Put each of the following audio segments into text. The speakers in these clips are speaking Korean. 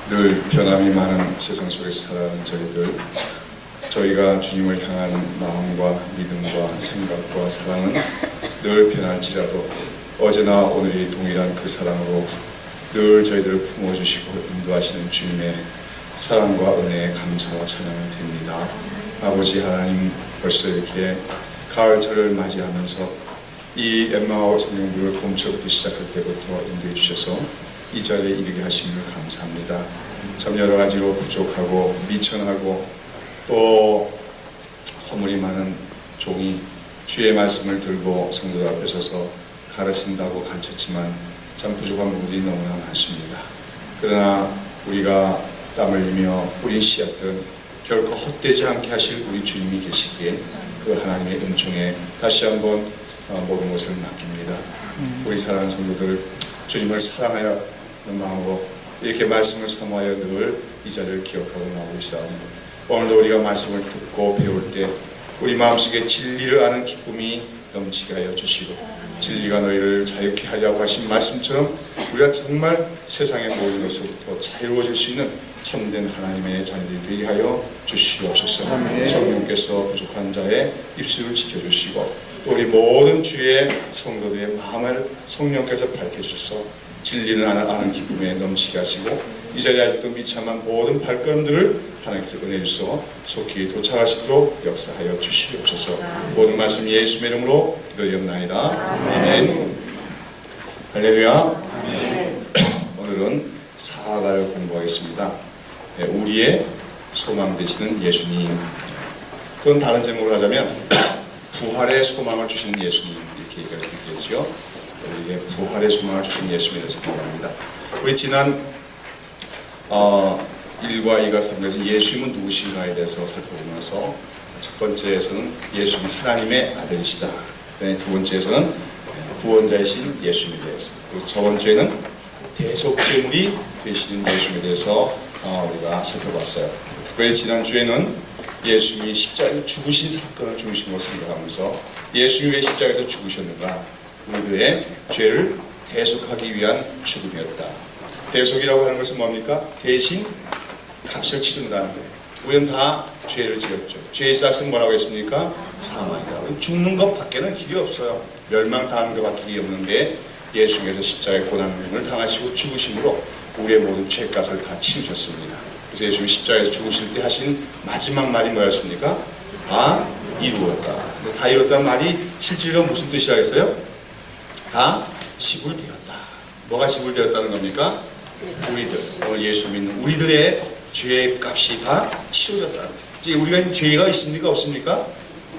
늘 변함이 많은 세상 속에서 살아가는 저희가 주님을 향한 마음과 믿음과 생각과 사랑은 늘 변할지라도 어제나 오늘이 동일한 그 사랑으로 늘 저희들을 품어주시고 인도하시는 주님의 사랑과 은혜에 감사와 찬양을 드립니다. 아버지 하나님, 벌써 이렇게 가을철을 맞이하면서 이 엠마오 성령부를 봄철부터 시작할 때부터 인도해 주셔서 이 자리에 이르게 하심을 감사합니다. 참 여러 가지로 부족하고 미천하고 또 허물이 많은 종이 주의 말씀을 들고 성도들 앞에 서서 가르친다고 가르쳤지만 참 부족한 부분이 너무나 많습니다. 그러나 우리가 땀 흘리며 뿌린 씨앗들은 결코 헛되지 않게 하실 우리 주님이 계시기에 그 하나님의 은총에 다시 한번 모든 것을 맡깁니다. 우리 사랑하는 성도들, 주님을 사랑하여 마음으로 이렇게 말씀을 사모하여 늘 이 자리를 기억하고 나오고 있사오니 오늘도 우리가 말씀을 듣고 배울 때 우리 마음속에 진리를 아는 기쁨이 넘치게 하여 주시고 진리가 너희를 자유케 하려고 하신 말씀처럼 우리가 정말 세상의 모든 것으로부터 자유로워질 수 있는 참된 하나님의 자녀들이 되게 하여 주시옵소서. 성령께서 부족한 자의 입술을 지켜주시고 또 우리 모든 주의 성도들의 마음을 성령께서 밝혀주셔서 진리는 아는 기쁨에 넘치게 하시고 이 자리에 아직도 미참한 모든 발걸음들을 하나님께서 은혜 주셔서 속히 도착하시도록 역사하여 주시옵소서. 모든 말씀 예수의 이름으로 기도드리옵나이다. 아멘. 할렐루야. 아멘. 오늘은 사가를 공부하겠습니다. 우리의 소망 되시는 예수님, 또는 다른 제목으로 하자면 부활의 소망을 주시는 예수님, 이렇게 얘기할 수 있겠죠. 우리에게 부활의 소망을 주신 예수님에 대해서 공부합니다. 우리 지난 1과 2과 3에서 예수님은 누구신가에 대해서 살펴보면서 첫 번째에서는 예수님은 하나님의 아들이시다. 두 번째에서는 구원자이신 예수님에 대해서, 그리고 저번 주에는 대속제물이 되시는 예수님에 대해서 우리가 살펴봤어요. 특별히 지난주에는 예수님이 십자가에서 죽으신 사건을 중심으로 생각하면서 예수님이 왜 십자가에서 죽으셨는가, 우리들의 죄를 대속하기 위한 죽음이었다. 대속이라고 하는 것은 뭡니까? 대신 값을 치른다는 거예요. 우리는 다 죄를 지었죠. 죄의 싹은 뭐라고 했습니까? 사망이다. 죽는 것밖에는 길이 없어요. 멸망당하는 것밖에 길이 없는데 예수님께서 십자가의 고난을 당하시고 죽으심으로 우리의 모든 죄값을 다 치르셨습니다. 그래서 예수님이 십자가에서 죽으실 때 하신 마지막 말이 뭐였습니까? 다 이루었다. 다 이뤘다는 말이 실제로 무슨 뜻이라 했어요? 다 지불되었다. 뭐가 지불되었다는 겁니까? 우리들, 오늘 예수 믿는 우리들의 죄의 값이 다 치러졌다. 이제 우리가 죄가 있습니까? 없습니까?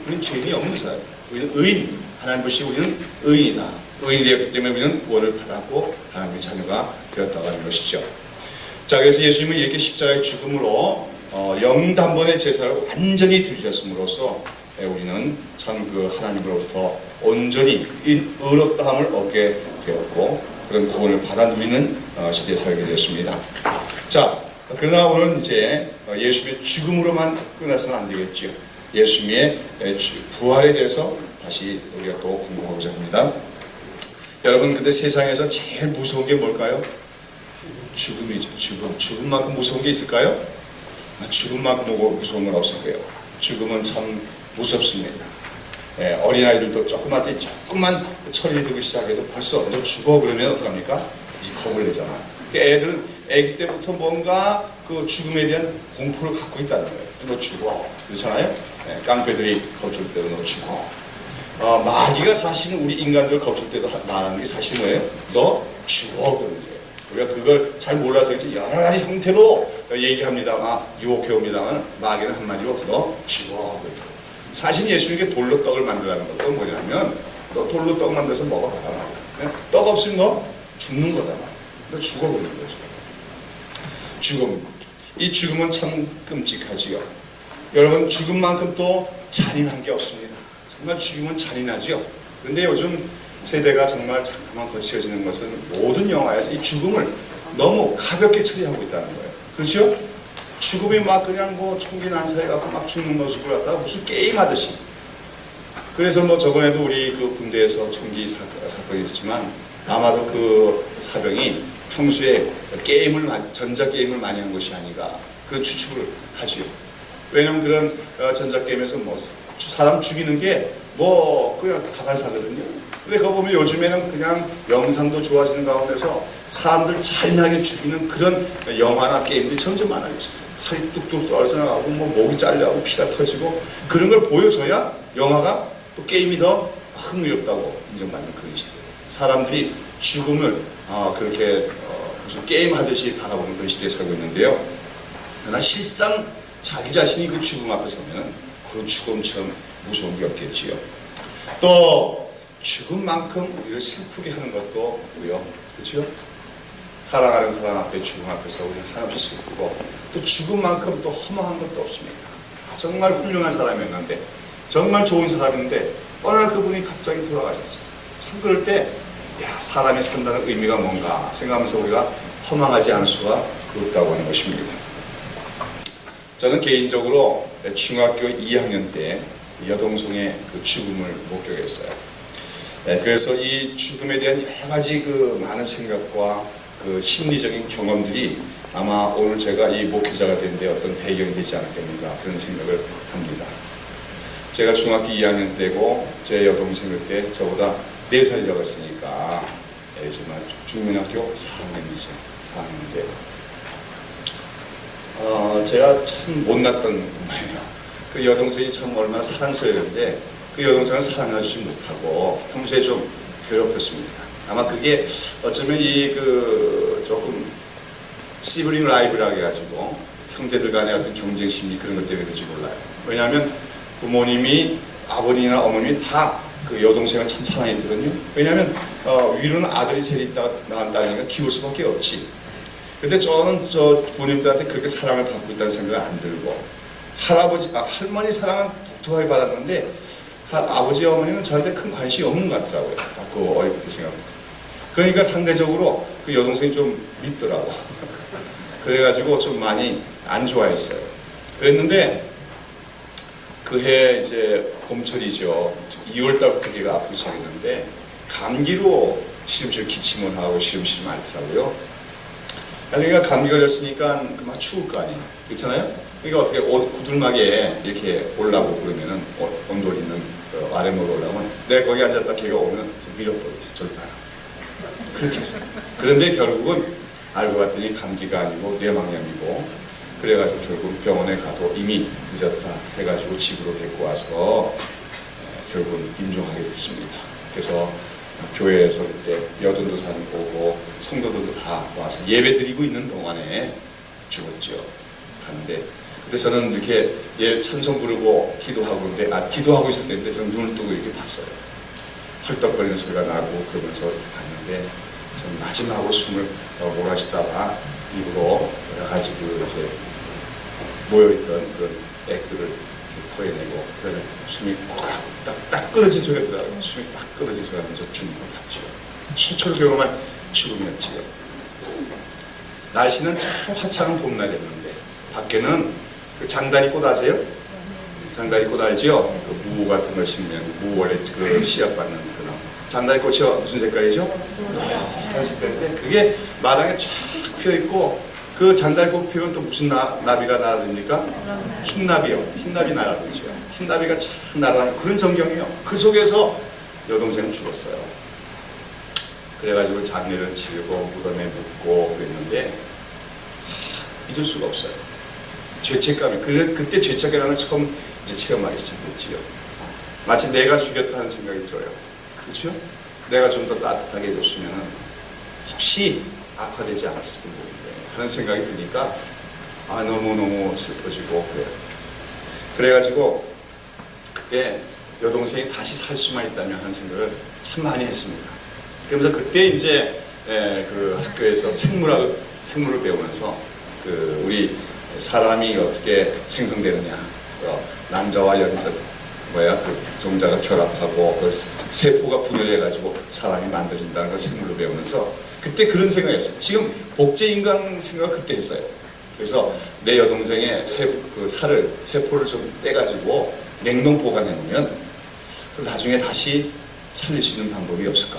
우리는 죄인이 없는 사람. 우리는 의인. 하나님 보시고 우리는 의인이다. 의인이 되었기 때문에 우리는 구원을 받았고 하나님의 자녀가 되었다고 하는 것이죠. 자, 그래서 예수님은 이렇게 십자가의 죽음으로 영단번의 제사를 완전히 드리셨음으로써 우리는 참 그 하나님으로부터 온전히 의롭다함을 얻게 되었고 그런 구원을 받아 누리는 시대에 살게 되었습니다. 자, 그러나 오늘은 이제 예수님의 죽음으로만 끝나서는 안 되겠죠. 예수님의 부활에 대해서 다시 우리가 또 공부하고자 합니다. 여러분, 근데 세상에서 제일 무서운 게 뭘까요? 죽음이죠. 죽음만큼 무서운 게 있을까요? 죽음만큼 무서운 건 없을 거예요. 죽음은 참 무섭습니다. 어린아이들도 조금만 천리 들기 시작해도 벌써 너 죽어 그러면 어떡합니까? 이제 겁을 내잖아요. 애들은 애기 때부터 뭔가 그 죽음에 대한 공포를 갖고 있다는 거예요. 너 죽어 그렇잖아요. 깡패들이 겁줄 때도 너 죽어. 마귀가 사실은 우리 인간들을 겁줄 때도 말하는 게 사실 뭐예요? 너 죽어 그러는 거예요. 우리가 그걸 잘 몰라서 이제 여러 가지 형태로 얘기합니다. 유혹해옵니다만 마귀는 한마디로 너 죽어 그래요. 사실 예수님께 돌로 떡을 만들라는 것도 뭐냐면 너 돌로 떡 만들어서 먹어봐라 말이야. 떡 없으면 너 죽는 거다 말이야. 너 죽어버리는 거죠. 죽음. 이 죽음은 참 끔찍하지요. 여러분, 죽음만큼 또 잔인한 게 없습니다. 정말 죽음은 잔인하죠. 그런데 요즘 세대가 정말 잠깐만 거칠어지는 것은 모든 영화에서 이 죽음을 너무 가볍게 처리하고 있다는 거예요. 그렇죠? 죽음이 막 그냥 뭐 총기 난사해갖고 막 죽는 모습을 갖다가 무슨 게임 하듯이. 그래서 뭐 저번에도 우리 그 군대에서 총기 사건이 있었지만 아마도 그 사병이 평소에 전자게임을 많이 한 것이 아닌가 그런 추측을 하지요. 왜냐면 그런 전자게임에서 뭐 사람 죽이는 게 뭐 그냥 다반사거든요. 근데 그거 보면 요즘에는 그냥 영상도 좋아지는 가운데서 사람들 잔인하게 죽이는 그런 영화나 게임들이 점점 많아요. 팔이 뚝뚝 떨어져 나가고 뭐 목이 잘려가고 피가 터지고 그런 걸 보여줘야 영화가 또 게임이 더 흥미롭다고 인정받는 그런 시대. 사람들이 죽음을 그렇게 무슨 게임 하듯이 바라보는 그런 시대에 살고 있는데요. 그러나 실상 자기 자신이 그 죽음 앞에 서면은 그 죽음처럼 무서운 게 없겠지요. 또 죽음만큼 우리를 슬프게 하는 것도 없고요. 그렇죠? 사랑하는 사람 앞에 죽음 앞에서 우리는 한없이 슬프고 또 죽음만큼 또 허망한 것도 없습니다. 정말 훌륭한 사람이었는데 정말 좋은 사람인데 어느 날 그분이 갑자기 돌아가셨어요. 참 그럴 때 사람이 산다는 의미가 뭔가 생각하면서 우리가 허망하지 않을 수가 없다고 하는 것입니다. 저는 개인적으로 중학교 2학년 때 여동생의 그 죽음을 목격했어요. 그래서 이 죽음에 대한 여러 가지 그 많은 생각과 그 심리적인 경험들이 아마 오늘 제가 이 목회자가 된 데 어떤 배경이 되지 않았겠는가 그런 생각을 합니다. 제가 중학교 2학년 때고 제 여동생 그때 저보다 4살이 적었으니까 정말 중문학교 4학년이죠. 4학년인데 제가 참 못났던 엄마예요. 그 여동생이 참 얼마나 사랑스러웠는데 그 여동생을 사랑해주지 못하고 평소에 좀 괴롭혔습니다. 아마 그게 어쩌면 조금 시블링 라이브라고 해가지고 형제들 간의 어떤 경쟁 심리 그런 것 때문에 그런지 몰라요. 왜냐하면 부모님이 아버님이나 어머님이 다 그 여동생을 참 사랑했거든요. 왜냐하면 위로는 아들이 셋이 있다가 나간 딸이니까 키울 수밖에 없지. 근데 저는 부모님들한테 그렇게 사랑을 받고 있다는 생각은 안 들고 할머니 사랑은 독특하게 받았는데 아버지 어머니는 저한테 큰 관심이 없는 것 같더라고요. 딱 그 어릴 때 생각부터. 그러니까 상대적으로 그 여동생이 좀 밉더라고. 그래가지고 좀 많이 안 좋아했어요. 그랬는데 그해 이제 봄철이죠. 2월달부터 걔가 아프기 시작했는데 감기로 시름시름 기침을 하고 시름시름 앓더라고요. 그러니까 감기 걸렸으니까 막 추울 거 아니에요. 그렇잖아요? 그러니까 어떻게 옷 구들막에 이렇게 올라오고 그러면은 온돌 있는 아랫목에 올라오면 내가 거기 앉았다 걔가 오면 밀어버리지. 저리 가라. 그렇게 했어요. 그런데 결국은 알고 봤더니 감기가 아니고 뇌망염이고 그래가지고 결국 병원에 가도 이미 늦었다 해가지고 집으로 데리고 와서 결국은 임종하게 됐습니다. 그래서 교회에서 그때 여전도사님 보고 성도들도 다 와서 예배 드리고 있는 동안에 죽었죠. 갔는데 그때 저는 이렇게 찬송 부르고 기도하고 있는데 기도하고 있었는데 저는 눈을 뜨고 이렇게 봤어요. 헐떡거리는 소리가 나고 그러면서 봤는데 저는 마지막으로 숨을 몰아쉬다가 입으로 여러 가지 이제 모여있던 그런 액들을 토해내고 그러면 숨이 딱 끊어진 소리가 들어가요. 숨이 딱 끊어진 소리가 나면서 죽음을 봤죠. 최초로 경험한 죽음이었지요. 날씨는 참 화창한 봄날이었는데 밖에는 그 장다리꽃 아세요? 장다리꽃 알죠? 그 무 같은 걸 심으면 무 원래 그 씨앗 받는 그런 장다리꽃이 무슨 색깔이죠? 노란 색깔인데 그게 마당에 쫙 피어있고 그 장다리꽃 피우면 또 무슨 나비가 날아듭니까? 흰나비요. 흰나비 날아들죠. 흰나비가 쫙 날아다니는 그런 전경이에요. 그 속에서 여동생은 죽었어요. 그래가지고 장례를 치르고 무덤에 묻고 그랬는데 잊을 수가 없어요. 죄책감이 그때 죄책감을 처음 이제 체험하기 시작했지요. 마치 내가 죽였다는 생각이 들어요. 그렇죠? 내가 좀 더 따뜻하게 해줬으면 혹시 악화되지 않았을지도 모르는데 하는 생각이 드니까 너무너무 슬퍼지고 그래요. 그래가지고 그때 여동생이 다시 살 수만 있다면 하는 생각을 참 많이 했습니다. 그러면서 그때 이제 그 학교에서 생물을 배우면서 그 우리 사람이 어떻게 생성되느냐, 난자와 연자 그 종자가 결합하고 그 세포가 분열해가지고 사람이 만들어진다는 걸 생물로 배우면서 그때 그런 생각했어요. 지금 복제인간 생각을 그때 했어요. 그래서 내 여동생의 세포를 좀 떼가지고 냉동 보관해 놓으면 그럼 나중에 다시 살릴 수 있는 방법이 없을까?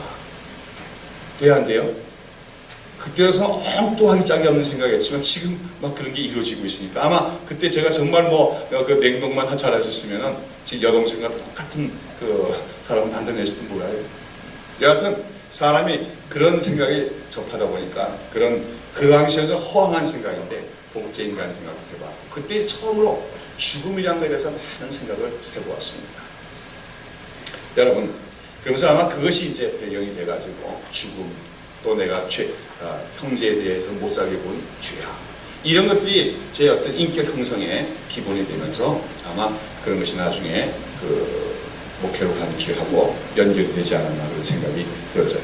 돼야 안 돼요? 그때로서 엉뚱하게 짝이 없는 생각이었지만 지금 막 그런 게 이루어지고 있으니까 아마 그때 제가 정말 그 냉동만 잘하셨으면은 지금 여동생과 똑같은 그 사람을 만들어냈을지 몰라요. 여하튼 사람이 그런 생각에 접하다 보니까 그 당시에서 허황한 생각인데 복제인간 생각을 해봤고 그때 처음으로 죽음이라는 것에 대해서 많은 생각을 해보았습니다. 여러분, 그러면서 아마 그것이 이제 배경이 돼가지고 죽음, 또 내가 형제에 대해서 못 살게 본 죄악, 이런 것들이 제 어떤 인격 형성의 기본이 되면서 아마 그런 것이 나중에 그 목회로 가는 길하고 연결이 되지 않았나 그런 생각이 들어져요.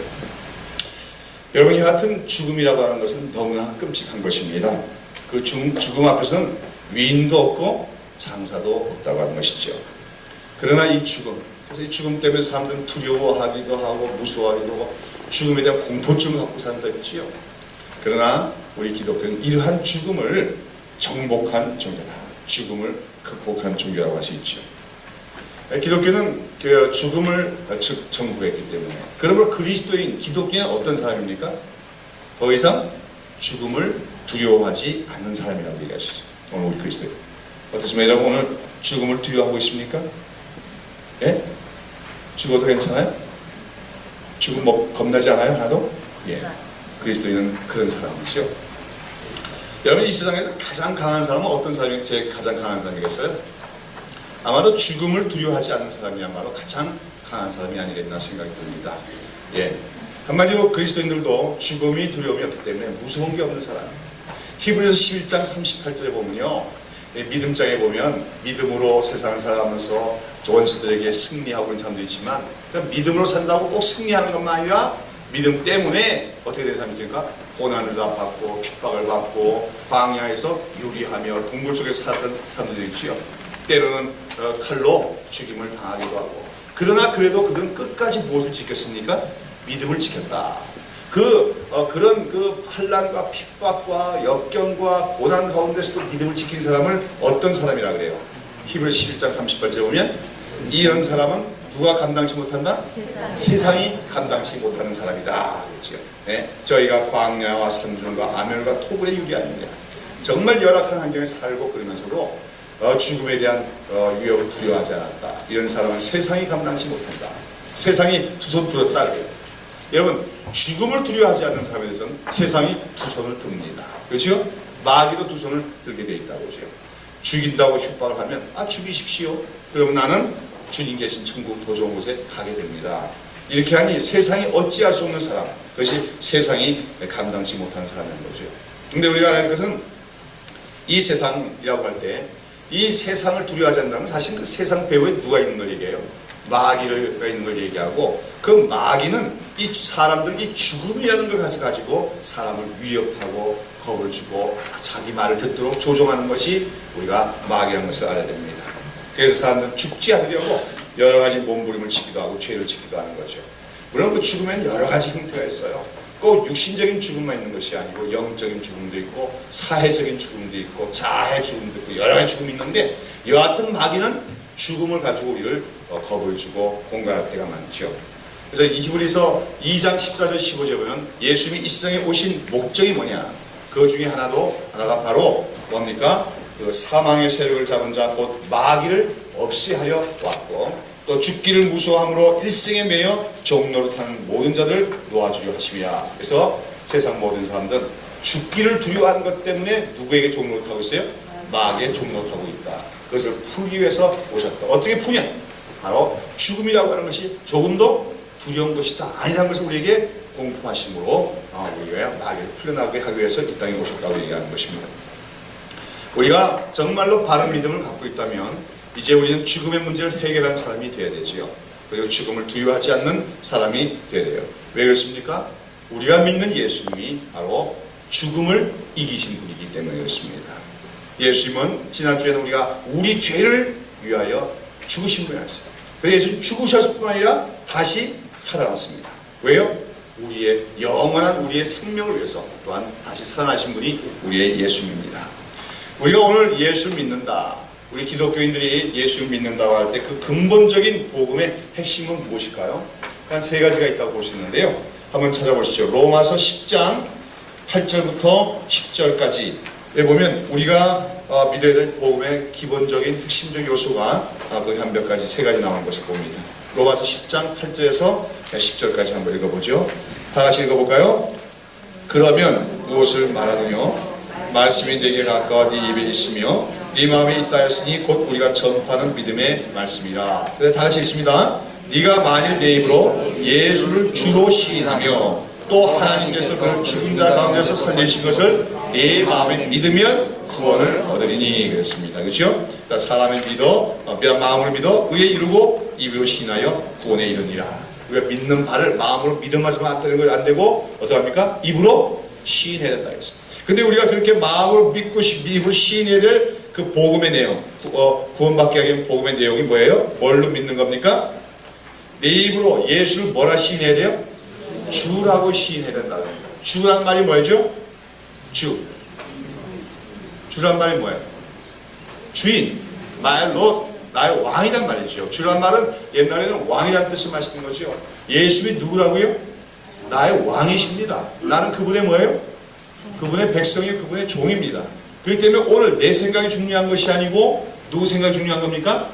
여러분, 여하튼 죽음이라고 하는 것은 너무나 끔찍한 것입니다. 그 죽음 앞에서는 위인도 없고 장사도 없다고 하는 것이죠. 그러나 이 죽음, 그래서 이 죽음 때문에 사람들은 두려워하기도 하고 무서워하기도 하고 죽음에 대한 공포증을 갖고 사는 사람이지요. 그러나 우리 기독교는 이러한 죽음을 정복한 종교다. 죽음을 극복한 종교라고 할 수 있죠. 기독교는 그 죽음을 정복했기 때문에, 그러므로 그리스도인 기독교는 어떤 사람입니까? 더 이상 죽음을 두려워하지 않는 사람이라고 얘기하셨어요. 오늘 우리 그리스도인. 어떻습니까? 여러분, 오늘 죽음을 두려워하고 있습니까? 예? 죽어도 괜찮아요? 죽음 겁나지 않아요? 하나도? 예. 그리스도인은 그런 사람이죠. 여러분, 이 세상에서 가장 강한 사람은 어떤 사람이 제일 가장 강한 사람이겠어요? 아마도 죽음을 두려워하지 않는 사람이야말로 가장 강한 사람이 아니겠나 생각이 듭니다. 예. 한마디로 그리스도인들도 죽음이 두려움이 없기 때문에 무서운 게 없는 사람. 히브리서 11장 38절에 보면요, 믿음장에 보면 믿음으로 세상을 살아가면서 원수들에게 승리하고 있는 사람도 있지만, 그러니까 믿음으로 산다고 꼭 승리하는 것만 아니라 믿음 때문에 어떻게 된 사람이 있습니까? 고난을 받고 핍박을 받고 광야에서 유리하며 동굴 속에서 살았던 사람들도 있지요. 때로는 칼로 죽임을 당하기도 하고. 그러나 그래도 그들은 끝까지 무엇을 지켰습니까? 믿음을 지켰다. 그런 환난과 핍박과 역경과 고난 가운데서도 믿음을 지킨 사람을 어떤 사람이라 그래요? 히브리서 11장 38절에 보면 이런 사람은 누가 감당치 못한다? 세상이 감당치 못하는 사람이다 그랬죠. 네? 저희가 광야와 산중과 암열과 토굴에 유리하는데 정말 열악한 환경에 살고 그러면서도 죽음에 대한 위협을 두려워하지 않았다. 이런 사람은 세상이 감당치 못한다. 세상이 두 손 들었다 그래요. 여러분, 죽음을 두려워하지 않는 사람에 대해서는 세상이 두 손을 듭니다. 그렇죠? 마귀도 두 손을 들게 돼 있다고 그러죠. 죽인다고 협박을 하면 죽이십시오. 그러면 나는 주님 계신 천국 더 좋은 곳에 가게 됩니다. 이렇게 하니 세상이 어찌할 수 없는 사람, 그것이 세상이 감당치 못하는 사람인 거죠. 근데 우리가 알아야 할 것은 이 세상이라고 할 때 이 세상을 두려워하지 않는다면 사실 그 세상 배후에 누가 있는 걸 얘기해요? 마귀가 있는 걸 얘기하고, 그 마귀는 이 사람들 이 죽음이라는 걸 가지고 사람을 위협하고 겁을 주고 자기 말을 듣도록 조종하는 것이 우리가 마귀라는 것을 알아야 됩니다. 그래서 사람들은 죽지 않으려고 여러 가지 몸부림을 치기도 하고 죄를 짓기도 하는 거죠. 물론 그 죽음에는 여러 가지 형태가 있어요. 꼭 육신적인 죽음만 있는 것이 아니고 영적인 죽음도 있고 사회적인 죽음도 있고 자해 죽음도 있고 여러 가지 죽음이 있는데, 여하튼 마귀는 죽음을 가지고 우리를 겁을 주고 공갈할 때가 많죠. 그래서 이 히브리서 2장 14절 15절에 보면 예수님이 이 세상에 오신 목적이 뭐냐, 그 중에 하나가 바로 뭡니까? 그 사망의 세력을 잡은 자 곧 마귀를 없애하려 왔고, 또 죽기를 무서워함으로 일생에 매여 종노릇하는 모든 자들을 놓아주려 하심이라. 그래서 세상 모든 사람들은 죽기를 두려워하는 것 때문에 누구에게 종노릇하고 있어요? 마귀에 종노릇하고 있다. 그것을 풀기 위해서 오셨다. 어떻게 푸냐? 바로 죽음이라고 하는 것이 조금 더 두려운 것이다 아니라는 것을 우리에게 공포하심으로 우리가 마귀를 풀려나게 하기 위해서 이 땅에 오셨다고 얘기하는 것입니다. 우리가 정말로 바른 믿음을 갖고 있다면 이제 우리는 죽음의 문제를 해결한 사람이 되어야 되지요. 그리고 죽음을 두려워하지 않는 사람이 되어야 돼요. 왜 그렇습니까? 우리가 믿는 예수님이 바로 죽음을 이기신 분이기 때문에 그렇습니다. 예수님은 지난주에는 우리가 우리 죄를 위하여 죽으신 분이었어요. 그래서 예수님 죽으셨을 뿐만 아니라 다시 살아났습니다. 왜요? 우리의 영원한 우리의 생명을 위해서 또한 다시 살아나신 분이 우리의 예수님입니다. 우리가 오늘 예수를 믿는다, 우리 기독교인들이 예수를 믿는다고 할 때 그 근본적인 복음의 핵심은 무엇일까요? 한 세 가지가 있다고 볼 수 있는데요. 한번 찾아보시죠. 로마서 10장 8절부터 10절까지 에 보면 우리가 믿어야 될 복음의 기본적인 핵심적 요소가 거의 한 몇 가지, 세 가지 나오는 것을 봅니다. 로마서 10장 8절에서 10절까지 한번 읽어보죠. 다 같이 읽어볼까요? 그러면 무엇을 말하느뇨? 말씀이 네게 가까워 네 입에 있으며 네 마음에 있다 했으니 곧 우리가 전파하는 믿음의 말씀이라. 다 같이 읽습니다. 네가 만일 내 입으로 예수를 주로 시인하며 또 하나님께서 그를 죽은 자 가운데서 살리신 것을 내 마음에 믿으면 구원을 얻으리니 그랬습니다. 그렇죠? 그러니까 사람을 믿어, 마음을 믿어 의에 이르고 입으로 시인하여 구원에 이르니라. 우리가 믿는 바를 마음으로 믿음하지만 안 되고 어떡합니까? 입으로 시인해야 된다 했습니다. 근데 우리가 그렇게 마음으로 믿고 입으로 시인해야 될 그 복음의 내용, 구원받게 하기 위한 복음의 내용이 뭐예요? 뭘로 믿는 겁니까? 내 입으로 예수를 뭐라 시인해야 돼요? 주라고 시인해야 된다. 주란 말이 뭐죠? 주. 주란 말이 뭐예요? 주인, 말로 나의 왕이란 말이죠. 주란 말은 옛날에는 왕이란 뜻을 말씀하시는 거죠. 예수님이 누구라고요? 나의 왕이십니다. 나는 그분의 뭐예요? 그분의 백성이 그분의 종입니다. 그렇기 때문에 오늘 내 생각이 중요한 것이 아니고 누구 생각이 중요한 겁니까?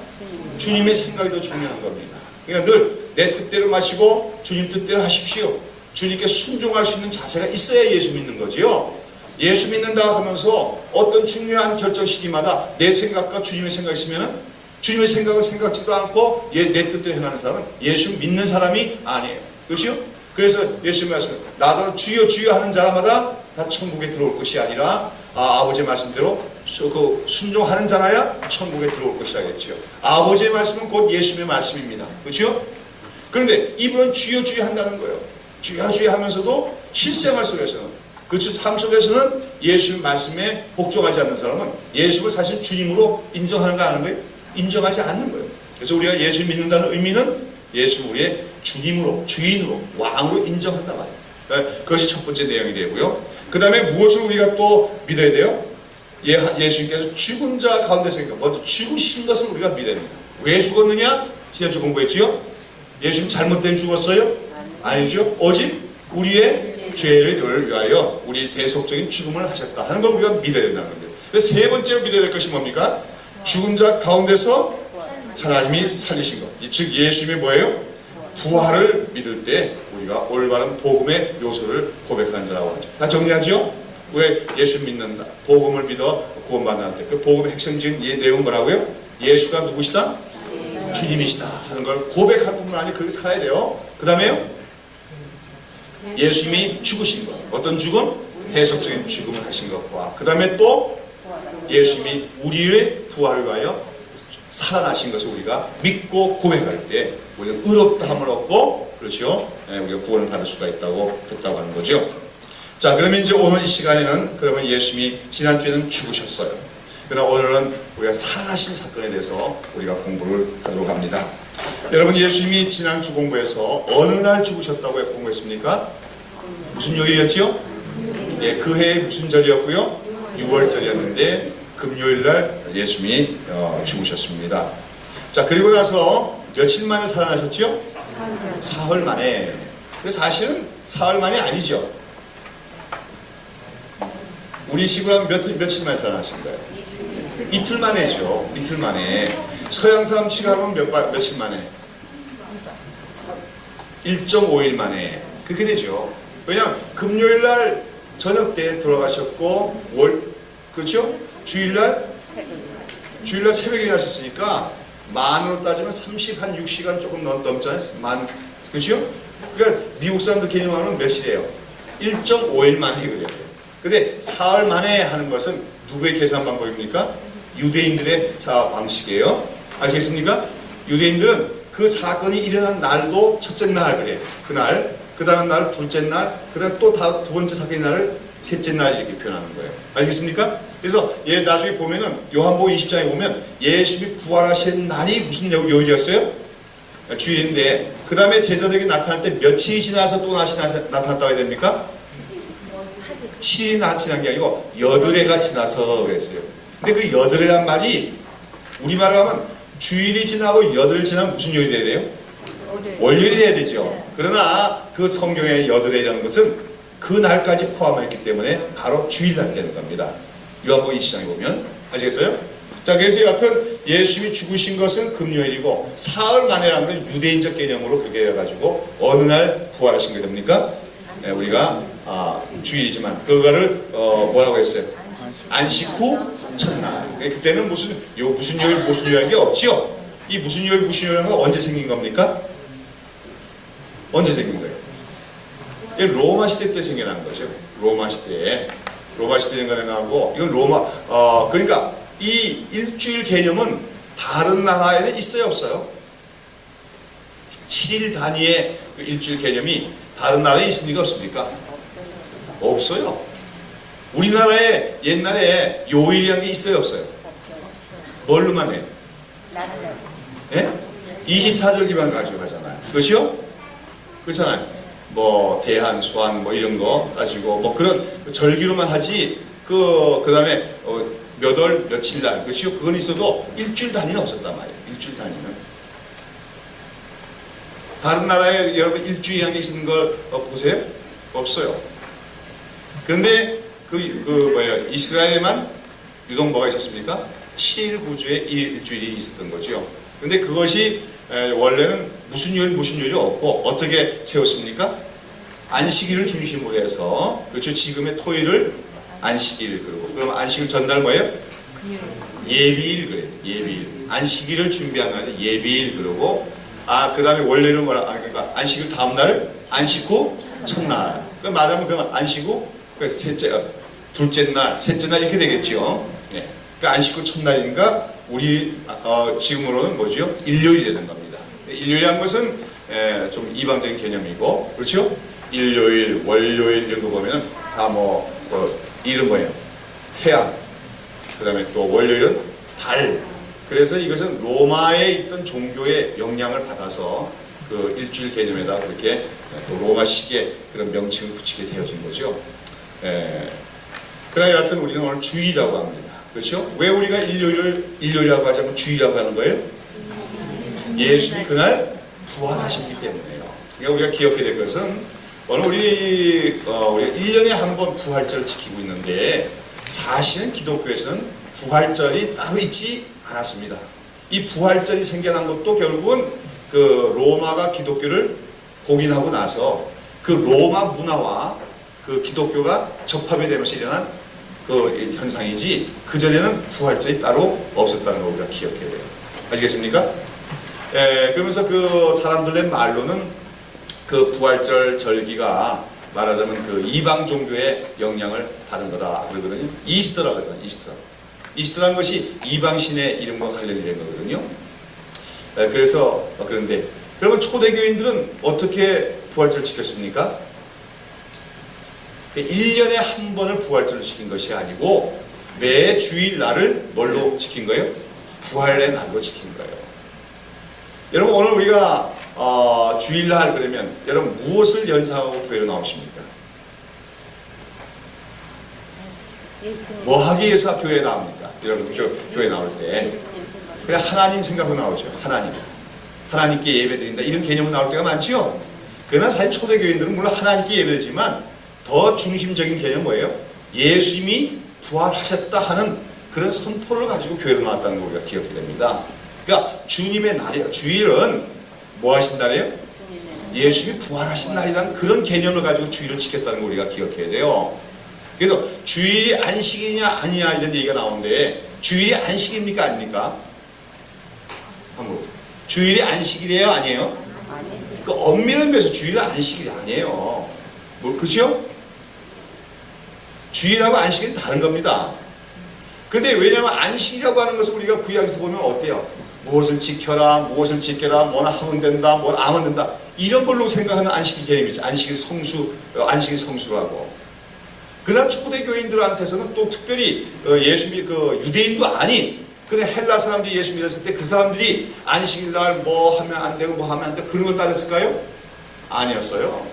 주님의 생각이 더 중요한 겁니다. 그러니까 늘 내 뜻대로 마시고 주님 뜻대로 하십시오. 주님께 순종할 수 있는 자세가 있어야 예수 믿는 거지요. 예수 믿는다 하면서 어떤 중요한 결정 시기마다 내 생각과 주님의 생각이 있으면 주님의 생각을 생각지도 않고 내 뜻대로 행하는 사람은 예수 믿는 사람이 아니에요. 그렇죠? 그래서 예수님 말씀은 나더러 주여 주여 하는 자마다 다 천국에 들어올 것이 아니라 아버지의 말씀대로 순종하는 자라야 천국에 들어올 것이라 했죠. 아버지의 말씀은 곧 예수님의 말씀입니다. 그렇죠? 그런데 이분은 주여 주여 한다는 거예요. 주여 주여 하면서도 실생활 속에서는, 그렇죠, 삶 속에서는 예수님 말씀에 복종하지 않는 사람은 예수를 사실 주님으로 인정하는가 안 하는 거예요? 인정하지 않는 거예요. 그래서 우리가 예수 믿는다는 의미는 예수 우리의 주님으로, 주인으로, 왕으로 인정한단 말이에요. 그것이 첫 번째 내용이 되고요. 그 다음에 무엇을 우리가 또 믿어야 돼요? 예수님께서 죽은 자 가운데서 먼저 죽으신 것을 우리가 믿어야 됩니다. 왜 죽었느냐? 지난주 공부했지요? 예수님 잘못된 죽었어요? 아니죠. 오직 우리의 죄를 위하여 우리 대속적인 죽음을 하셨다 하는 걸 우리가 믿어야 된다는 겁니다. 그래서 세 번째로 믿어야 될 것이 뭡니까? 죽은 자 가운데서 하나님이 살리신 것. 즉 예수님의 뭐예요? 부활을 믿을 때 우리가 올바른 복음의 요소를 고백하는 자라고 하죠. 다 정리하죠? 왜 예수 믿는다, 복음을 믿어 구원받는 때 그 복음의 핵심적인 내용은 뭐라고요? 예수가 누구시다? 주님이시다 하는 걸 고백할 뿐만 아니라 그렇게 살아야 돼요. 그 다음에요, 예수님이 죽으신 것, 어떤 죽음? 대속적인 죽음을 하신 것과 그 다음에 또 예수님이 우리의 부활을 위하여 살아나신 것을 우리가 믿고 고백할 때 우리가 의롭다함을 얻고, 그렇죠? 우리가 구원을 받을 수가 있다고 했다고 하는 거죠. 자, 그러면 이제 오늘 이 시간에는 그러면 예수님이 지난주에는 죽으셨어요. 그러나 오늘은 우리가 살아나신 사건에 대해서 우리가 공부를 하도록 합니다. 여러분, 예수님이 지난주 공부에서 어느 날 죽으셨다고 공부했습니까? 무슨 요일이었죠? 예, 그 해에 무슨 절이었고요? 6월절이었는데 금요일 날 예수님이 죽으셨습니다. 자, 그리고 나서 며칠 만에 살아나셨죠? 사흘 만에. 사실은 사흘 만이 아니죠. 우리 식으로 하면 며칠 만에 살아나신 거예요? 이틀 만에죠. 이틀 만에. 서양 사람 치료하면 며칠 만에? 1.5일 만에. 그렇게 되죠. 왜냐하면 금요일 날 저녁 때 돌아가셨고 그렇죠? 주일날 새벽에 일하셨으니까 만으로 따지면 36시간 조금 넘잖아요. 그렇죠? 그러니까 미국 사람들 개념하면 몇이래요? 1.5일 만에 그래요. 근데 사흘 만에 하는 것은 누구의 계산 방법입니까? 유대인들의 방식이에요. 아시겠습니까? 유대인들은 그 사건이 일어난 날도 첫째 날 그래요. 그날, 그 다음 날 둘째 날, 그 다음 또 두 번째 사건의 날을 셋째 날 이렇게 표현하는 거예요. 아시겠습니까? 그래서 나중에 보면은 요한복음 20장에 보면 예수님이 부활하신 날이 무슨 요일이었어요? 주일인데 그 다음에 제자들에게 나타날 때 며칠이 지나서 또 다시 나타났다고 해야 됩니까? 7일이 지난 게 아니고 8회가 지나서 그랬어요. 근데 그 8회란 말이 우리말로 하면 주일이 지나고 8일 지나면 무슨 요일이 돼야 돼요? 월요일이 돼야 되죠. 그러나 그 성경의 8회라는 것은 그 날까지 포함했기 때문에 바로 주일날 되는 겁니다. 요한복음 20장에 보면 아시겠어요? 자, 그래서 여하튼 예수님이 죽으신 것은 금요일이고 사흘 만에라는 건 유대인적 개념으로 그렇게 해가지고 어느 날 부활하신 게 됩니까? 네, 우리가 주일이지만 그거를 뭐라고 했어요? 안식 후 첫날. 그때는 무슨 요일이라는 게 없지요. 이 무슨 요일이라는 건 언제 생긴 겁니까? 언제 생긴 거예요? 이 로마 시대 때 생겨난 거죠. 로마 시대에 생겨나고 이건 그러니까 이 일주일 개념은 다른 나라에는 있어요, 없어요? 7일 단위의 그 일주일 개념이 다른 나라에 있습니까, 없습니까? 없어요. 우리나라에 옛날에 요일이라는 게 있어요, 없어요? 뭘로만 해요? 예? 24절기만 가지고 가잖아요. 그렇죠? 그렇잖아요. 뭐 대한, 소한 뭐 이런 거 가지고 뭐 그런 절기로만 하지 그 다음에 몇 월 며칠 날 그렇죠? 그건 있어도 일주일 단위는 없었단 말이에요. 일주일 단위는. 다른 나라에 여러분 일주일이라는 게 있는 걸 보세요? 없어요. 그런데 이스라엘에만 유독 뭐가 있었습니까? 7일 구주에 일주일이 있었던 거죠. 근데 그것이 원래는 무슨 요일이 없고 어떻게 세웠습니까? 안식일을 중심으로 해서 그렇죠. 지금의 토요일을 안식일 그러고 그럼 안식일 전날 뭐예요? 예비일 그래요. 예비일. 안식일을 준비한 날에 예비일 그러고 그 다음에 원래는 그러니까 안식일 다음 날 안식 후 첫날. 말하면 그러면 안식 후 둘째 날, 셋째 날 이렇게 되겠죠. 네. 그러니까 안식 후 첫날이니까 우리 지금으로는 뭐죠? 일요일이 되는 겁니다. 일요일이란 것은 좀 이방적인 개념이고 그렇죠? 일요일, 월요일 이런 거 보면은 다 일은 뭐예요? 태양. 그 다음에 또 월요일은 달. 그래서 이것은 로마에 있던 종교의 영향을 받아서 그 일주일 개념에다 그렇게 또 로마식의 그런 명칭을 붙이게 되어진 거죠. 그다음에 여하튼 우리는 오늘 주일이라고 합니다. 그렇죠? 왜 우리가 일요일이라고 하지 않고 주일이라고 하는 거예요? 예수님이 그날 부활하셨기 때문에요. 그러니까 우리가 기억해야 될 것은 오늘 우리가 1년에 한 번 부활절을 지키고 있는데 사실은 기독교에서는 부활절이 따로 있지 않았습니다. 이 부활절이 생겨난 것도 결국은 그 로마가 기독교를 공인하고 나서 그 로마 문화와 그 기독교가 접합이 되면서 일어난 그 현상이지 그전에는 부활절이 따로 없었다는 걸 우리가 기억해야 돼요. 아시겠습니까? 그러면서 그 사람들의 말로는 그 부활절 절기가 말하자면 그 이방 종교의 영향을 받은 거다 그러거든요. 이스터라고 해서 이스터라는 것이 이방 신의 이름과 관련이 된 거거든요. 그래서 그런데 그러면 초대교인들은 어떻게 부활절을 지켰습니까? 1년에 한 번을 부활절을 지킨 것이 아니고 매 주일 날을 뭘로 지킨 거예요? 부활의 날로 지킨 거예요. 여러분 오늘 우리가 주일날 그러면 여러분 무엇을 연상하고 교회로 나오십니까? 뭐 하기 위해서 교회에 나옵니까? 여러분 교회 나올 때 그냥 하나님 생각으로 나오죠. 하나님께 예배드린다 이런 개념으로 나올 때가 많지요. 그러나 사실 초대교인들은 물론 하나님께 예배드리지만 더 중심적인 개념은 뭐예요? 예수님이 부활하셨다 하는 그런 선포를 가지고 교회로 나왔다는 걸 우리가 기억해야 됩니다. 그러니까 주님의 날이에요. 주일은 뭐 하신 날이에요? 예수님이 부활하신 날이라는 그런 개념을 가지고 주일을 지켰다는 걸 우리가 기억해야 돼요. 그래서 주일이 안식이냐 아니냐 이런 얘기가 나오는데 주일이 안식입니까 아닙니까? 한번 주일이 안식이래요 아니에요? 그 엄밀한 면에서 주일은 안식일이 아니에요. 그렇죠? 주일하고 안식은 다른 겁니다. 근데 왜냐하면 안식이라고 하는 것을 우리가 구약에서 보면 어때요? 무엇을 지켜라, 뭐나 하면 된다, 뭐나 안 하면 된다. 이런 걸로 생각하는 안식일 개념이죠. 안식일 성수라고. 그러나 초대교인들한테서는 또 특별히 예수님이 유대인도 아닌 그냥 헬라 사람들이 예수 믿었을 때 그 사람들이 안식일날 뭐 하면 안 되고 뭐 하면 안 되고 그런 걸 따랐을까요? 아니었어요.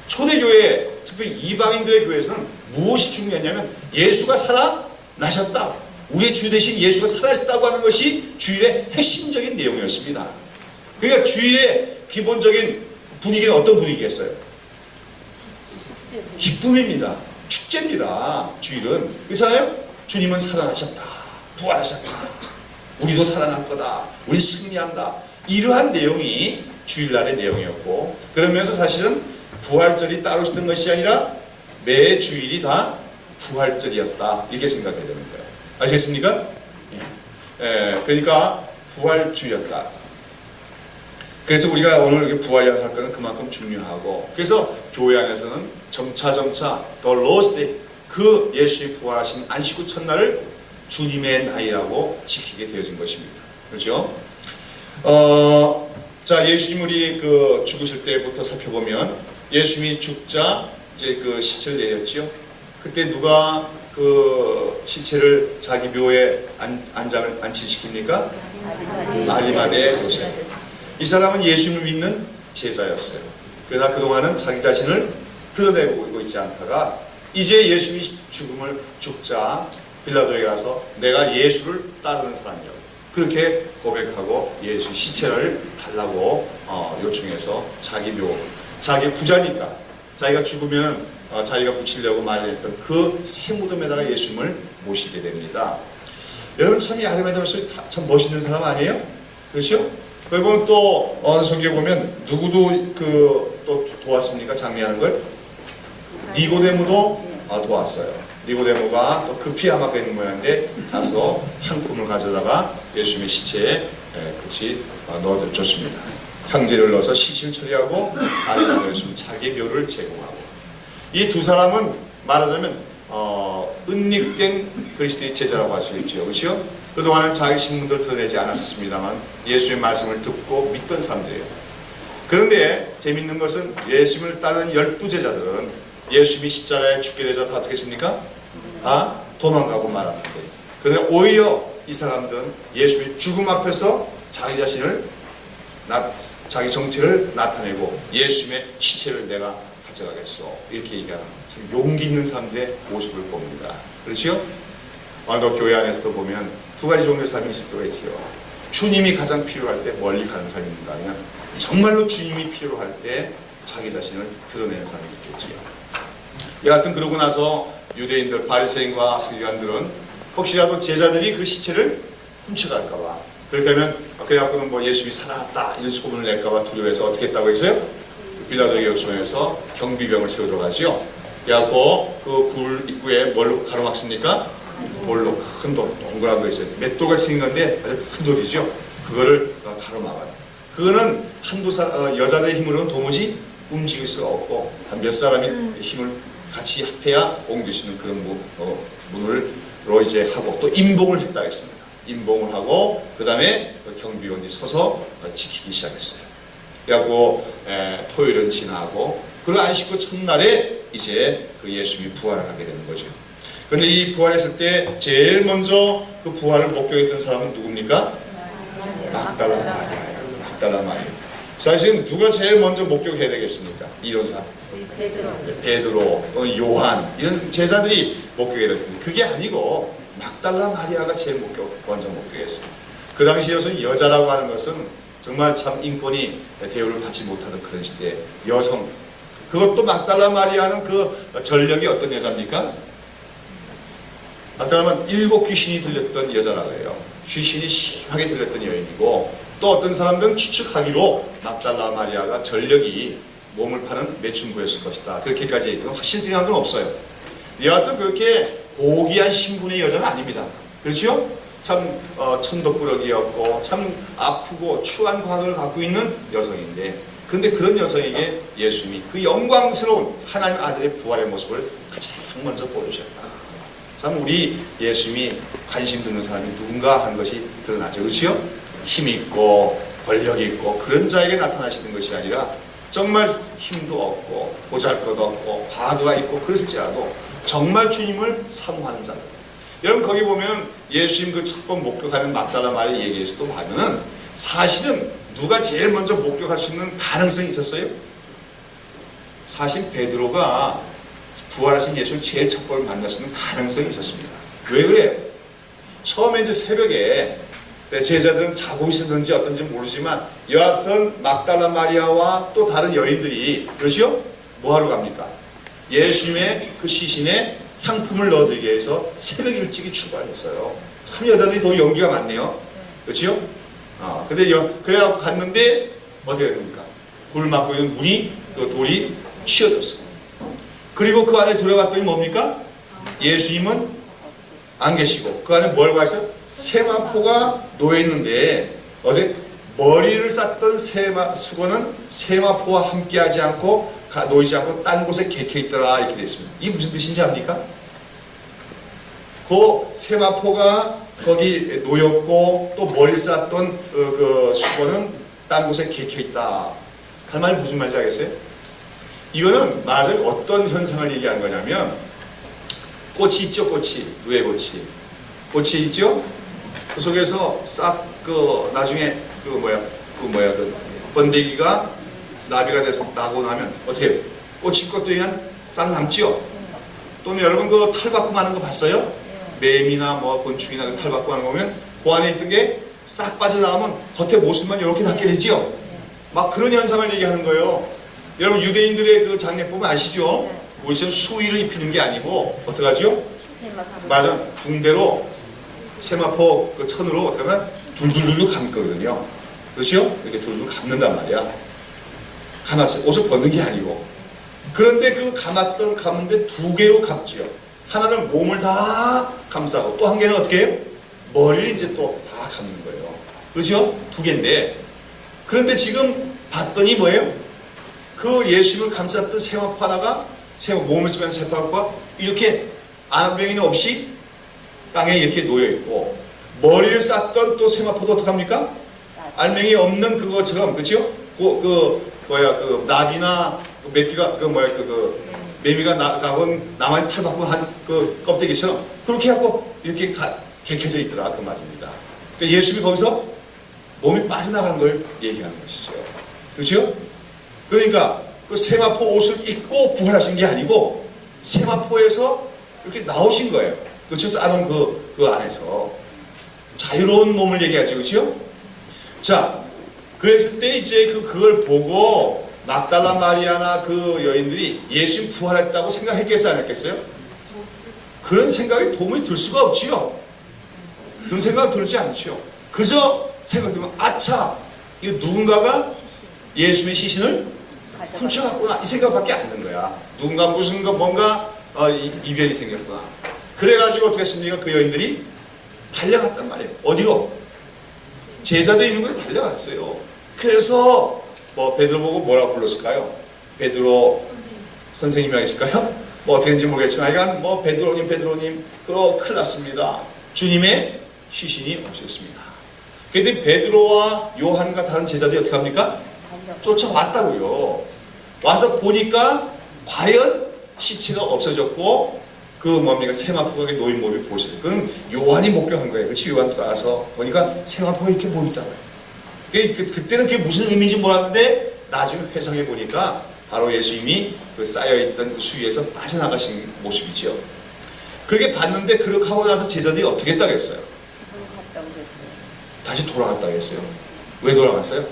초대교회, 특별히 이방인들의 교회에서는 무엇이 중요했냐면 예수가 살아나셨다. 우리의 주 대신 예수가 살아나셨다고 하는 것이 주일의 핵심적인 내용이었습니다. 그러니까 주일의 기본적인 분위기는 어떤 분위기겠어요? 기쁨입니다. 축제입니다. 주일은. 그렇잖아요? 주님은 살아나셨다. 부활하셨다. 우리도 살아날 거다. 우리 승리한다. 이러한 내용이 주일날의 내용이었고, 그러면서 사실은 부활절이 따로 있었던 것이 아니라 매 주일이 다 부활절이었다. 이렇게 생각해야 되는 거예요. 아시겠습니까? 그러니까 부활주였다. 그래서 우리가 오늘 이렇게 부활이라는 사건은 그만큼 중요하고, 그래서 교회 안에서는 점차 The Lord's Day, 그 예수의 부활하신 안식 후 첫날을 주님의 날이라고 지키게 되어진 것입니다. 그렇죠? 자, 예수님 우리 그 죽으실 때부터 살펴보면 예수님이 죽자 이제 그 시체를 내렸지요. 그때 누가 그 시체를 자기 묘에 안치시킵니까? 아리마대 요셉. 이 사람은 예수님을 믿는 제자였어요. 그러나 그동안은 자기 자신을 드러내고 있지 않다가 이제 예수님이 죽자 빌라도에 가서 내가 예수를 따르는 사람이라고 그렇게 고백하고 예수 시체를 달라고 요청해서 자기 부자니까 자기가 죽으면 자기가 묻히려고 말했던 그 새 무덤에다가 예수님을 모시게 됩니다. 여러분 참 이 아리마대 요셉이 참 멋있는 사람 아니에요? 그렇죠? 거기 보면 또 어느 성경에 보면 누구도 또 도왔습니까? 장례하는 걸? 니고데모도 도왔어요. 니고데모가 또 급히 아마 그 모양인데 가서 향품을 가져다가 예수님의 시체에 같이 넣어줬습니다. 향재를 넣어서 시신을 처리하고 아리마대 요셉은 자기의 묘를 제공하고, 이 두 사람은 말하자면 은닉된 그리스도의 제자라고 할 수 있죠. 그렇죠? 그동안은 자기 신분들을 드러내지 않았습니다만 예수의 말씀을 듣고 믿던 사람들이에요. 그런데 재미있는 것은 예수님을 따르는 12제자들은 예수님이 십자가에 죽게 되자 다 어떻게 했습니까? 다 도망가고 말았는 거예요. 그런데 오히려 이 사람들은 예수님의 죽음 앞에서 자기 자신을 자기 정체를 나타내고 예수님의 시체를 내가 가져가겠소 이렇게 얘기하는 참 용기 있는 사람들의 모습을 봅니다. 그렇죠? 오늘도 교회 안에서도 보면 두 가지 종류의 삶이 있을 때가 있지요. 주님이 가장 필요할 때 멀리 가는 삶이 있는가 하면 정말로 주님이 필요할 때 자기 자신을 드러내는 사람이 있겠지요. 여하튼 그러고 나서 유대인들 바리새인과 서기관들은 혹시라도 제자들이 그 시체를 훔쳐갈까봐, 그렇게 하면 그래갖고는 뭐 예수님이 살아났다 이런 소문을 낼까봐 두려워해서 어떻게 했다고 했어요? 빌라도에게 요청해서 경비병을 세우도록 하죠. 그래갖고 그 굴 입구에 뭘로 가로막습니까? 돌로 큰 돌, 동그란 거 있어요. 맷돌같이 생긴 건데 아주 큰 돌이죠. 그거를 가로막아요. 그거는 여자들의 힘으로는 도무지 움직일 수가 없고 몇 사람이 힘을 같이 합해야 옮길 수 있는 그런 문으로 이제 하고, 또 임봉을 했다 했습니다. 임봉을 하고 그 다음에 경비원이 서서 지키기 시작했어요. 그래갖고 토요일은 지나고 그리고 안식 후 첫날에 이제 그 예수님이 부활을 하게 되는 거죠. 그런데 이 부활했을 때 제일 먼저 그 부활을 목격했던 사람은 누굽니까? 막달라 마리아예요. 막달라 마리아. 사실은 누가 제일 먼저 목격해야 되겠습니까? 이론상 베드로, 요한 이런 제자들이 목격해야 될 텐데 그게 아니고 막달라 마리아가 제일 먼저 목격했어요. 그 당시에서는 여자라고 하는 것은 정말 참 인권이 대우를 받지 못하는 그런 시대에 여성, 그것도 막달라 마리아는 그 전력이 어떤 여자입니까? 막달라는 7 귀신이 들렸던 여자라고 해요. 귀신이 심하게 들렸던 여인이고, 또 어떤 사람들은 추측하기로 막달라 마리아가 전력이 몸을 파는 매춘부였을 것이다. 그렇게까지 얘기는 확실한 건 없어요. 여하튼 그렇게 고귀한 신분의 여자는 아닙니다. 그렇죠? 참 천덕꾸러기였고 참 아프고 추한 과거를 갖고 있는 여성인데, 그런데 그런 여성에게 예수님이 그 영광스러운 하나님 아들의 부활의 모습을 가장 먼저 보여주셨다. 참 우리 예수님이 관심 두는 사람이 누군가 하는 것이 드러나죠. 그렇죠? 힘있고 권력이 있고 그런 자에게 나타나시는 것이 아니라 정말 힘도 없고 보잘것 없고 과거가 있고 그랬을지라도 정말 주님을 사모하는 자들. 여러분 거기 보면 예수님 그 첫 번 목격하는 막달라 마리아 얘기에서도 보면은 사실은 누가 제일 먼저 목격할 수 있는 가능성이 있었어요? 사실 베드로가 부활하신 예수를 제일 첫 번을 만날 수 있는 가능성이 있었습니다. 왜 그래요? 처음에 이제 새벽에 제자들은 자고 있었는지 어떤지 모르지만 여하튼 막달라 마리아와 또 다른 여인들이 그러시오? 뭐하러 갑니까? 예수님의 그 시신에 향품을 넣어드리기 위해서 새벽 일찍이 출발했어요. 참 여자들이 더 용기가 많네요. 그렇죠? 근데 그래갖고 갔는데 어떻게 됩니까? 불을 맞고 있는 문이, 그 돌이 치워졌어요. 그리고 그 안에 들어갔더니 뭡니까? 예수님은 안 계시고 그 안에 뭘 가 있어요? 세마포가 놓여 있는데 어제 머리를 쌌던 수건은 세마포와 함께하지 않고 놓이지 않고 딴 곳에 개켜 있더라 이렇게 되어 있습니다. 이게 무슨 뜻인지 압니까? 그 세마포가 거기 놓였고 또 머리를 쌌던 그 수건은 딴 곳에 개켜 있다. 할 말이 무슨 말인지 알겠어요? 이거는 말하자면 어떤 현상을 얘기하는 거냐면 꽃이 있죠, 꽃이. 누에꽃이. 꽃이 있죠? 그 속에서 싹 나중에 그 번데기가 나비가 돼서 나고 나면 어떻게 해요? 꽃이 껍데기가 싹 남지요? 또는 여러분 그 탈바꿈 하는 거 봤어요? 매미나 뭐 곤충이나 그 탈바꿈 하는 거 보면 그 안에 있던 게 싹 빠져나가면 겉에 모습만 이렇게 남게 되지요? 막 그런 현상을 얘기하는 거예요. 여러분 유대인들의 그 장례법은 아시죠? 우리처럼 수의를 입히는 게 아니고 어떡하죠? 맞아, 붕대로 세마포 그 천으로 어떻게 하면 둘둘둘 감거든요. 그렇죠? 이렇게 둘둘 감는단 말이야. 감았어요. 옷을 벗는 게 아니고. 그런데 그 감는데 두 개로 감지요. 하나는 몸을 다 감싸고 또 한 개는 어떻게 해요? 머리를 이제 또 다 감는 거예요. 그렇죠? 두 개인데. 그런데 지금 봤더니 뭐예요? 그 예수님을 감쌌던 세마포 하나가 몸을 쓰면 세마포가 이렇게 안병이는 없이 땅에 이렇게 놓여있고 머리를 쌌던 또 세마포도 어떡합니까? 알맹이 없는 그것처럼 그렇죠? 그 나비나 메뚜기가 매미가 나가건 나만 탈바꿈 한 그 껍데기처럼 그렇게 하고 이렇게 개켜져 있더라 그 말입니다. 그러니까 예수님이 거기서 몸이 빠져나간 걸 얘기하는 것이죠. 그렇죠? 그러니까 그 세마포 옷을 입고 부활하신 게 아니고 세마포에서 이렇게 나오신 거예요. 그렇죠? 싸놓은 그 안에서 자유로운 몸을 얘기하죠. 그렇죠? 자, 그랬을 때 이제 그걸 보고 막달라 마리아나 그 여인들이 예수님 부활했다고 생각했겠어요? 안 했겠어요? 그런 생각이 도무지 들 수가 없지요. 그런 생각 들지 않죠. 그저 생각 들면 아차, 이거 누군가가 예수님의 시신을 훔쳐갔구나 이 생각밖에 안 든 거야. 누군가 무슨 뭔가 이별이 생겼구나. 그래가지고 어떻게 했습니까? 그 여인들이 달려갔단 말이에요. 어디로? 제자들 있는 곳에 달려갔어요. 그래서 베드로 보고 뭐라고 불렀을까요? 베드로 선생님이라고 했을까요? 어떻게 했는지 모르겠지만 하여간 베드로님 큰일 났습니다. 주님의 시신이 없었습니다. 그랬더니 베드로와 요한과 다른 제자들이 어떻게 합니까? 쫓아왔다고요. 와서 보니까 과연 시체가 없어졌고 세마포가 놓인 몸이 보시죠. 그건 요한이 목격한 거예요. 그치? 요한 들어가서 보니까 세마포가 이렇게 보인다고요. 그때는 그게 무슨 의미인지 몰랐는데 나중에 회상해 보니까 바로 예수님이 그 쌓여있던 그 수위에서 빠져나가신 모습이죠. 그렇게 봤는데 그렇게 하고 나서 제자들이 어떻게 했다고 했어요? 다시 돌아갔다고 했어요. 왜 돌아갔어요?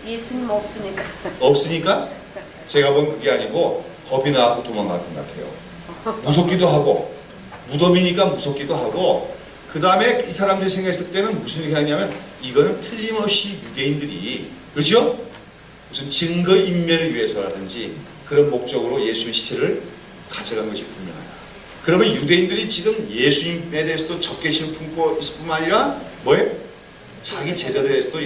예수님 없으니까. 없으니까? 제가 본 그게 아니고 겁이 나고 도망갔던 것 같아요. 무섭기도 하고 무덤이니까 무섭기도 하고 그 다음에 이 사람들이 생각했을 때는 무슨 얘기 하냐면 이거는 틀림없이 유대인들이 그렇죠? 무슨 증거인멸을 위해서라든지 그런 목적으로 예수의 시체를 가져간 것이 분명하다. 그러면 유대인들이 지금 예수님에 대해서도 적개심을 품고 있을 뿐만 아니라 뭐예요? 자기 제자들에 대해서도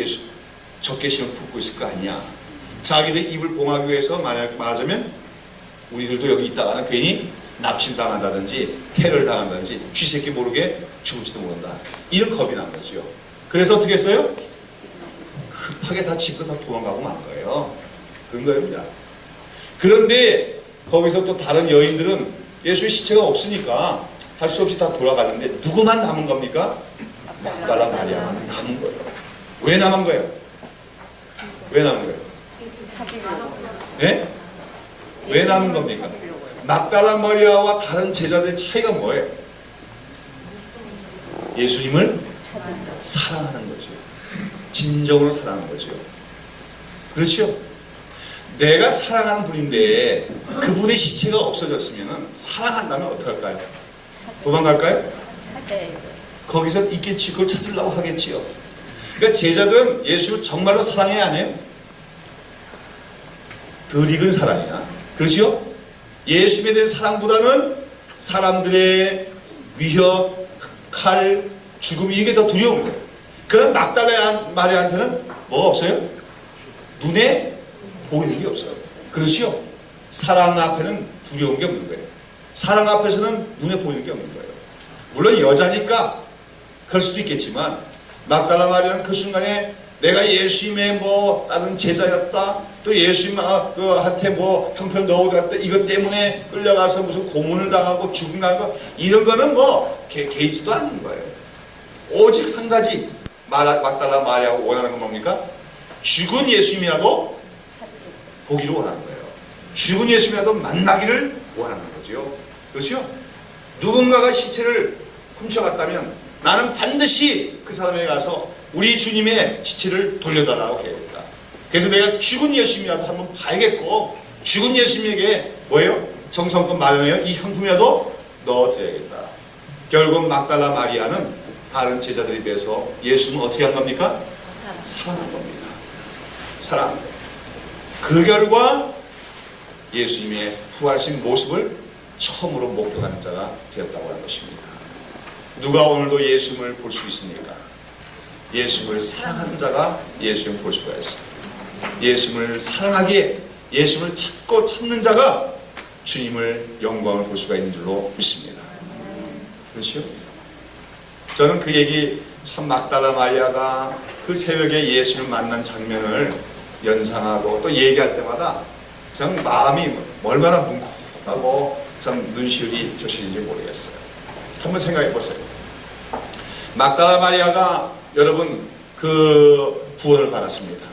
적개심을 품고 있을 거 아니냐. 자기들 입을 봉하기 위해서 말하자면 우리들도 여기 있다가는 괜히 납치당한다든지 테러를 당한다든지 쥐새끼 모르게 죽을지도 모른다. 이런 겁이 난 거죠. 그래서 어떻게 했어요? 급하게 다 집으로 다 도망가고 만 거예요. 그런 거입니다. 그런데 거기서 또 다른 여인들은 예수의 시체가 없으니까 할 수 없이 다 돌아가는데 누구만 남은 겁니까? 막달라 마리아만 남은 거예요. 왜 남은 거예요? 왜 남은 거예요? 네? 왜 남은 겁니까? 막달라 마리아와 다른 제자들의 차이가 뭐예요? 예수님을 사랑하는 거죠. 진정으로 사랑하는 거죠. 그렇죠? 내가 사랑하는 분인데 그분의 시체가 없어졌으면 사랑한다면 어떡할까요? 도망갈까요? 거기서 있겠지. 그걸 찾으려고 하겠지요. 그러니까 제자들은 예수를 정말로 사랑해야 안 해요? 덜 익은 사랑이야. 그렇죠? 예수에 대한 사랑보다는 사람들의 위협, 칼, 죽음 이게 더 두려운 거예요. 그런 막달라 마리아한테는 뭐가 없어요? 눈에 보이는 게 없어요. 그렇죠? 사랑 앞에는 두려운 게 없는 거예요. 사랑 앞에서는 눈에 보이는 게 없는 거예요. 물론 여자니까 그럴 수도 있겠지만 막달라 마리아는 그 순간에 내가 예수님의 뭐 다른 제자였다, 또 예수님한테 뭐 형편 넣으랬다, 이것 때문에 끌려가서 무슨 고문을 당하고 죽음 당하고 이런 거는 뭐 개의치도 않는 거예요. 오직 한 가지 막달라 마리아가 원하는 건 뭡니까? 죽은 예수님이라도 보기를 원하는 거예요. 죽은 예수님이라도 만나기를 원하는 거죠. 그렇죠? 누군가가 시체를 훔쳐갔다면 나는 반드시 그 사람에게 가서 우리 주님의 시체를 돌려달라고 해야겠다. 그래서 내가 죽은 예수님이라도 한번 봐야겠고 죽은 예수님에게 뭐예요? 정성껏 마련해요. 이 향품이라도 넣어드려야겠다. 결국 막달라 마리아는 다른 제자들에 비해서 예수님은 어떻게 한 겁니까? 사랑한 겁니다. 사랑. 그 결과 예수님의 부활하신 모습을 처음으로 목격하는 자가 되었다고 하는 것입니다. 누가 오늘도 예수님을 볼 수 있습니까? 예수님을 사랑하는 자가 예수님을 볼 수가 있습니다. 예수님을 사랑하기에 예수님을 찾고 찾는 자가 주님을 영광을 볼 수가 있는 줄로 믿습니다. 그렇죠? 저는 그 얘기 참 막달라 마리아가 그 새벽에 예수님을 만난 장면을 연상하고 또 얘기할 때마다 참 마음이 얼마나 뭉클하고 참 눈시울이 젖히는지 모르겠어요. 한번 생각해 보세요. 막달라 마리아가 여러분 그 구원을 받았습니다.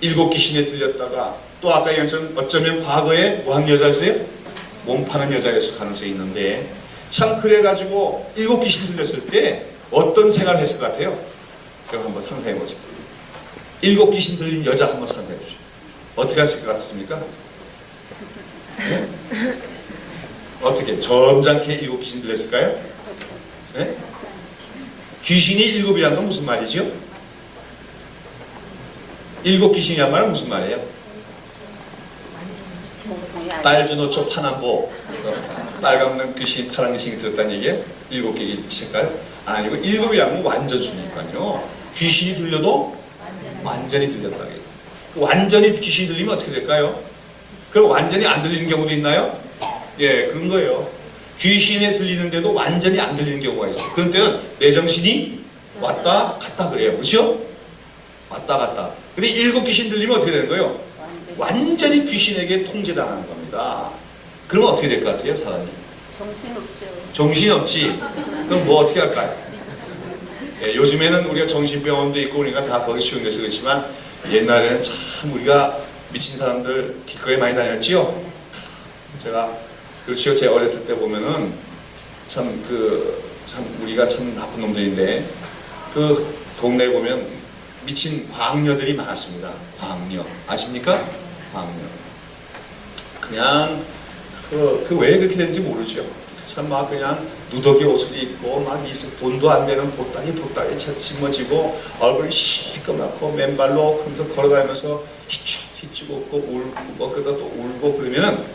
7 귀신에 들렸다가 또 아까 얘기했지만 어쩌면 과거에 뭐한 여자였어요? 몸 파는 여자였을 가능성이 있는데 참 그래가지고 7 귀신 들렸을 때 어떤 생각을 했을 것 같아요? 그럼 한번 상상해 보세요. 7 귀신 들린 여자 한번 상상해 보세요. 어떻게 하실 것 같습니까? 네? 어떻게 점잖게 7 귀신 들렸을까요? 네? 귀신이 7이란 건 무슨 말이죠? 7 귀신이란 말은 무슨 말이에요? 빨주노초 파남보, 빨간 귀신 파란 귀신이 들었다는 얘기예요? 7개의 색깔? 아니고 7이란 건 완전 수니까요. 귀신이 들려도 완전히 들렸다. 완전히 귀신이 들리면 어떻게 될까요? 그럼 완전히 안 들리는 경우도 있나요? 예, 그런 거예요. 귀신에 들리는데도 완전히 안 들리는 경우가 있어요. 그런 때는 내 정신이 왔다 갔다 그래요. 그렇죠? 왔다 갔다. 근데 7 귀신 들리면 어떻게 되는 거예요? 완전히 귀신에게 통제당하는 겁니다. 그러면 어떻게 될 것 같아요, 사람이? 정신없죠. 정신없지. 그럼 뭐 어떻게 할까요? 예, 요즘에는 우리가 정신병원도 있고 우리가 다 거기 수용돼서 그렇지만 옛날에는 참 우리가 미친 사람들 기꺼이 많이 다녔지요. 제가 그렇죠. 제 어렸을 때 보면은 참 우리가 참 나쁜 놈들인데 그 동네에 보면 미친 광녀들이 많았습니다. 광녀 아십니까? 광녀. 그냥 그 왜 그렇게 되는지 모르죠. 참 막 그냥 누더기 옷을 입고 막 돈도 안 되는 보따리 짊어지고 얼굴이 시꺼멓고 맨발로 그러면서 걸어다니면서 히쭉 웃고 울고 그러다 또 울고 그러면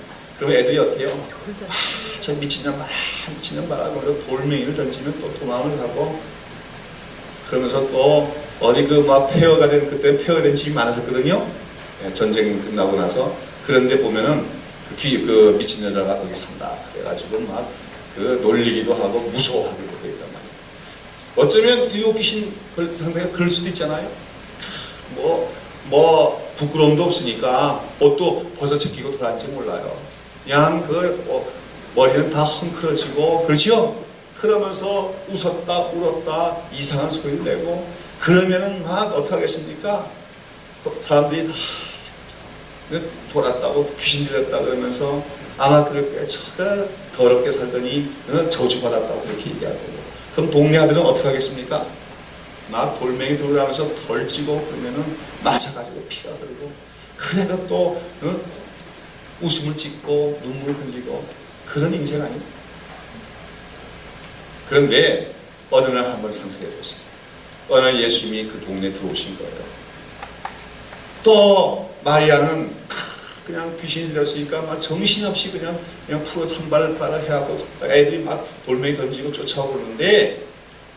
애들이 어때요? 저 미친년 봐라 그러고 돌멩이를 던지면 또 도망을 가고 그러면서 또 어디 그 막 폐허가 된 그때 폐허된 집이 많았었거든요. 전쟁 끝나고 나서 그런데 보면은 그 미친 여자가 거기 산다 그래가지고 막 그 놀리기도 하고 무서워하기도 그랬단 말이에요. 어쩌면 7 귀신 상대가 그럴 수도 있잖아요. 뭐 부끄러움도 없으니까 옷도 벗어 제끼고 돌아다니지 몰라요. 그냥 머리는 다 헝클어지고 그렇죠? 그러면서 웃었다 울었다 이상한 소리를 내고 그러면은 막 어떻게 하겠습니까? 또 사람들이 다 돌았다고 귀신 들렸다 그러면서 아마 그럴 거예요. 저가 더럽게 살더니 저주받았다고 그렇게 얘기하고 그럼 동네 아들은 어떻게 하겠습니까? 막 돌멩이 들고 나면서 덜 찌고 그러면은 맞아가지고 피가 흐르고 그래도 또 웃음을 짓고 눈물을 흘리고 그런 인생 아니에요. 그런데 어느 날 한번 상상해 보세요. 어느 날 예수님이 그 동네에 들어오신 거예요. 또 마리아는 그냥 귀신이 들렸으니까 막 정신없이 그냥 풀어 산발을 빨아 해갖고 애들이 막 돌멩이 던지고 쫓아오고 그러는데,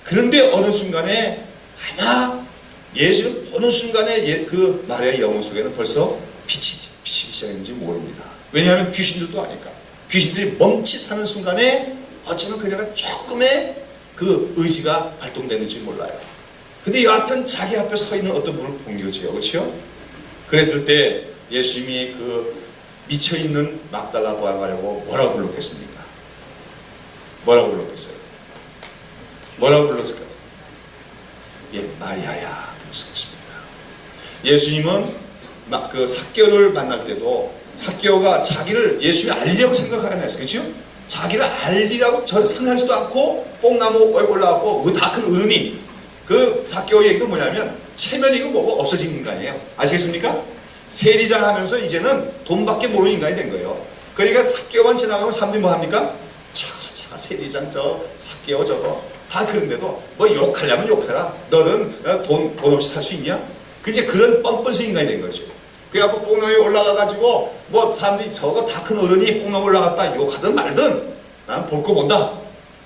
그런데 어느 순간에 아마 예수를 보는 순간에 그 마리아의 영혼 속에는 벌써 비치기 시작했는지 모릅니다. 왜냐하면 귀신들도 아니까. 귀신들이 멈칫하는 순간에 어쩌면 그녀가 조금의 그 의지가 발동됐는지 몰라요. 근데 여하튼 자기 앞에 서 있는 어떤 분을 본 거지요. 그렇죠? 그랬을 때 예수님이 그 미쳐있는 막달라 마리아라고 뭐라고 불렀겠습니까? 뭐라고 불렀겠어요? 뭐라고 불렀을까요? 예, 마리아야 불렀을 것입니다. 예수님은 그 삭개오를 만날 때도 삭개오가 자기를 예수님이 알리려고 생각하지 않았어요. 그렇죠? 자기를 알리라고 전 상상하지도 않고 뽕나무 올라가고 다 큰 어른이, 그 삭개오 얘기도 뭐냐면 체면이고 뭐고 없어진 인간이에요. 아시겠습니까? 세리장 하면서 이제는 돈밖에 모르는 인간이 된 거예요. 그러니까 삭개오만 지나가면 사람들이 뭐 합니까? 자 세리장 저 삭개오 저거 다 그런데도 뭐 욕하려면 욕해라. 너는 돈 없이 살 수 있냐? 그 이제 그런 뻔뻔스 인간이 된 거죠. 그래갖고 뽕나무에 올라가가지고 뭐 사람들이 저거 다 큰 어른이 뽕나무 올라갔다 욕하든 말든 나는 볼 거 본다.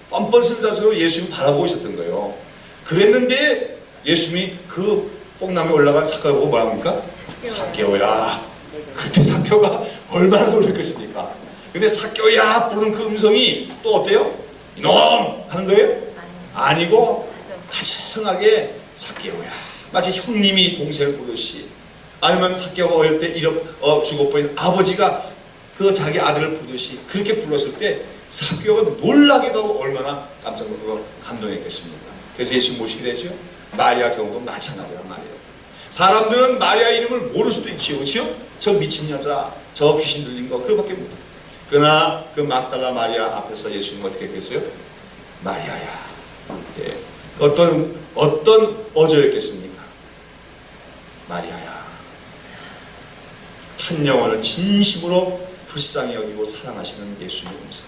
뻔뻔스런 자세로 예수님 바라보고 있었던 거예요. 그랬는데 예수님이 그 뽕나무에 올라간 삭개오 보고 뭐라 합니까? 삭개오야. 그때 삭개오가 얼마나 놀랐겠습니까? 근데 삭개오야 부르는 그 음성이 또 어때요? 이놈! 하는 거예요? 아니고 다정하게 삭개오야. 마치 형님이 동생을 부르시, 아니면 삭개오가 어릴 때 죽어버린 아버지가 그 자기 아들을 부르시, 그렇게 불렀을 때 삭개오가 놀라기도 하고 얼마나 깜짝 놀라고 감동했겠습니까? 그래서 예수 모시게 되죠. 마리아 경우도 마찬가지란 말이에요. 사람들은 마리아 이름을 모를 수도 있지요. 그렇죠? 저 미친 여자, 저 귀신 들린 거 그거밖에 모르요. 그러나 그 막달라 마리아 앞에서 예수님 어떻게 했겠어요? 마리아야. 네. 어떤 어조였겠습니까? 마리아야. 한 영혼을 진심으로 불쌍히 여기고 사랑하시는 예수님의 음성.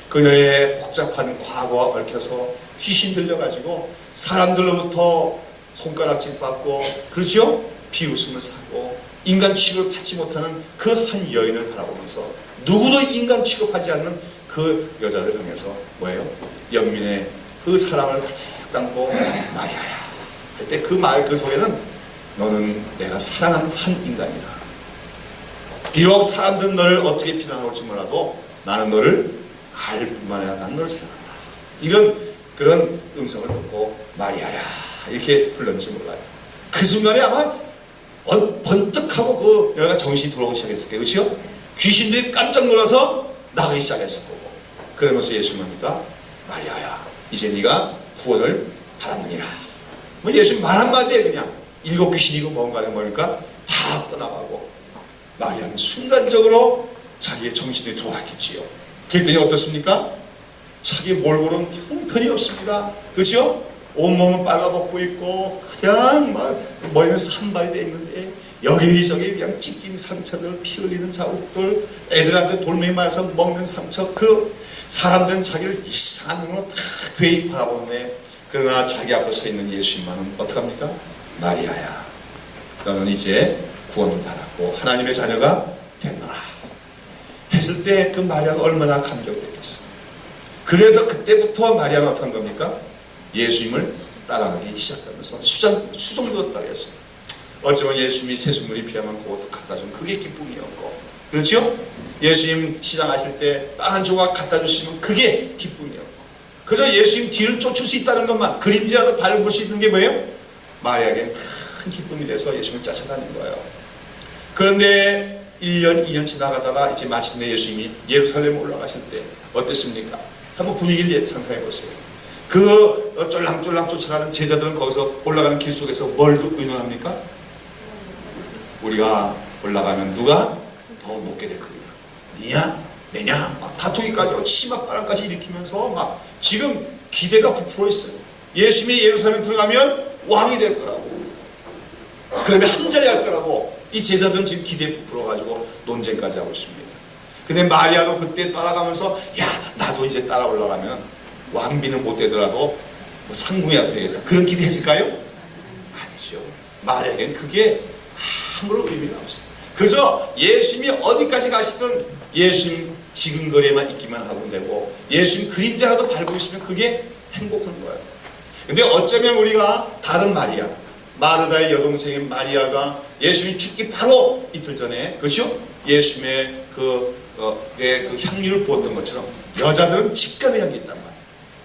그녀의 복잡한 과거와 얽혀서 귀신 들려가지고 사람들로부터 손가락질 받고, 그렇죠? 비웃음을 사고 인간 취급을 받지 못하는 그 한 여인을 바라보면서, 누구도 인간 취급하지 않는 그 여자를 향해서 뭐예요? 연민의 그 사랑을 가득 담고 마리아야 할 때 그 말 그 속에는 너는 내가 사랑한 한 인간이다. 비록 사람들은 너를 어떻게 비난할지 몰라도 나는 너를 알 뿐만 아니라 난 너를 사랑한다. 이런 그런 음성을 듣고 마리아야 이렇게 불렀는지 몰라요. 그 순간에 아마 번뜩하고 그 여자가 정신이 돌아오기 시작했을 거예요. 그렇죠? 귀신들이 깜짝 놀라서 나가기 시작했을 거고, 그러면서 예수님 합니다. 마리아야 이제 네가 구원을 받았느니라. 뭐 예수님 말 한마디에 그냥 일곱 귀신이고 뭔가는 뭐니까 다 떠나가고, 마리아는 순간적으로 자기의 정신이 돌아왔겠지요. 그랬더니 어떻습니까? 자기 몰골은 형편이 없습니다. 그렇죠? 온몸은 빨가벗고 있고 그냥 막 머리는 산발이 되어 있는데 여기저기 그냥 찢긴 상처들, 피 흘리는 자국들, 애들한테 돌멩이 맞아서 먹는 상처, 그 사람들은 자기를 이상한 눈으로 다 괴히 바라보는데, 그러나 자기 앞에 서 있는 예수님만은 어떡합니까? 마리아야 너는 이제 구원을 받았고 하나님의 자녀가 됐노라 했을 때 그 마리아가 얼마나 감격됐겠어. 그래서 그때부터 마리아가 어떡한 겁니까? 예수님을 따라가기 시작하면서 수종들었다고 했어요. 어쩌면 예수님이 세수물이 필요하면 그것도 갖다 준 그게 기쁨이었고, 그렇죠? 예수님 시장 하실 때 빵 한 조각 갖다 주시면 그게 기쁨이었고, 그래서 예수님 뒤를 쫓을 수 있다는 것만, 그림자라도 밟을 수 있는 게 뭐예요? 마리아에겐 큰 기쁨이 돼서 예수님을 쫓아다닌 거예요. 그런데 1년, 2년 지나가다가 이제 마침내 예수님이 예루살렘에 올라가실 때 어땠습니까? 한번 분위기를 상상해 보세요. 그 쫄랑쫄랑 쫓아가는 제자들은 거기서 올라가는 길 속에서 뭘 의논합니까? 우리가 올라가면 누가 더 높게 될 거냐? 니냐? 내냐? 막 다투기까지 치맛바람까지 일으키면서 막 지금 기대가 부풀어 있어요. 예수님이 예루살렘에 들어가면 왕이 될 거라고, 그러면 한 자리 할 거라고 이 제자들은 지금 기대에 부풀어가지고 논쟁까지 하고 있습니다. 근데 마리아도 그때 따라가면서 야 나도 이제 따라 올라가면 왕비는 못 되더라도 뭐 상궁이라도 되겠다. 그런 기대했을까요? 아니죠. 마리아에겐 그게 아무런 의미가 없어요. 그래서 예수님이 어디까지 가시든 예수님 지근거리에만 있기만 하면 되고 예수님 그림자라도 밟고 있으면 그게 행복한 거예요. 근데 어쩌면 우리가 다른 마리아, 마르다의 여동생인 마리아가 예수님이 죽기 바로 이틀 전에 그렇죠? 예수님의 그 향유를 부었던 것처럼 여자들은 직감의 향이 있단 말이에요.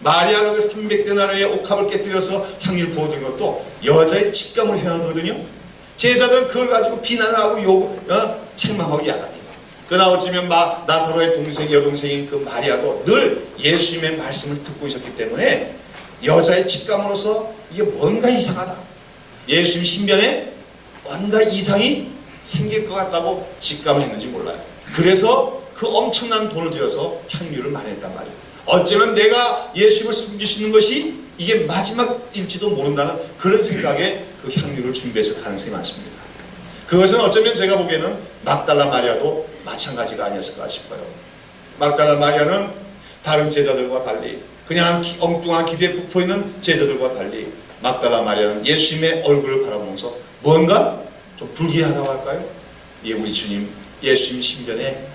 마리아가 그 300데나리의 옥합을 깨뜨려서 향유를 부어준 것도 여자의 직감을 행하거든요. 제자들은 그걸 가지고 비난을 하고 책망하고 야단해요. 그러나 어쩌면 나사로의 여동생인 그 마리아도 늘 예수님의 말씀을 듣고 있었기 때문에 여자의 직감으로서 이게 뭔가 이상하다. 예수님 신변에 뭔가 이상이 생길 것 같다고 직감을 했는지 몰라요. 그래서 그 엄청난 돈을 들여서 향유를 마련했단 말이에요. 어쩌면 내가 예수님을 섬길 수 있는 것이 이게 마지막일지도 모른다는 그런 생각에 그 향유를 준비해서 가능성이 많습니다. 그것은 어쩌면 제가 보기에는 막달라 마리아도 마찬가지가 아니었을까 싶어요. 막달라 마리아는 다른 제자들과 달리 그냥 엉뚱한 기대에 부풀어있는 제자들과 달리 막달라 마리아는 예수님의 얼굴을 바라보면서 뭔가 좀 불길하다고 할까요? 우리 주님 예수님 신변에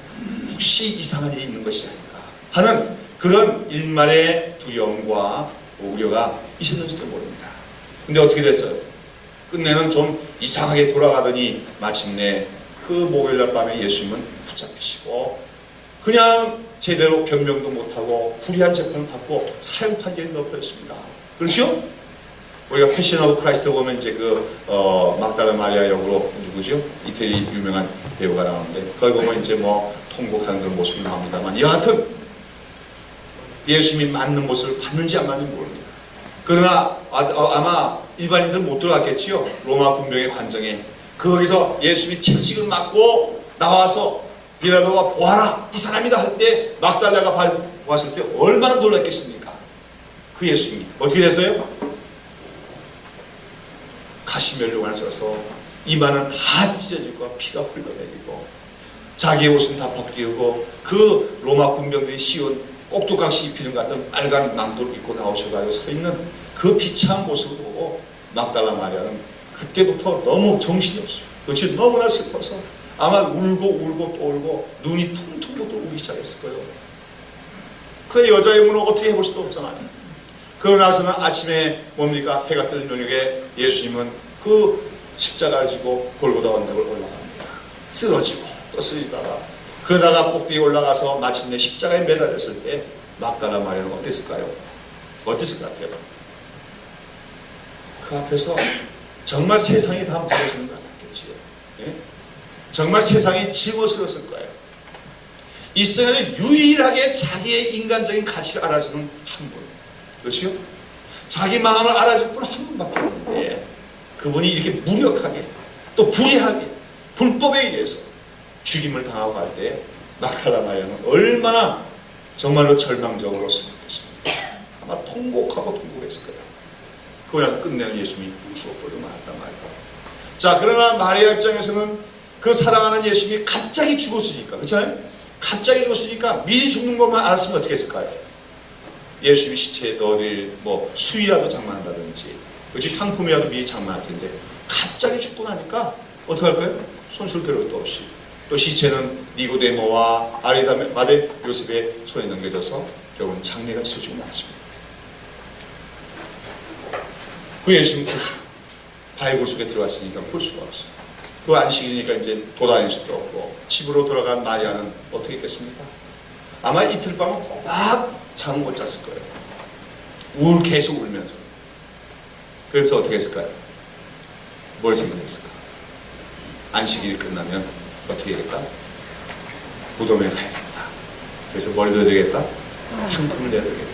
혹시 이상한 일이 있는 것이 아닐까 하는 그런 일말의 두려움과 우려가 있었는지도 모릅니다. 근데 어떻게 됐어요? 끝내는 좀 이상하게 돌아가더니 마침내 그 목요일날 밤에 예수님은 붙잡히시고 그냥 제대로 변명도 못하고 불의한 재판을 받고 사형 판결이 넣어버렸습니다. 그렇죠? 우리가 패션 오브 크라이스트 보면 이제 막달라 마리아 역으로 누구죠? 이태리 유명한 배우가 나오는데 거기 보면 이제 뭐 통곡하는 그런 모습이 나옵니다만 여하튼 예수님이 맞는 모습을 받는지 안 받는지 모릅니다. 그러나 아마 일반인들은 못 들어갔겠지요. 로마 군병의 관정에 거기서 예수님이 채찍을 맞고 나와서 빌라도가 보아라 이 사람이다 할 때 막달라가 보았을 때 얼마나 놀랐겠습니까? 그 예수님이 어떻게 됐어요? 가시면류관을 써서 이마는 다 찢어지고 피가 흘러내리고 자기의 옷은 다 벗기고 그 로마 군병들이 씌운 꼭두각시 입히는 것 같은 빨간 망토를 입고 나오셔가지고 서 있는 그 비참한 모습을 보고 막달라 마리아는 그때부터 너무 정신이 없어요. 그렇지? 너무나 슬퍼서 아마 울고 또 울고 눈이 퉁퉁 부어 오기 시작했을 거예요. 그 여자의 문을 어떻게 해볼 수도 없잖아요. 그러고 나서는 아침에 뭡니까? 해가 뜰 저녁에 예수님은 그 십자가를 지고 골고다 언덕을 올라갑니다. 쓰러지고 또 쓰러지다가 그러다가 꼭대기 올라가서 마침내 십자가에 매달렸을 때 막달라 마리아는 어땠을까요? 어땠을 것 같아요? 그 앞에서 정말 세상이 다 무너지는 것 같았겠지요. 예? 정말 세상이 짊어졌을 거예요. 이 세상에 유일하게 자기의 인간적인 가치를 알아주는 한 분. 그렇죠? 자기 마음을 알아줄 분 한 분밖에 없는데 그분이 이렇게 무력하게 또 불의하게 불법에 의해서 죽임을 당하고 갈 때 막달라 마리아는 얼마나 정말로 절망적으로 생각했습니까? 아마 통곡했을 거예요. 그러고 나서 끝내는 예수님이 죽어버리고 말았단 말이에요. 자, 그러나 마리아 입장에서는 그 사랑하는 예수님이 갑자기 죽었으니까, 그렇잖아요? 갑자기 죽었으니까 미리 죽는 것만 알았으면 어떻게 했을까요? 예수님이 시체에 넣어드릴 수이라도 장만한다든지, 그렇지? 향품이라도 미리 장만할 텐데 갑자기 죽고 나니까 어떻게 할까요? 손쓸 겨를도 없이 또 시체는 니고데모와 아리마대 요셉의 손에 넘겨져서 결국은 장례가 치러지고 말았습니다. 그 예수님 바위굴 속에 들어갔으니까 볼 수가 없어요. 그 안식이니까 이제 돌아다닐 수도 없고 집으로 돌아간 마리아는 어떻게 했겠습니까? 아마 이틀 밤은 꼬박 잠을 못 잤을 거예요. 계속 울면서. 그래서 어떻게 했을까요? 뭘 생각했을까? 안식일이 끝나면 어떻게 해야겠다? 무덤에 가야겠다. 그래서 뭘 넣어야 되겠다? 향품을 내야 되겠다.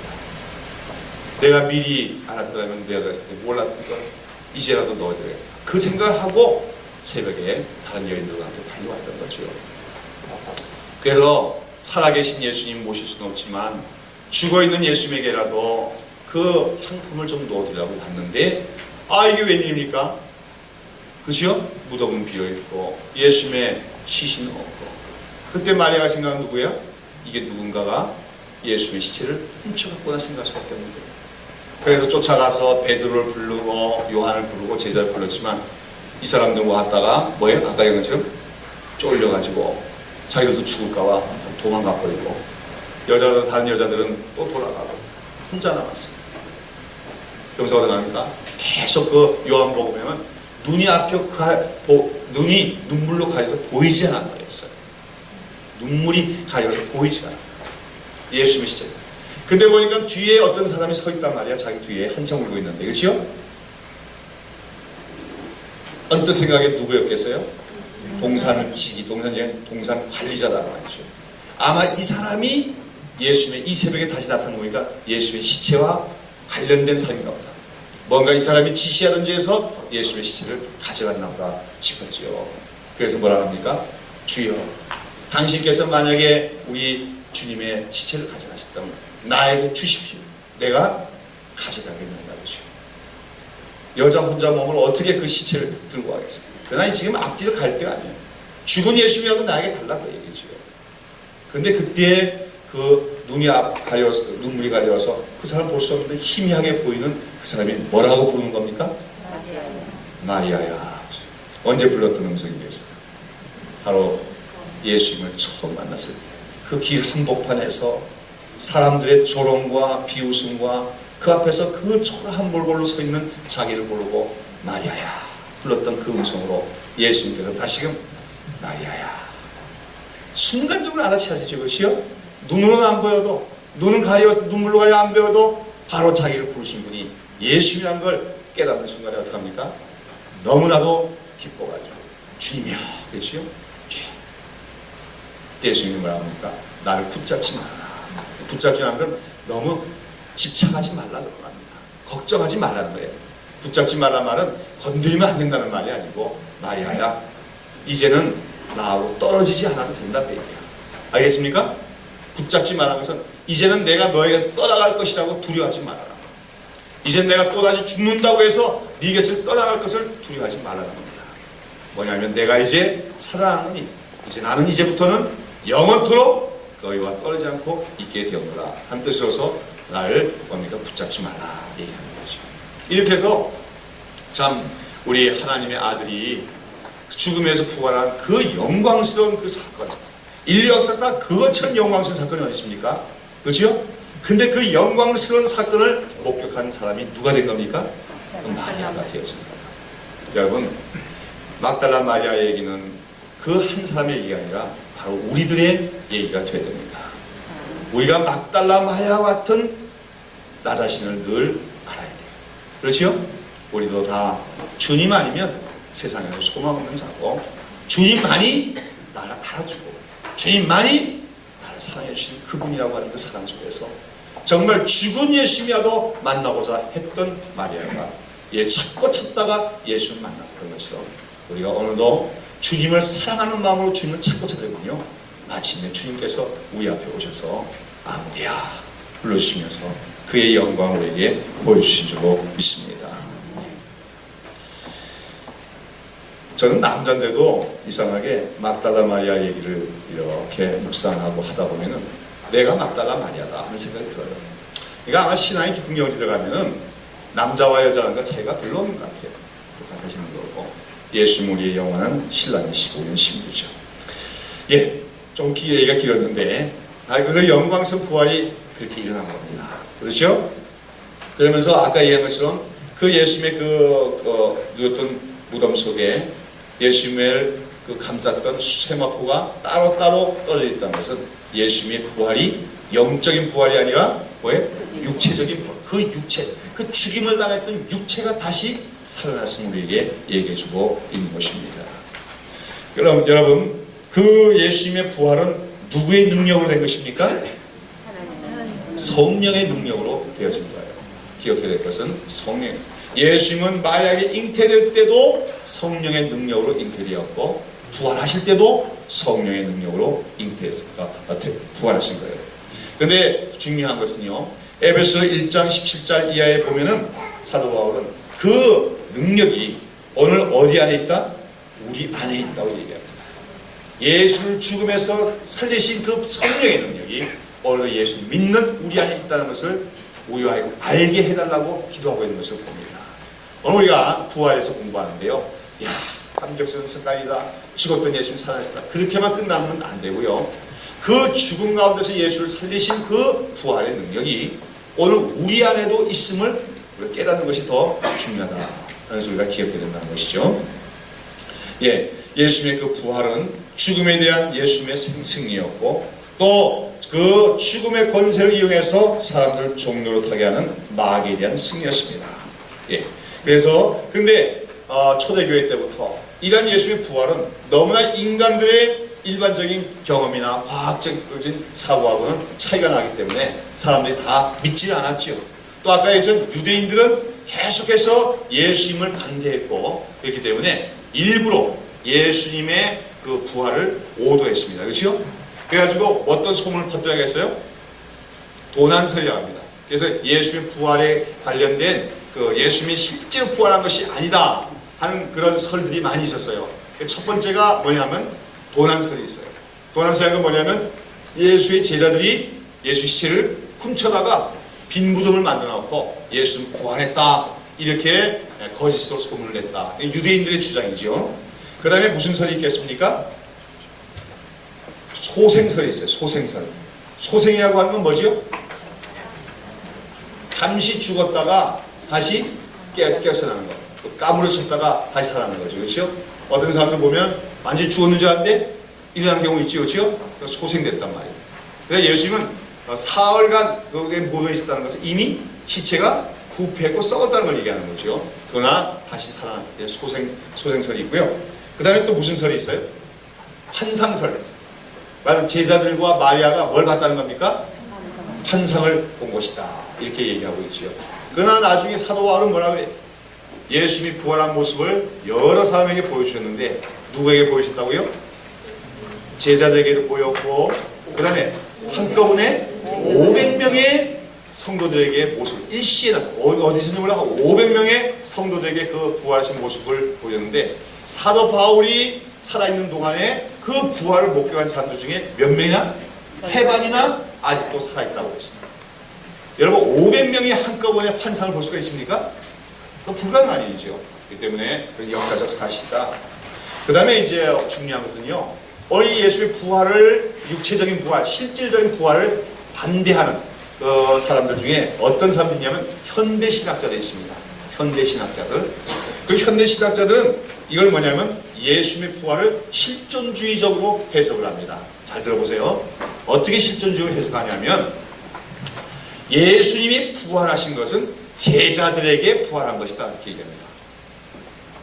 내가 미리 알았더라면 내가 그랬을 때 몰랐던 걸 이제라도 넣어야 되겠다. 그 생각을 하고 새벽에 다른 여인들과 함께 달려왔던 거죠. 그래서 살아계신 예수님 모실 수는 없지만 죽어있는 예수님에게라도 그 향품을 좀 넣어드리려고 왔는데 이게 웬일입니까? 그죠? 무덤은 비어있고 예수님의 시신은 없고, 그때 마리아가 생각한 누구야? 이게 누군가가 예수님의 시체를 훔쳐갔구나 생각할 수밖에 없는 거예요. 그래서 쫓아가서 베드로를 부르고 요한을 부르고 제자를 불렀지만 이 사람들 왔다가 뭐예요? 아까 얘기한 것처럼 쫄려가지고 자기들도 죽을까봐 도망가 버리고, 여자들, 다른 여자들은 또 돌아가고 혼자 남았어요. 그러면서 어디 갑니까? 계속 그 요한복음에는 눈이 앞에 눈이 눈물로 가려서 보이지 않았다 했어요. 눈물이 가려서 보이지 않았다. 예수님의 시체. 근데 보니까 뒤에 어떤 사람이 서 있단 말이야. 자기 뒤에 한참 울고 있는데, 그렇죠? 언뜻 생각에 누구였겠어요? 동산 관리자라는 말이죠. 아마 이 사람이 예수님의 이 새벽에 다시 나타나는 거니까 예수님의 시체와 관련된 사람인가 보다. 뭔가 이 사람이 지시하든지 해서 예수님의 시체를 가져갔나 보다 싶었지요. 그래서 뭐라 합니까? 주여, 당신께서 만약에 우리 주님의 시체를 가져가셨다면 나에게 주십시오. 내가 가져가겠는가 보죠. 여자 혼자 몸을 어떻게 그 시체를 들고 가겠어요? 그러나 지금 앞뒤로 갈 때가 아니에요. 죽은 예수님이라도 나에게 달라 그 얘기죠. 근데 그때 그 눈물이 가려서 그 사람 볼 수 없는데 희미하게 보이는 그 사람이 뭐라고 부르는 겁니까? 마리아야. 언제 불렀던 음성이겠어요? 바로 예수님을 처음 만났을 때 그 길 한복판에서 사람들의 조롱과 비웃음과 그 앞에서 그 초라한 몰골로 서 있는 자기를 부르고 마리아야 불렀던 그 음성으로 예수님께서 다시금 마리아야. 순간적으로 알아차리죠. 그렇지요? 눈으로는 안 보여도, 눈은 눈물로 가려 안 보여도 바로 자기를 부르신 분이 예수님이라는 걸 깨닫는 순간에 어떡합니까? 너무나도 기뻐가지고 주님이여. 그렇지요? 주여. 예수님이 뭐라 합니까? 나를 붙잡지 말아라. 붙잡지 않는 건 너무 집착하지 말라는 겁니다. 걱정하지 말라는 거예요. 붙잡지 말라는 말은 건드리면 안 된다는 말이 아니고, 마리아야, 이제는 나하고 떨어지지 않아도 된다 그 얘기야. 알겠습니까? 붙잡지 말라는 것은 이제는 내가 너에게 떠나갈 것이라고 두려워하지 말아라. 이젠 내가 또다시 죽는다고 해서 네 곁을 떠나갈 것을 두려워하지 말라는 겁니다. 뭐냐면 내가 이제 살아나느니 이제 나는 이제부터는 영원토록 너희와 떨어지지 않고 있게 되었노라 한 뜻으로서 나를 뭡니까? 붙잡지 말라 얘기하는 거죠. 이렇게 해서 참 우리 하나님의 아들이 죽음에서 부활한 그 영광스러운 그 사건, 인류 역사상 그것처럼 영광스러운 사건이 어디 있습니까? 그렇죠? 근데 그 영광스러운 사건을 목격한 사람이 누가 된 겁니까? 그 마리아가 되어진 겁니다. 여러분, 막달라 마리아 얘기는 그 한 사람의 얘기가 아니라 바로 우리들의 얘기가 되어야 됩니다. 우리가 막달라 마리아와 같은 나 자신을 늘 알아야 돼요. 그렇죠? 우리도 다 주님 아니면 세상에서 소망 없는 자고, 주님만이 나를 알아주고 주님만이 나를 사랑해 주신 그분이라고 하는 그 사랑 속에서 정말 죽은 예수님이라도 만나고자 했던 마리아가 찾고 찾다가 예수를 만났던 것처럼 우리가 오늘도 주님을 사랑하는 마음으로 주님을 찾고 찾으면요, 마침내 주님께서 우리 앞에 오셔서 아무개야 불러주시면서 그의 영광을 우리에게 보여주신 줄로 믿습니다. 저는 남자인데도 이상하게 막달라 마리아 얘기를 이렇게 묵상하고 하다 보면은 내가 막달라 마리아다 하는 생각이 들어요. 그러니까 아마 신앙이 깊은 경지 들어가면은 남자와 여자라는 것 차이가 별로 없는 것 같아요. 똑같아지는 거고, 예수님 우리의 영원한 신랑이시고 우리는 신부죠. 예, 좀 얘기가 길었는데, 그 영광스러운 부활이 그렇게 일어난 겁니다. 그렇죠? 그러면서 아까 얘기한 것처럼 그 예수님의 누웠던 무덤 속에 예수님을 감쌌던 세마포가 따로따로 떨어져 있다는 것은 예수님의 부활이 영적인 부활이 아니라 뭐예요? 육체적인 부활. 그 육체, 그 죽임을 당했던 육체가 다시 살아났음을 우리에게 얘기해주고 있는 것입니다. 그럼 여러분, 그 예수님의 부활은 누구의 능력으로 된 것입니까? 성령의 능력으로 되어진 거예요. 기억해야 될 것은 성령. 예수님은 마리아에게 잉태될 때도 성령의 능력으로 잉태되었고, 부활하실 때도 성령의 능력으로 부활하신 거예요. 근데 중요한 것은요, 에베소 1장 17절 이하에 보면은 사도 바울은 그 능력이 오늘 어디 안에 있다? 우리 안에 있다고 얘기합니다. 예수를 죽음에서 살리신 그 성령의 능력이 오늘 예수 믿는 우리 안에 있다는 것을 우리가 알게 해달라고 기도하고 있는 것을 봅니다. 오늘 우리가 부활에서 공부하는데요. 야, 감격스러운 순간이다. 죽었던 예수님 살아나셨다. 그렇게만 끝나면 안 되고요. 그 죽음 가운데서 예수를 살리신 그 부활의 능력이 오늘 우리 안에도 있음을 깨닫는 것이 더 중요하다는 것을 우리가 기억해야 된다는 것이죠. 예, 예수님의 그 부활은 죽음에 대한 예수님의 승리였고 또 그 죽음의 권세를 이용해서 사람들 종로로 타게 하는 마귀에 대한 승리였습니다. 예, 그래서 근데 초대교회 때부터 이러한 예수의 부활은 너무나 인간들의 일반적인 경험이나 과학적인 사고하고는 차이가 나기 때문에 사람들이 다 믿지 않았지요. 또 아까 얘기했던 유대인들은 계속해서 예수님을 반대했고 그렇기 때문에 일부러 예수님의 그 부활을 오도했습니다. 그렇죠? 그래가지고 어떤 소문을 퍼뜨려야겠어요? 도난설이라고 합니다. 그래서 예수님의 부활에 관련된 그 예수님이 실제로 부활한 것이 아니다 하는 그런 설들이 많이 있었어요. 첫 번째가 뭐냐면 도난설이 있어요. 도난설이라는 건 뭐냐면 예수의 제자들이 예수 시체를 훔쳐다가 빈 무덤을 만들어 놓고 예수는 부활했다 이렇게 거짓으로 소문을 냈다. 유대인들의 주장이죠. 그 다음에 무슨 설이 있겠습니까? 소생설이 있어요. 소생설. 소생이라고 하는 건 뭐죠? 잠시 죽었다가 다시 깨어나는 거. 까무러쳤다가 다시 살아나는 거죠. 그렇죠? 어떤 사람들 보면 완전히 죽었는 줄 알았는데 일어나는 경우 있죠. 그렇죠? 소생됐단 말이에요. 그래서 예수님은 사흘간 거기에 모여 있었다는 것은 이미 시체가 부패했고 썩었다는 걸 얘기하는 거죠. 그러나 다시 살아났기 때문에 소생설이 있고요. 그 다음에 또 무슨 설이 있어요? 환상설. 말하면 제자들과 마리아가 뭘 봤다는 겁니까? 환상을 본 것이다. 이렇게 얘기하고 있죠. 그러나 나중에 사도 바울은 뭐라 그래? 예수님이 부활한 모습을 여러 사람에게 보여주셨는데 누구에게 보여주셨다고요? 제자들에게도 보였고 그 다음에 한꺼번에 500명의 성도들에게 모습을 일시에 어디서인지 몰라 500명의 성도들에게 그 부활하신 모습을 보였는데 사도 바울이 살아있는 동안에 그 부활을 목격한 사람들 중에 몇 명이나? 태반이나 아직도 살아있다고 했습니다. 여러분 500명이 한꺼번에 환상을 볼 수가 있습니까? 그건 불가능한 일이죠. 그렇기 때문에 역사적 사실이다. 그 다음에 이제 중요한 것은요. 오늘 예수의 부활을 육체적인 부활, 실질적인 부활을 반대하는 그 사람들 중에 어떤 사람들이냐면 현대신학자들이 있습니다. 현대신학자들. 그 현대신학자들은 이걸 뭐냐면 예수님의 부활을 실존주의적으로 해석을 합니다. 잘 들어보세요. 어떻게 실존주의로 해석하냐면 예수님이 부활하신 것은 제자들에게 부활한 것이다 이렇게 얘기합니다.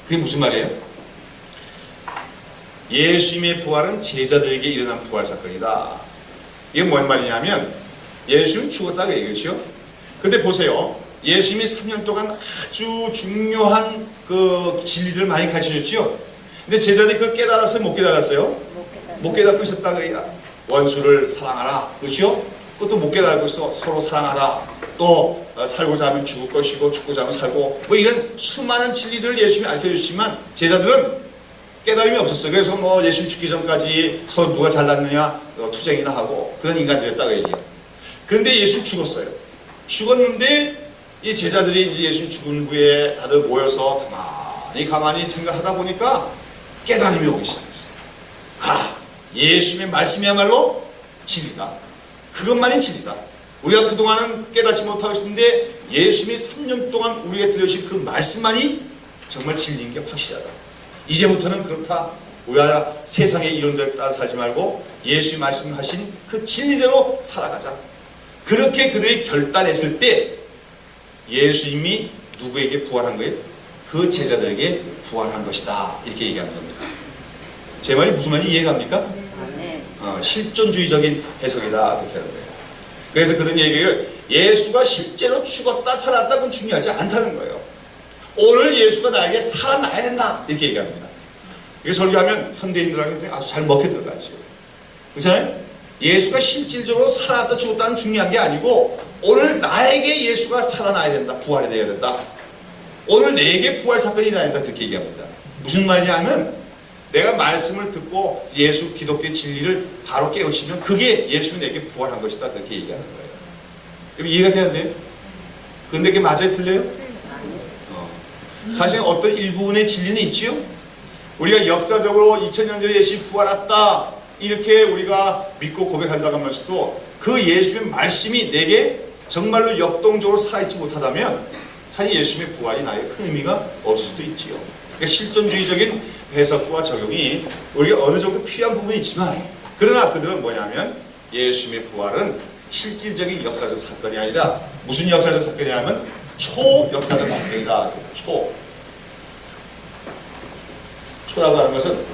그게 무슨 말이에요? 예수님의 부활은 제자들에게 일어난 부활 사건이다. 이게 뭔 말이냐면 예수님은 죽었다고 얘기하죠. 근데 보세요. 예수님이 3년 동안 아주 중요한 그 진리들을 많이 가르쳐줬죠. 근데 제자들이 그걸 깨달았어요? 못 깨달았어요? 못 깨닫고 있었다 그래야. 원수를 사랑하라. 그렇죠? 그것도 못 깨달고 있어. 서로 사랑하라. 또 살고자 하면 죽을 것이고 죽고자 하면 살고 뭐 이런 수많은 진리들을 예수님이 알려주시지만 제자들은 깨달음이 없었어요. 그래서 뭐 예수님 죽기 전까지 서로 누가 잘났느냐 투쟁이나 하고 그런 인간들이었다고 얘기해요. 그런데 예수님 죽었어요. 죽었는데 이 제자들이 이제 예수님 죽은 후에 다들 모여서 가만히 생각하다 보니까 깨달음이 오기 시작했어요. 아, 예수님의 말씀이야말로 진리다. 그것만이 진리다. 우리가 그동안은 깨닫지 못하고 있었는데 예수님이 3년 동안 우리에게 들려주신 그 말씀만이 정말 진리인 게 확실하다. 이제부터는 그렇다. 우리가 세상의 이론들에 따라 살지 말고 예수님이 말씀하신 그 진리대로 살아가자. 그렇게 그들이 결단했을 때 예수님이 누구에게 부활한 거예요? 그 제자들에게 부활한 것이다. 이렇게 얘기하는 겁니다. 제 말이 무슨 말인지 이해갑니까? 실존주의적인 해석이다. 그렇게 하는 거예요. 그래서 그런 얘기를 예수가 실제로 죽었다 살았다 그건 중요하지 않다는 거예요. 오늘 예수가 나에게 살아나야 된다. 이렇게 얘기합니다. 이게 설교하면 현대인들한테 아주 잘 먹혀 들어가죠. 그렇잖아요? 예수가 실질적으로 살아났다 죽었다는 중요한 게 아니고 오늘 나에게 예수가 살아나야 된다. 부활이 되어야 된다. 오늘 내게 부활 사건이 일어난다 그렇게 얘기합니다. 무슨 말이냐면 내가 말씀을 듣고 예수 기독교의 진리를 바로 깨우치면 그게 예수 내게 부활한 것이다 그렇게 얘기하는 거예요. 그럼 이해가 돼야 돼요? 근데 그게 맞아요? 틀려요? 사실 어떤 일부분의 진리는 있지요. 우리가 역사적으로 2000년 전에 예수님이 부활했다 이렇게 우리가 믿고 고백한다고 하면서도 그 예수님의 말씀이 내게 정말로 역동적으로 살아있지 못하다면 사실 예수님의 부활이 나에게 큰 의미가 없을 수도 있지요. 그러니까 실존주의적인 해석과 적용이 우리가 어느 정도 필요한 부분이 있지만 그러나 그들은 뭐냐면 예수님의 부활은 실질적인 역사적 사건이 아니라 무슨 역사적 사건이냐면 초역사적 사건이다. 초라고 하는 것은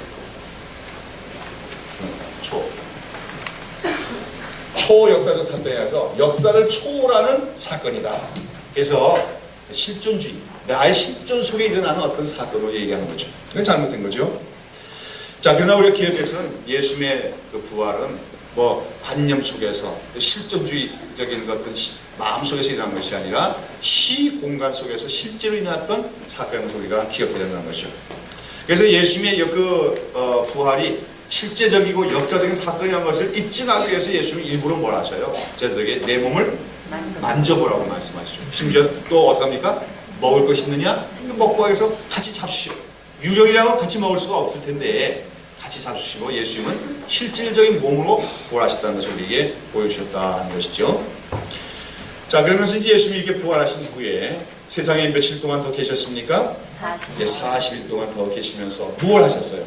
초역사적 사건이라서 역사를 초월하는 사건이다. 그래서 실존주의, 나의 실존 속에 일어나는 어떤 사건을 얘기하는 거죠. 그건 잘못된 거죠. 자, 그러나 우리가 기억해서는 예수님의 그 부활은 뭐 관념 속에서 실존주의적인 어떤 마음 속에서 일어난 것이 아니라 시공간 속에서 실제로 일어났던 사건을 우리가 기억해야 된다는 것이죠. 그래서 예수님의 그 부활이 실제적이고 역사적인 사건이라는 것을 입증하기 위해서 예수님이 일부러 뭘 하셔요? 제자들에게 내 몸을 만져보라고 말씀하시죠. 심지어 또 어떻게 합니까? 먹을 것이 있느냐? 먹고 해서 같이 잡수시오. 유령이랑은 같이 먹을 수가 없을 텐데 같이 잡수시고 예수님은 실질적인 몸으로 부활하셨다는 것을 우리에게 보여주셨다는 것이죠. 자, 그러면서 이제 예수님이 이렇게 부활하신 후에 세상에 며칠 동안 더 계셨습니까? 40일. 예, 40일 동안 더 계시면서 뭘 하셨어요?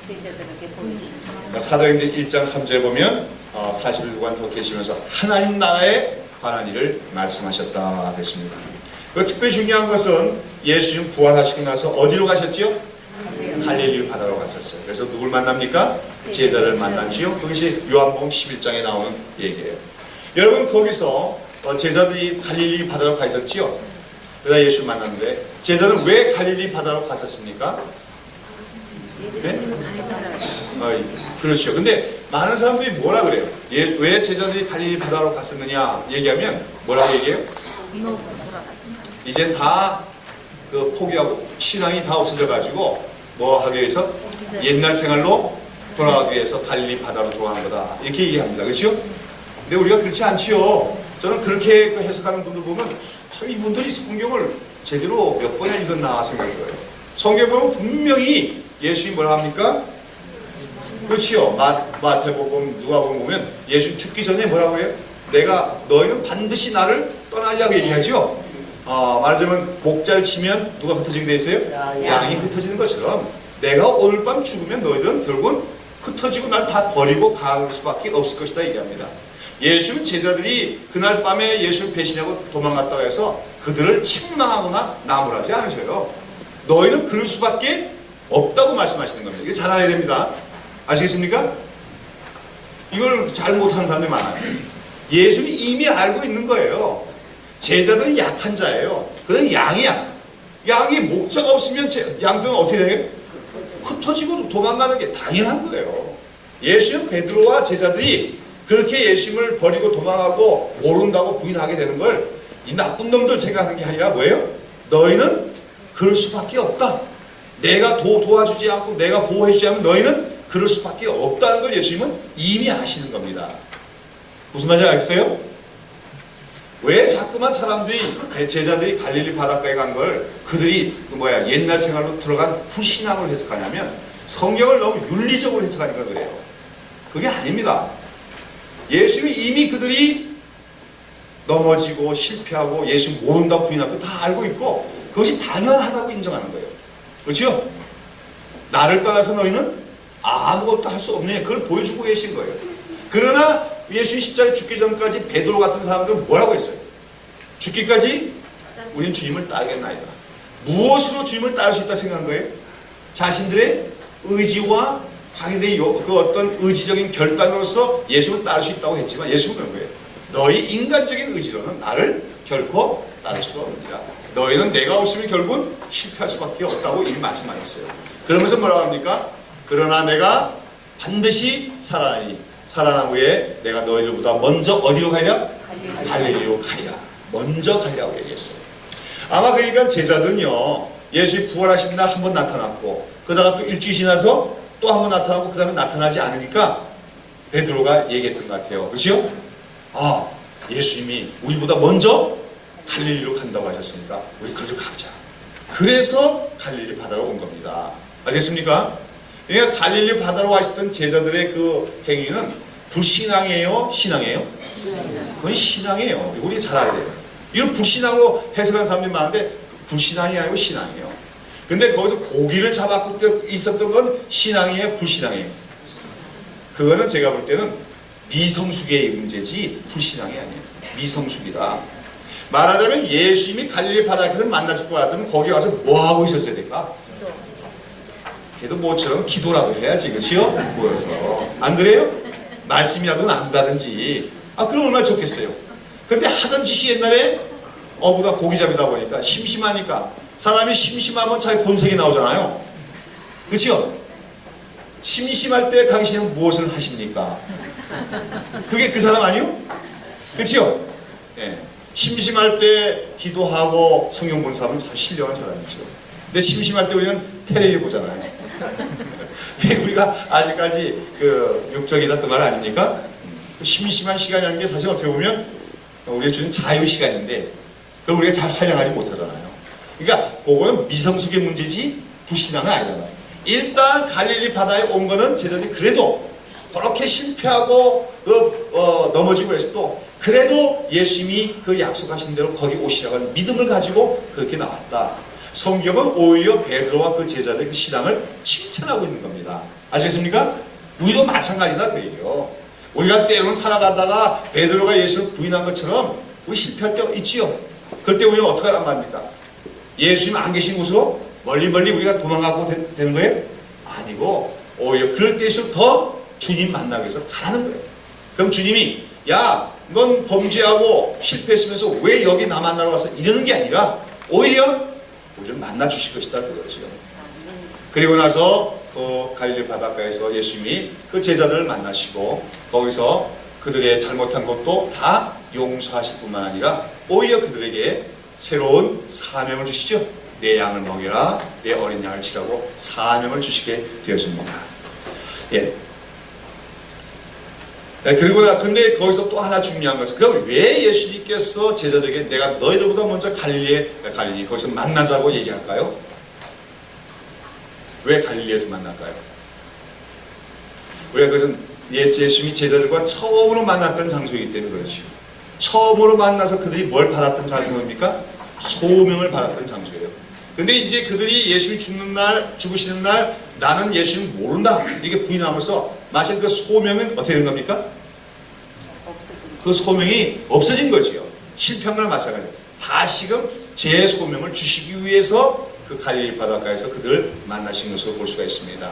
그러니까 사도행전 1장 3절에 보면 40일 동안 더 계시면서 하나님 나라에 관한 일을 말씀하셨다 그랬습니다. 그리고 특별히 중요한 것은 예수님 부활하시고 나서 어디로 가셨지요? 갈릴리 바다로 가셨어요. 그래서 누굴 만납니까? 제자를 만났지요. 그것이 요한복음 11장에 나오는 얘기예요. 여러분 거기서 제자들이 갈릴리 바다로 가 있었지요. 그러다 예수 만났는데 제자는 왜 갈릴리 바다로 갔었습니까? 네? 그렇죠. 근데 많은 사람들이 뭐라 그래요? 왜 제자들이 갈릴리 바다로 갔었느냐 얘기하면 뭐라고 얘기해요? 이제 다 그 포기하고 신앙이 다 없어져 가지고 뭐 하기 위해서 옛날 생활로 돌아가기 위해서 갈릴리 바다로 돌아간 거다 이렇게 얘기합니다. 그렇죠? 근데 우리가 그렇지 않지요. 저는 그렇게 해석하는 분들 보면 참 이분들이 성경을 제대로 몇 번이나 읽었나 생각이 들어요. 성경 보면 분명히 예수님이 뭐라 합니까? 그렇지요. 마태복음, 누가복음 보면 예수님 죽기 전에 뭐라고 해요? 내가 너희는 반드시 나를 떠나려고 얘기하죠. 말하자면 목자를 치면 누가 흩어지게 돼 있어요? 양이 흩어지는 것처럼 내가 오늘 밤 죽으면 너희들은 결국은 흩어지고 날 다 버리고 갈 수밖에 없을 것이다 얘기합니다. 예수님 제자들이 그날 밤에 예수를 배신하고 도망갔다고 해서 그들을 책망하거나 나무라지 않으셔요. 너희는 그럴 수밖에 없다고 말씀하시는 겁니다. 이게 잘 알아야 됩니다. 아시겠습니까? 이걸 잘 못하는 사람들이 많아요. 예수님이 이미 알고 있는 거예요. 제자들은 약한 자예요. 그들은 양이야. 양이 목자가 없으면 양들은 어떻게 돼요? 흩어지고 도망가는 게 당연한 거예요. 예수님 베드로와 제자들이 그렇게 예수님을 버리고 도망하고 모른다고 부인하게 되는 걸 이 나쁜 놈들 생각하는 게 아니라 뭐예요? 너희는 그럴 수밖에 없다. 내가 도와주지 않고 내가 보호해주지 않으면 너희는 그럴 수밖에 없다는 걸 예수님은 이미 아시는 겁니다. 무슨 말인지 알겠어요? 왜 자꾸만 사람들이 제자들이 갈릴리 바닷가에 간 걸 그들이 옛날 생활로 들어간 불신앙을 해석하냐면 성경을 너무 윤리적으로 해석하니까 그래요. 그게 아닙니다. 예수님이 이미 그들이 넘어지고 실패하고 예수 모른다고 부인하고 다 알고 있고 그것이 당연하다고 인정하는 거예요. 그렇죠? 나를 떠나서 너희는 아무것도 할 수 없느냐 그걸 보여주고 계신 거예요. 그러나 예수님 십자가에 죽기 전까지 베드로 같은 사람들은 뭐라고 했어요? 죽기까지 우리는 주님을 따르겠나이다. 무엇으로 주님을 따를 수 있다 생각한 거예요? 자신들의 의지와 자기들의 그 어떤 의지적인 결단으로서 예수를 따를 수 있다고 했지만 예수는 그런 거예요. 너희 인간적인 의지로는 나를 결코 따를 수가 없느니라. 너희는 내가 없으면 결국은 실패할 수밖에 없다고 이미 말씀하셨어요. 그러면서 뭐라고 합니까? 그러나 내가 반드시 살아나니 살아난 후에 내가 너희들보다 먼저 어디로 가리라? 갈릴리로 가리라. 먼저 가리라고 얘기했어요. 아마 그러니까 제자들은요, 예수님 부활하신 날 한 번 나타났고, 그러다가 또 일주일 지나서 또 한 번 나타나고, 그 다음에 나타나지 않으니까 베드로가 얘기했던 것 같아요. 그렇죠? 아, 예수님이 우리보다 먼저 갈릴리로 간다고 하셨으니까 우리 그리로 가자. 그래서 갈릴리 바다로 온 겁니다. 알겠습니까? 그러니까 갈릴리 바다로 왔던 제자들의 그 행위는 불신앙이에요? 신앙이에요? 그건 신앙이에요. 우리 잘 알아야 돼요. 이걸 불신앙으로 해석하는 사람들이 많은데 불신앙이 아니고 신앙이에요. 근데 거기서 고기를 잡았고 있었던 건 신앙이에요? 불신앙이에요? 그거는 제가 볼 때는 미성숙의 문제지 불신앙이 아니에요. 미성숙이다. 말하자면 예수님이 갈릴리 바다에서 만나 죽고 알았다면 거기 와서 뭐하고 있었어야 될까? 그래도 모처럼 기도라도 해야지, 그렇지요? 모여서. 안 그래요? 말씀이라도 안다든지. 아, 그럼 얼마나 좋겠어요. 근데 하던 짓이 옛날에 어부가 고기잡이다 보니까 심심하니까 사람이 심심하면 자기 본색이 나오잖아요. 그렇지요? 심심할 때 당신은 무엇을 하십니까? 그게 그 사람 아니요? 그렇지요? 예. 심심할 때 기도하고 성경 보는 사람은 참 신령한 사람이죠. 근데 심심할 때 우리는 텔레비 보잖아요. 우리가 아직까지 그 육적이다 그 말 아닙니까? 심심한 시간이라는 게 사실 어떻게 보면 우리가 주는 자유 시간인데 그걸 우리가 잘 활용하지 못하잖아요. 그러니까 그거는 미성숙의 문제지 불신앙은 아니잖아요. 일단 갈릴리 바다에 온 거는 제자들이 그래도 그렇게 실패하고 넘어지고 그랬어도 그래도 예수님이 그 약속하신 대로 거기 오시라고 하는 믿음을 가지고 그렇게 나왔다. 성경은 오히려 베드로와 그 제자들의 그 신앙을 칭찬하고 있는 겁니다. 아시겠습니까? 우리도 마찬가지다 그 얘기요. 우리가 때로는 살아가다가 베드로가 예수를 부인한 것처럼 우리 실패할 때가 있지요. 그럴 때 우리가 어떻게 하란 말입니까? 예수님 안 계신 곳으로 멀리 우리가 도망가고 되는 거예요? 아니고 오히려 그럴 때일수록 더 주님 만나기 위해서 가라는 거예요. 그럼 주님이 야, 넌 범죄하고 실패했으면서 왜 여기 나 만나러 와서 이러는 게 아니라 오히려 우리를 만나 주실 것이다 그거죠. 그리고 나서 그 갈릴리 바닷가에서 예수님이 그 제자들을 만나시고 거기서 그들의 잘못한 것도 다 용서하실 뿐만 아니라 오히려 그들에게 새로운 사명을 주시죠. 내 양을 먹여라, 내 어린 양을 치라고 사명을 주시게 되었습니다. 예. 그리고 근데 거기서 또 하나 중요한 것은 그럼 왜 예수님께서 제자들에게 내가 너희들보다 먼저 갈릴리에 거기서 만나자고 얘기할까요? 왜 갈릴리에서 만날까요? 우리가 그것은 예수님이 제자들과 처음으로 만났던 장소이기 때문에 그렇죠. 처음으로 만나서 그들이 뭘 받았던 장소입니까? 소명을 받았던 장소예요. 근데 이제 그들이 예수님이 죽으시는 날 나는 예수님을 모른다 이게 부인하면서 마침 그 소명은 어떻게 된 겁니까? 그 소명이 없어진 거지요. 실패한 거나 마찬가지예요. 다시금 제 소명을 주시기 위해서 그 갈릴리 바닷가에서 그들을 만나신 것으로 볼 수가 있습니다.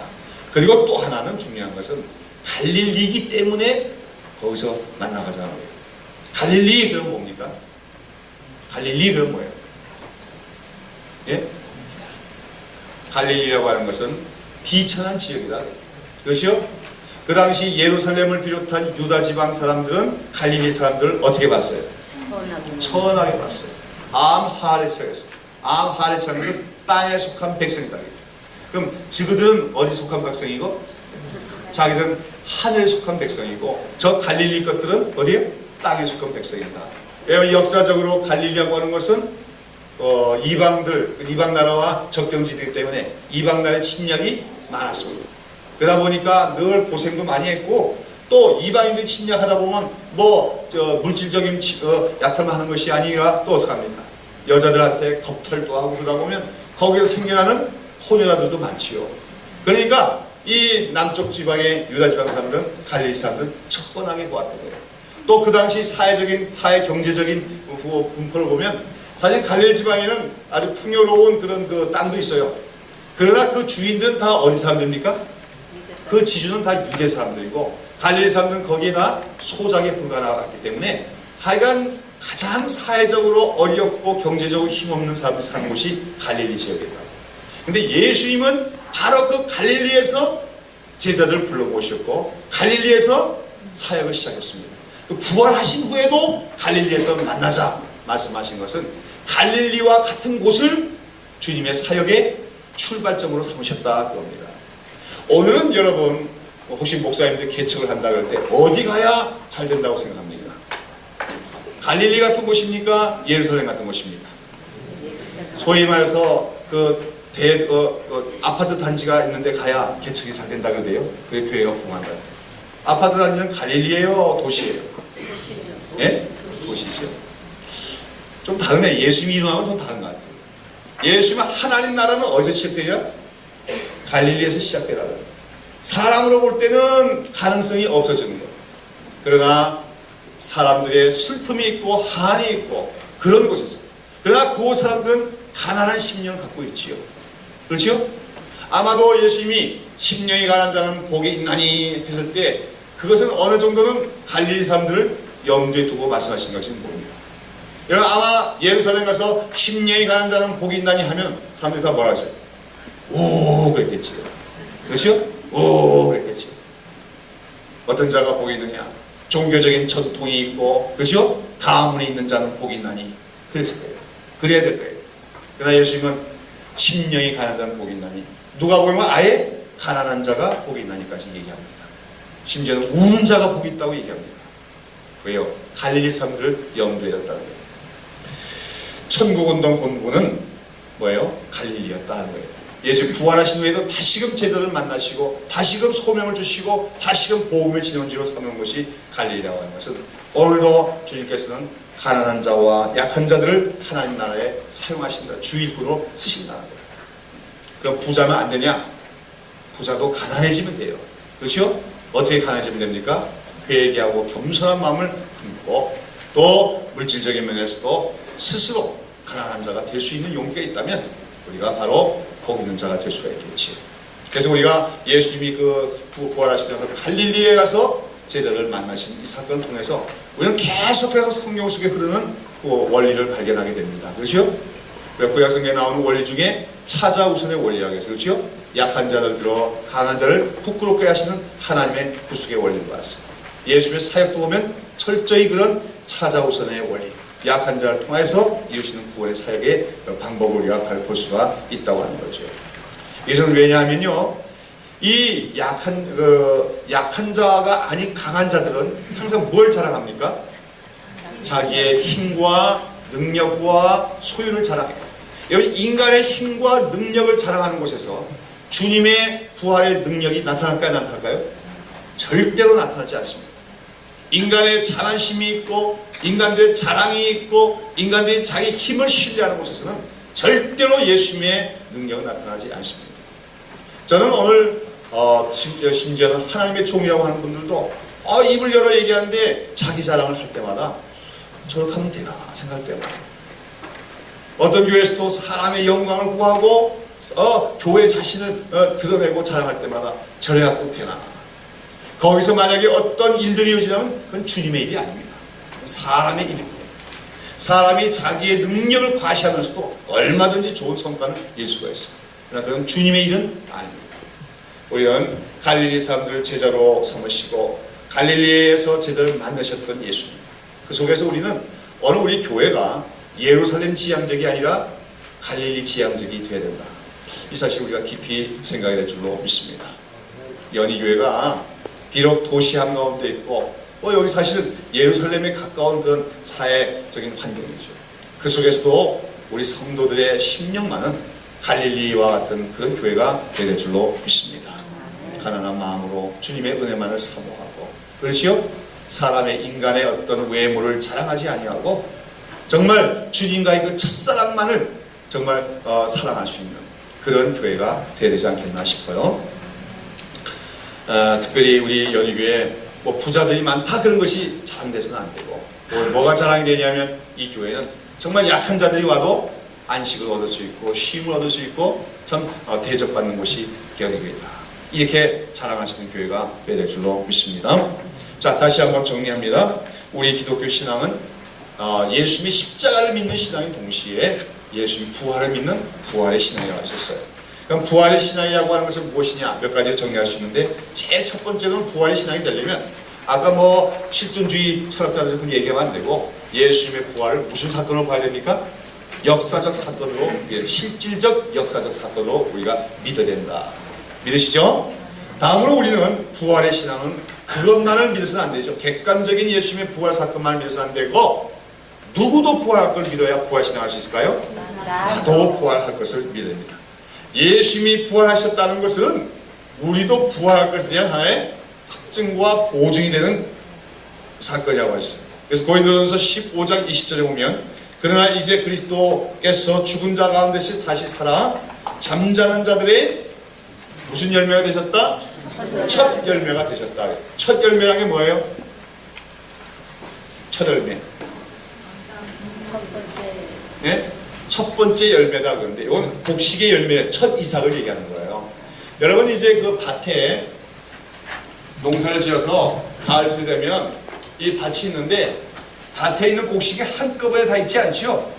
그리고 또 하나는 중요한 것은 갈릴리이기 때문에 거기서 만나가자는 거예요. 갈릴리 그럼 뭡니까? 갈릴리 그럼 뭐예요? 예? 갈릴리라고 하는 것은 비천한 지역이다. 그렇죠? 그 당시 예루살렘을 비롯한 유다 지방 사람들은 갈릴리 사람들을 어떻게 봤어요? 천하게 봤어요. 암하레츠라고 했어요. 암하레츠라는 것은 땅에 속한 백성이다. 그럼 그들은 어디 속한 백성이고 자기들은 하늘에 속한 백성이고 저 갈릴리 것들은 어디에? 땅에 속한 백성이다. 역사적으로 갈릴리라고 하는 것은 이방 나라와 적경지대이기 때문에 이방 나라의 침략이 많았습니다. 그러다 보니까 늘 고생도 많이 했고 또 이방인들 침략하다 보면 물질적인 약탈만 하는 것이 아니라 또 어떡합니까? 여자들한테 겁탈도 하고 그러다 보면 거기서 생겨나는 혼혈아들도 많지요. 그러니까 이 남쪽 지방의 유다 지방 사람들은 갈릴리 사람들은 천하게 보았던 거예요. 또 그 당시 사회 경제적인 분포를 보면 사실 갈릴리 지방에는 아주 풍요로운 그런 그 땅도 있어요. 그러나 그 주인들은 다 어디 사람들입니까? 그 지주는 다 유대 사람들이고 갈릴리 사람들은 거기에 다 소작에 불과하기 때문에 하여간 가장 사회적으로 어렵고 경제적으로 힘없는 사람들이 사는 곳이 갈릴리 지역이다. 근데 예수님은 바로 그 갈릴리에서 제자들을 불러모셨고 갈릴리에서 사역을 시작했습니다. 부활하신 후에도 갈릴리에서 만나자 말씀하신 것은 갈릴리와 같은 곳을 주님의 사역의 출발점으로 삼으셨다 그겁니다. 오늘은 여러분 혹시 목사님들 개척을 한다 그럴 때 어디 가야 잘 된다고 생각합니까? 갈릴리 같은 곳입니까? 예루살렘 같은 곳입니까? 소위 말해서 아파트 단지가 있는데 가야 개척이 잘 된다 그러대요. 그래 교회가 부흥한다. 아파트 단지는 갈릴리예요, 도시예요? 예? 도시죠. 좀 다르네. 예수님 이름하고는 좀 다른 것 같아요. 예수님 하나님 나라는 어디서 시작되리라? 갈릴리에서 시작되라. 사람으로 볼 때는 가능성이 없어지는 거예요. 그러나 사람들의 슬픔이 있고 한이 있고 그런 곳에서, 그러나 그 사람들은 가난한 심령을 갖고 있지요. 그렇죠? 아마도 예수님이 심령이 가난한 자는 복이 있나니 했을 때 그것은 어느 정도는 갈릴리 사람들을 염두에 두고 말씀하신 것인지 모릅니다. 여러분 아마 예루살렘 가서 심령이 가난한 자는 복이 있나니 하면 사람들이 다 뭐라 했어요? 오 그랬겠지요. 그렇죠? 오 그랬겠지요. 어떤 자가 복이 있느냐? 종교적인 전통이 있고 그렇죠? 가문에 있는 자는 복이 있나니 그랬을 거예요. 그래야 될 거예요. 그러나 예수님은 심령이 가난한 자는 복이 있나니, 누가 보면 아예 가난한 자가 복이 있나니까지 얘기합니다. 심지어는 우는 자가 복이 있다고 얘기합니다. 왜요? 갈릴리 사람들을 염두에 뒀다는 거예요. 천국운동 본부는 뭐예요? 갈릴리였다는 거예요. 예수 부활하신 후에도 다시금 제자를 만나시고 다시금 소명을 주시고 다시금 복음의 진원지로 삼는 것이 갈릴리라고 하는 것은, 오늘도 주님께서는 가난한 자와 약한 자들을 하나님 나라에 사용하신다, 주일꾼으로 쓰신다는 거예요. 그럼 부자면 안 되냐? 부자도 가난해지면 돼요. 그렇죠? 어떻게 가난해지면 됩니까? 회개하고 겸손한 마음을 품고 또 물질적인 면에서도 스스로 가난한 자가 될 수 있는 용기가 있다면 우리가 바로 복 있는 자가 될 수가 있겠지. 그래서 우리가 예수님이 부활하시면서 갈릴리에 가서 제자를 만나신 이 사건을 통해서 우리는 계속해서 성경 속에 흐르는 그 원리를 발견하게 됩니다. 그렇죠? 구약 성경에 나오는 원리 중에 차자우선의 원리라고 해서, 그렇죠? 약한 자를 들어 강한 자를 부끄럽게 하시는 하나님의 구속의 원리를 봤습니다. 예수의 사역도 보면 철저히 그런 차자우선의 원리, 약한 자를 통해서 이루시는 구원의 사역의 방법을 우리가 볼 수가 있다고 하는 거죠. 이것은 왜냐하면요, 이 약한 자가 아닌 강한 자들은 항상 뭘 자랑합니까? 자기의 힘과 능력과 소유를 자랑해요. 여러분, 인간의 힘과 능력을 자랑하는 곳에서 주님의 부활의 능력이 나타날까요? 나타날까요? 절대로 나타나지 않습니다. 인간의 자만심이 있고 인간들의 자랑이 있고 인간들이 자기 힘을 신뢰하는 곳에서는 절대로 예수님의 능력은 나타나지 않습니다. 저는 오늘 심지어는 하나님의 종이라고 하는 분들도 입을 열어 얘기하는데 자기 자랑을 할 때마다 저렇게 하면 되나 생각할 때마다, 어떤 교회에서도 사람의 영광을 구하고 교회 자신을 드러내고 자랑할 때마다 저래 갖고 되나. 거기서 만약에 어떤 일들이 이루어지면 그건 주님의 일이 아닙니다. 사람의 일입니다. 사람이 자기의 능력을 과시하면서도 얼마든지 좋은 성과를 이룰 수가 있어요. 그러나 그건 주님의 일은 아닙니다. 우리는 갈릴리 사람들을 제자로 삼으시고 갈릴리에서 제자를 만나셨던 예수님, 그 속에서 우리는 오늘 우리 교회가 예루살렘 지향적이 아니라 갈릴리 지향적이 되어야 된다. 이 사실 우리가 깊이 생각해야 될 줄로 믿습니다. 연희교회가 비록 도시 한가운데 있고 여기 사실은 예루살렘에 가까운 그런 사회적인 환경이죠. 그 속에서도 우리 성도들의 심령만은 갈릴리와 같은 그런 교회가 되어야 될 줄로 믿습니다. 가난한 마음으로 주님의 은혜만을 사모하고, 그렇지요? 사람의 인간의 어떤 외모를 자랑하지 아니하고 정말 주님과의 그 첫사랑만을 정말 사랑할 수 있는 그런 교회가 되어야 되지 않겠나 싶어요. 특별히 우리 연희교회 부자들이 많다 그런 것이 자랑돼서는 안 되고, 뭐가 자랑이 되냐면 이 교회는 정말 약한 자들이 와도 안식을 얻을 수 있고 쉼을 얻을 수 있고 참 대접받는 곳이 연희교회다, 이렇게 자랑하시는 교회가 되어야 될 줄로 믿습니다. 자, 다시 한번 정리합니다. 우리 기독교 신앙은 예수님이 십자가를 믿는 신앙인 동시에 예수님 부활을 믿는 부활의 신앙이라고 하셨어요. 그럼 부활의 신앙이라고 하는 것은 무엇이냐? 몇 가지를 정리할 수 있는데, 제일 첫 번째는 부활의 신앙이 되려면 아까 실존주의 철학자들 조금 얘기하면 안 되고 예수님의 부활을 무슨 사건으로 봐야 됩니까? 역사적 사건으로, 실질적 역사적 사건으로 우리가 믿어야 된다. 믿으시죠? 다음으로 우리는 부활의 신앙은 그것만을 믿어서는 안 되죠. 객관적인 예수님의 부활 사건만을 믿어서는 안 되고, 누구도 부활할 걸 믿어야 부활 신앙할 수 있을까요? 나도 부활할 것을 믿어야 됩니다. 예수님이 부활하셨다는 것은 우리도 부활할 것에 대한 하나의 확증과 보증이 되는 사건이라고 했어요. 그래서 고린도전서 15장 20절에 보면, 그러나 이제 그리스도께서 죽은 자 가운데서 다시 살아 잠자는 자들의 무슨 열매가 되셨다? 첫 열매가 되셨다. 첫 열매라는 게 뭐예요? 첫 열매. 네? 첫 번째 열매다. 그런데 이건 곡식의 열매, 첫 이삭을 얘기하는 거예요. 여러분, 이제 그 밭에 농사를 지어서 가을철이 되면 이 밭이 있는데, 밭에 있는 곡식이 한꺼번에 다 있지 않죠?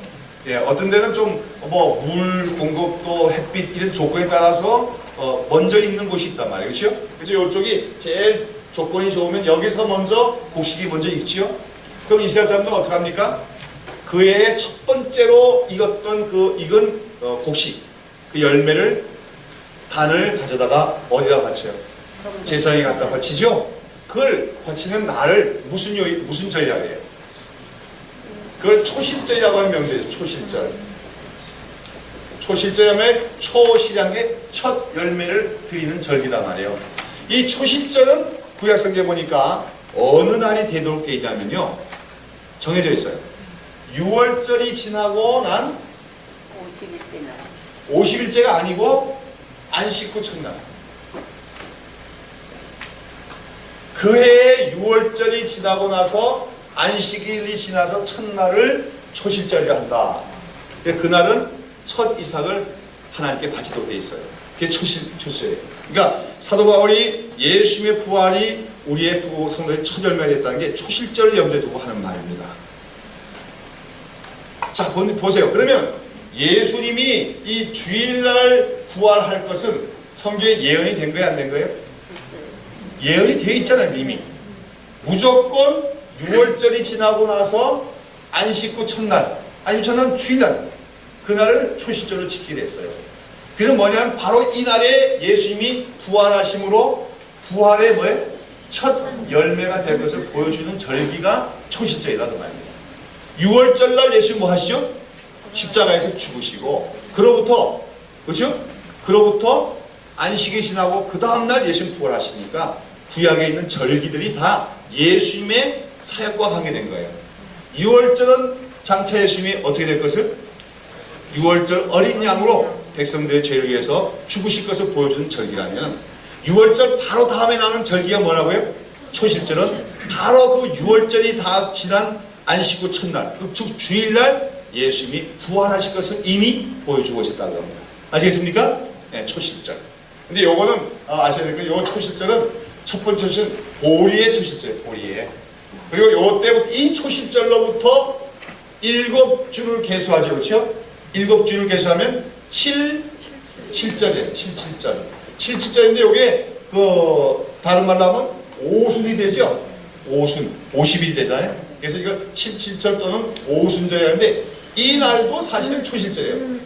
예, 어떤 데는 좀 물 공급도 햇빛 이런 조건에 따라서 먼저 있는 곳이 있단 말이에요. 그렇죠? 그래서 이쪽이 제일 조건이 좋으면 여기서 먼저 곡식이 먼저 익지요? 그럼 이스라엘 사람들은 어떻게 합니까? 그 해에 첫 번째로 익었던 그 익은 곡식, 그 열매를, 단을 가져다가 어디다 바쳐요? 제사장에 갖다 바치죠? 그걸 바치는 날을 무슨 절이라고 해요? 그걸 초실절이라고 하는 명제죠. 초실절. 초실절이라면 초실한 게 첫 열매를 드리는 절기단 말이에요. 이 초실절은 구약성경에 보니까 어느 날이 되도록 되어 있냐면요, 정해져 있어요. 6월절이 지나고 난 50일째가 아니고 안식 후 첫날. 그 해에 6월절이 지나고 나서 안식일이 지나서 첫날을 초실절이라 한다. 그날은 첫 이삭을 하나님께 바치도록 되어 있어요. 그게 초실절이에요. 그러니까 사도 바울이 예수님의 부활이 우리의 성도의 첫 열매가 됐다는 게 초실절을 염두에 두고 하는 말입니다. 자, 보세요. 그러면 예수님이 이 주일날 부활할 것은 성경에 예언이 된 거예요, 안 된 거예요? 예언이 되어 있잖아요, 이미. 무조건 6월절이 지나고 나서 안식 후 첫날, 안식 첫날은 주일날, 그날을 초실절로 지키게 됐어요. 그래서 뭐냐면 바로 이 날에 예수님이 부활하심으로 부활의 뭐예요? 첫 열매가 될 것을 보여주는 절기가 초실절이다 그 말입니다. 6월절 날 예수님 뭐 하시죠? 십자가에서 죽으시고, 그로부터, 그렇죠? 그로부터 안식이 지나고 그 다음날 예수님 부활하시니까 구약에 있는 절기들이 다 예수님의 사역과 관계된 거예요. 6월절은 장차 예수님이 어떻게 될 것을? 6월절 어린 양으로 백성들의 죄를 위해서 죽으실 것을 보여주는 절기라면, 6월절 바로 다음에 나는 절기가 뭐라고요? 초실절은 바로 그 6월절이 다 지난 안식 후 첫날, 그 주일날 예수님이 부활하실 것을 이미 보여주고 있었다고 합니다. 아시겠습니까? 네, 초실절. 근데 요거는 아셔야 될 거예요. 요 초실절은 첫 번째 초실은 보리의 초실절이에요. 보리의. 그리고 요 때부터 이 초실절로부터 7주를 계수하죠. 그렇죠? 7주를 계수하면 7절이에요. 7절. 7절인데 요게 다른 말로 하면 오순이 되죠. 오순. 50일이 되잖아요. 그래서 이걸 7절 또는 오순절이라는데, 이 날도 사실은 초실절이에요.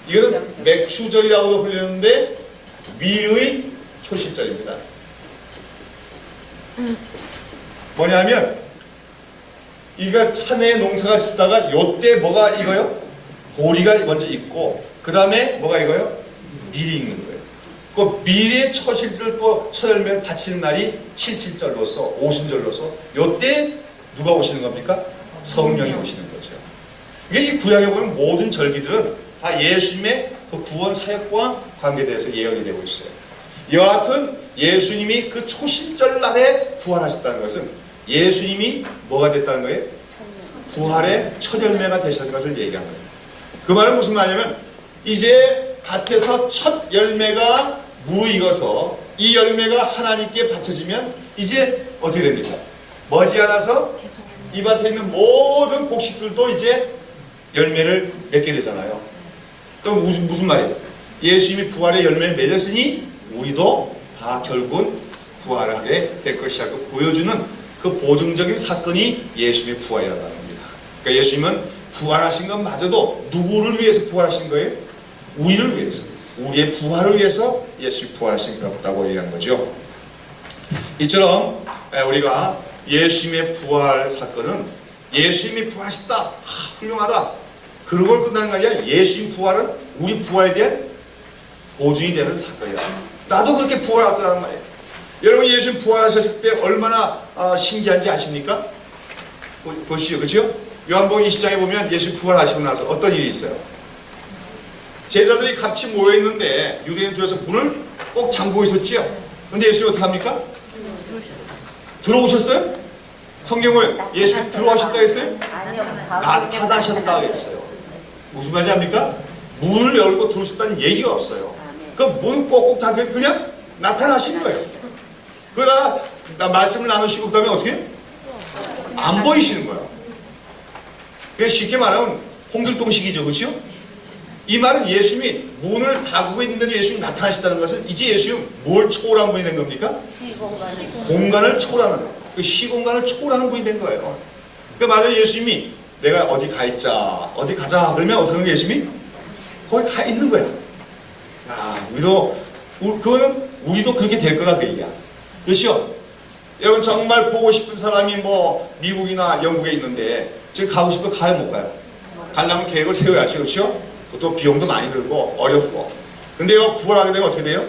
이거는 맥추절이라고도 불리는데 밀의 초실절입니다. 뭐냐면 이거 한 해 농사가 짓다가 요때 뭐가 익어요? 보리가 먼저 익고, 그 다음에 뭐가 익어요? 밀이 익는 거예요. 그 밀의 초실절 또 첫 열매를 바치는 날이 7절로서 오순절로서 요때 누가 오시는 겁니까? 성령이 오시는 거죠. 이게 이 구약에 보면 모든 절기들은 다 예수님의 그 구원 사역과 관계돼서 예언이 되고 있어요. 여하튼 예수님이 그 초실절 날에 부활하셨다는 것은 예수님이 뭐가 됐다는 거예요? 부활의 첫 열매가 되신 것을 얘기한 거예요. 그 말은 무슨 말이냐면, 이제 밭에서 첫 열매가 무르익어서 이 열매가 하나님께 바쳐지면 이제 어떻게 됩니까? 머지않아서 이 밭에 있는 모든 곡식들도 이제 열매를 맺게 되잖아요. 그럼 무슨 말이에요? 예수님이 부활의 열매를 맺었으니 우리도 다 결국은 부활을 하게 될 것이라고 보여주는 그 보증적인 사건이 예수님의 부활이라는 겁니다. 그러니까 예수님은 부활하신 건 마저도 누구를 위해서 부활하신 거예요? 우리를 위해서. 우리의 부활을 위해서 예수님이 부활하신 것 없다고 얘기한 거죠. 이처럼 우리가 예수님의 부활 사건은 예수님이 부활하셨다, 훌륭하다, 그런 걸 끝나는 게 아니라 예수님 부활은 우리 부활에 대한 보증이 되는 사건이다. 나도 그렇게 부활할 거라는 말이에요. 여러분, 예수님 부활하셨을 때 얼마나 신기한지 아십니까? 보시죠, 그렇죠? 요한복음 20장에 보면 예수님 부활하시고 나서 어떤 일이 있어요? 제자들이 같이 모여있는데 유대인 쪽에서 문을 꼭 잠그고 있었지요. 근데 예수님이 어떻게 합니까? 들어오셨어요? 성경은 예수님이 들어오셨다고 했어요? 나타나셨다고 했어요. 무슨 말인지 압니까? 문을 열고 들어오셨다는 얘기가 없어요. 그 문 꼭꼭 닫고 그냥 나타나신 거예요. 그러다가 말씀을 나누시고 그 다음에 어떻게 해요? 안 보이시는 거야. 쉽게 말하면 홍길동식이죠, 그렇죠? 이 말은 예수님이 문을 닫고 있는데도 예수님이 나타나셨다는 것은 이제 예수님은 뭘 초월한 분이 된 겁니까? 공간을 초월하는, 그 시공간을 초월하는 분이 된 거예요. 그 맞아요. 예수님이 내가 어디 가 있자, 어디 가자 그러면 어떻게 하는 거예요? 예수님이 거기 가 있는 거야. 그거는 우리도 그렇게 될 거다 그 얘기야. 그렇죠? 여러분, 정말 보고 싶은 사람이 뭐 미국이나 영국에 있는데 지금 가고 싶어 가요, 못 가요? 가려면 계획을 세워야죠, 그렇죠? 또 비용도 많이 들고 어렵고. 근데요, 부활하게 되면 어떻게 돼요?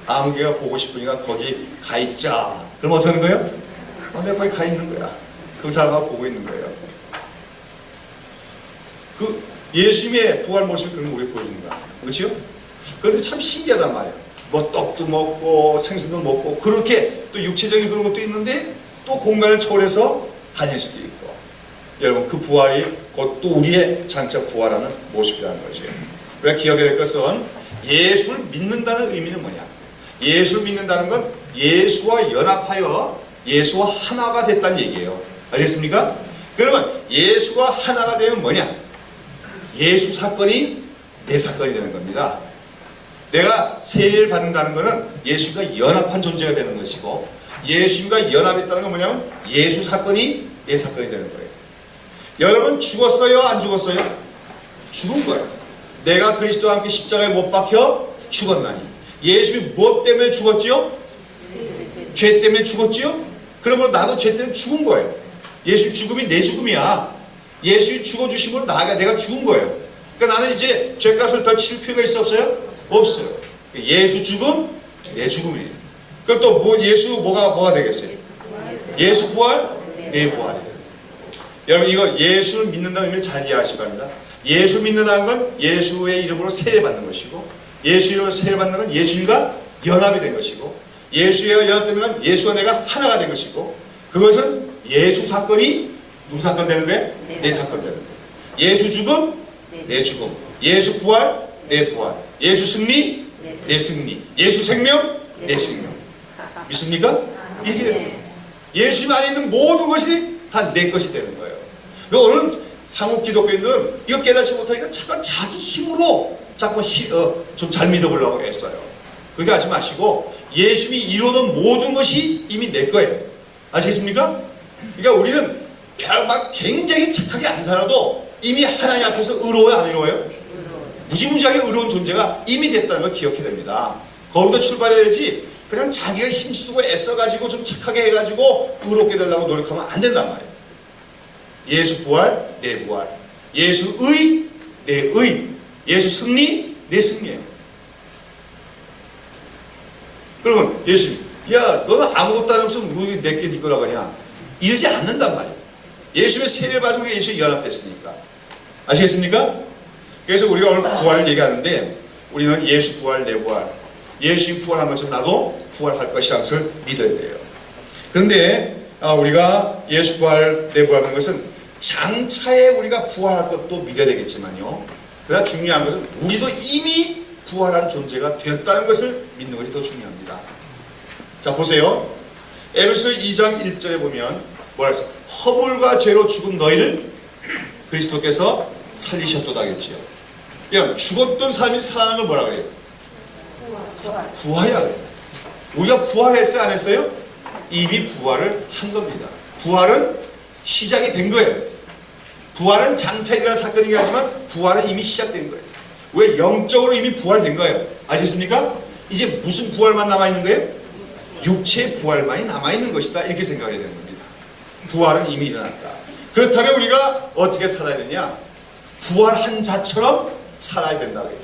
아무개가 보고 싶으니까 거기 가 있자. 그럼 어떻게 하는 거예요? 내가 거기 가 있는 거야. 그 사람하고 보고 있는 거예요. 그 예수님의 부활 모습이 그런 거 우리 보여주는 거야, 그렇죠? 그런데 참 신기하단 말이야. 뭐 떡도 먹고 생선도 먹고 그렇게 또 육체적인 그런 것도 있는데 또 공간을 초월해서 다닐 수도 있고. 여러분, 그 부활이 곧 또 우리의 장차 부활하는 모습이라는 거죠. 우리가 기억해야 될 것은 예수를 믿는다는 의미는 뭐냐? 예수를 믿는다는 건 예수와 연합하여 예수와 하나가 됐다는 얘기예요. 아시겠습니까? 그러면 예수가 하나가 되면 뭐냐? 예수 사건이 내 사건이 되는 겁니다. 내가 세례를 받는다는 것은 예수가 연합한 존재가 되는 것이고, 예수님과 연합했다는 건 뭐냐면 예수 사건이 내 사건이 되는 거예요. 여러분, 죽었어요? 안 죽었어요? 죽은 거예요. 내가 그리스도와 함께 십자가에 못 박혀 죽었나니. 예수님이 무엇 때문에 죽었지요? 죄 때문에 죽었지요? 그러면 나도 죄 때문에 죽은 거예요. 예수 죽음이 내 죽음이야. 예수님이 죽어주심으로 내가 죽은 거예요. 그러니까 나는 이제 죄값을 더 칠 필요가 있어, 없어요? 없어요. 예수 죽음, 내 죽음이에요. 그럼 또 예수 뭐가 되겠어요? 예수 부활, 내 부활이에요. 여러분, 이거 예수를 믿는다는 의미를 잘 이해하시기 바랍니다. 예수 믿는다는 건 예수의 이름으로 세례받는 것이고, 예수 이름으로 세례받는 건 예수님과 연합이 된 것이고, 예수와 연합되는 건 예수와 내가 하나가 된 것이고, 그것은 예수 사건이 누구 사건 되는 거예요? 내 사건 되는 거예요. 예수 죽음, 내 죽음. 예수 부활, 내 부활. 예수 승리, 내 승리. 예수 생명, 내 생명. 믿습니까? 이게 되는 거예요. 예수님 안에 있는 모든 것이 다 내 것이 되는 거예요. 오늘 한국 기독교인들은 이거 깨닫지 못하니까 자꾸 자기 힘으로 자꾸 좀 잘 믿어보려고 애써요. 그렇게 하지 마시고 예수님이 이루어놓은 모든 것이 이미 내 거예요. 아시겠습니까? 그러니까 우리는 막 굉장히 착하게 안 살아도 이미 하나님 앞에서 의로워요, 안 의로워요? 무지무지하게 의로운 존재가 이미 됐다는 걸 기억해야 됩니다. 거기서 출발해야 되지 그냥 자기가 힘쓰고 애써가지고 좀 착하게 해가지고 의롭게 되려고 노력하면 안 된단 말이에요. 예수 부활, 내 부활. 예수 의, 내 의. 예수 승리, 내 승리예요. 그러면 예수, 야, 너는 아무것도 안 없으면 왜 내게 네 거라고 하냐? 이러지 않는단 말이에요. 예수의 세례를 받은 게 예수에 연합됐으니까. 아시겠습니까? 그래서 우리가 오늘 부활을 얘기하는데 우리는 예수 부활, 내 부활. 예수님 부활한 것처럼 나도 부활할 것이라는 것을 믿어야 돼요. 그런데 우리가 예수 부활, 내 부활하는 것은 장차에 우리가 부활할 것도 믿어야 되겠지만요. 그러나 중요한 것은 우리도 이미 부활한 존재가 되었다는 것을 믿는 것이 더 중요합니다. 자, 보세요. 에베소 2장 1절에 보면 뭐라 했어요? 허물과 죄로 죽은 너희를 그리스도께서 살리셨도다 겠지요. 그냥 죽었던 사람이 살아나는 걸 뭐라 그래요? 부활이라 그래요. 우리가 부활했어요, 안 했어요? 이미 부활을 한 겁니다. 부활은 시작이 된 거예요. 부활은 장차 일어날 사건이긴 하지만 부활은 이미 시작된 거예요. 왜? 영적으로 이미 부활된 거예요. 아셨습니까? 이제 무슨 부활만 남아있는 거예요? 육체의 부활만이 남아있는 것이다. 이렇게 생각해야 되는 겁니다. 부활은 이미 일어났다. 그렇다면 우리가 어떻게 살아야 되냐? 부활한 자처럼 살아야 된다고요.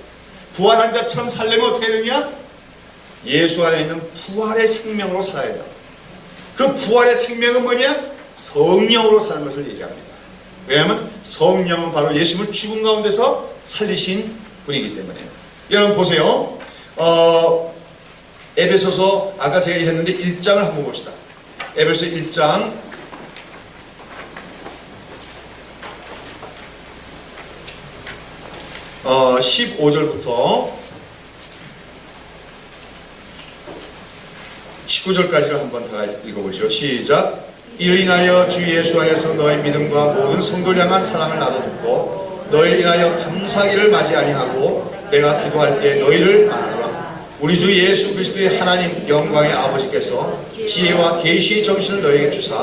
부활한 자처럼 살려면 어떻게 되느냐? 예수 안에 있는 부활의 생명으로 살아야 된다. 그 부활의 생명은 뭐냐? 성령으로 사는 것을 얘기합니다. 왜냐하면 성령은 바로 예수님을 죽은 가운데서 살리신 분이기 때문에. 여러분 보세요. 에베소서 아까 제가 얘기했는데 1장을 한번 봅시다. 에베소 1장 15절부터 19절까지를 한번 다 읽어보죠. 시작. 이를 인하여 주 예수 안에서 너의 믿음과 모든 성도를 향한 사랑을 나도 듣고 너희를 인하여 감사기를 맞이 아니하고 내가 기도할 때 너희를 만나노라. 우리 주 예수 그리스도의 하나님 영광의 아버지께서 지혜와 계시의 정신을 너희에게 주사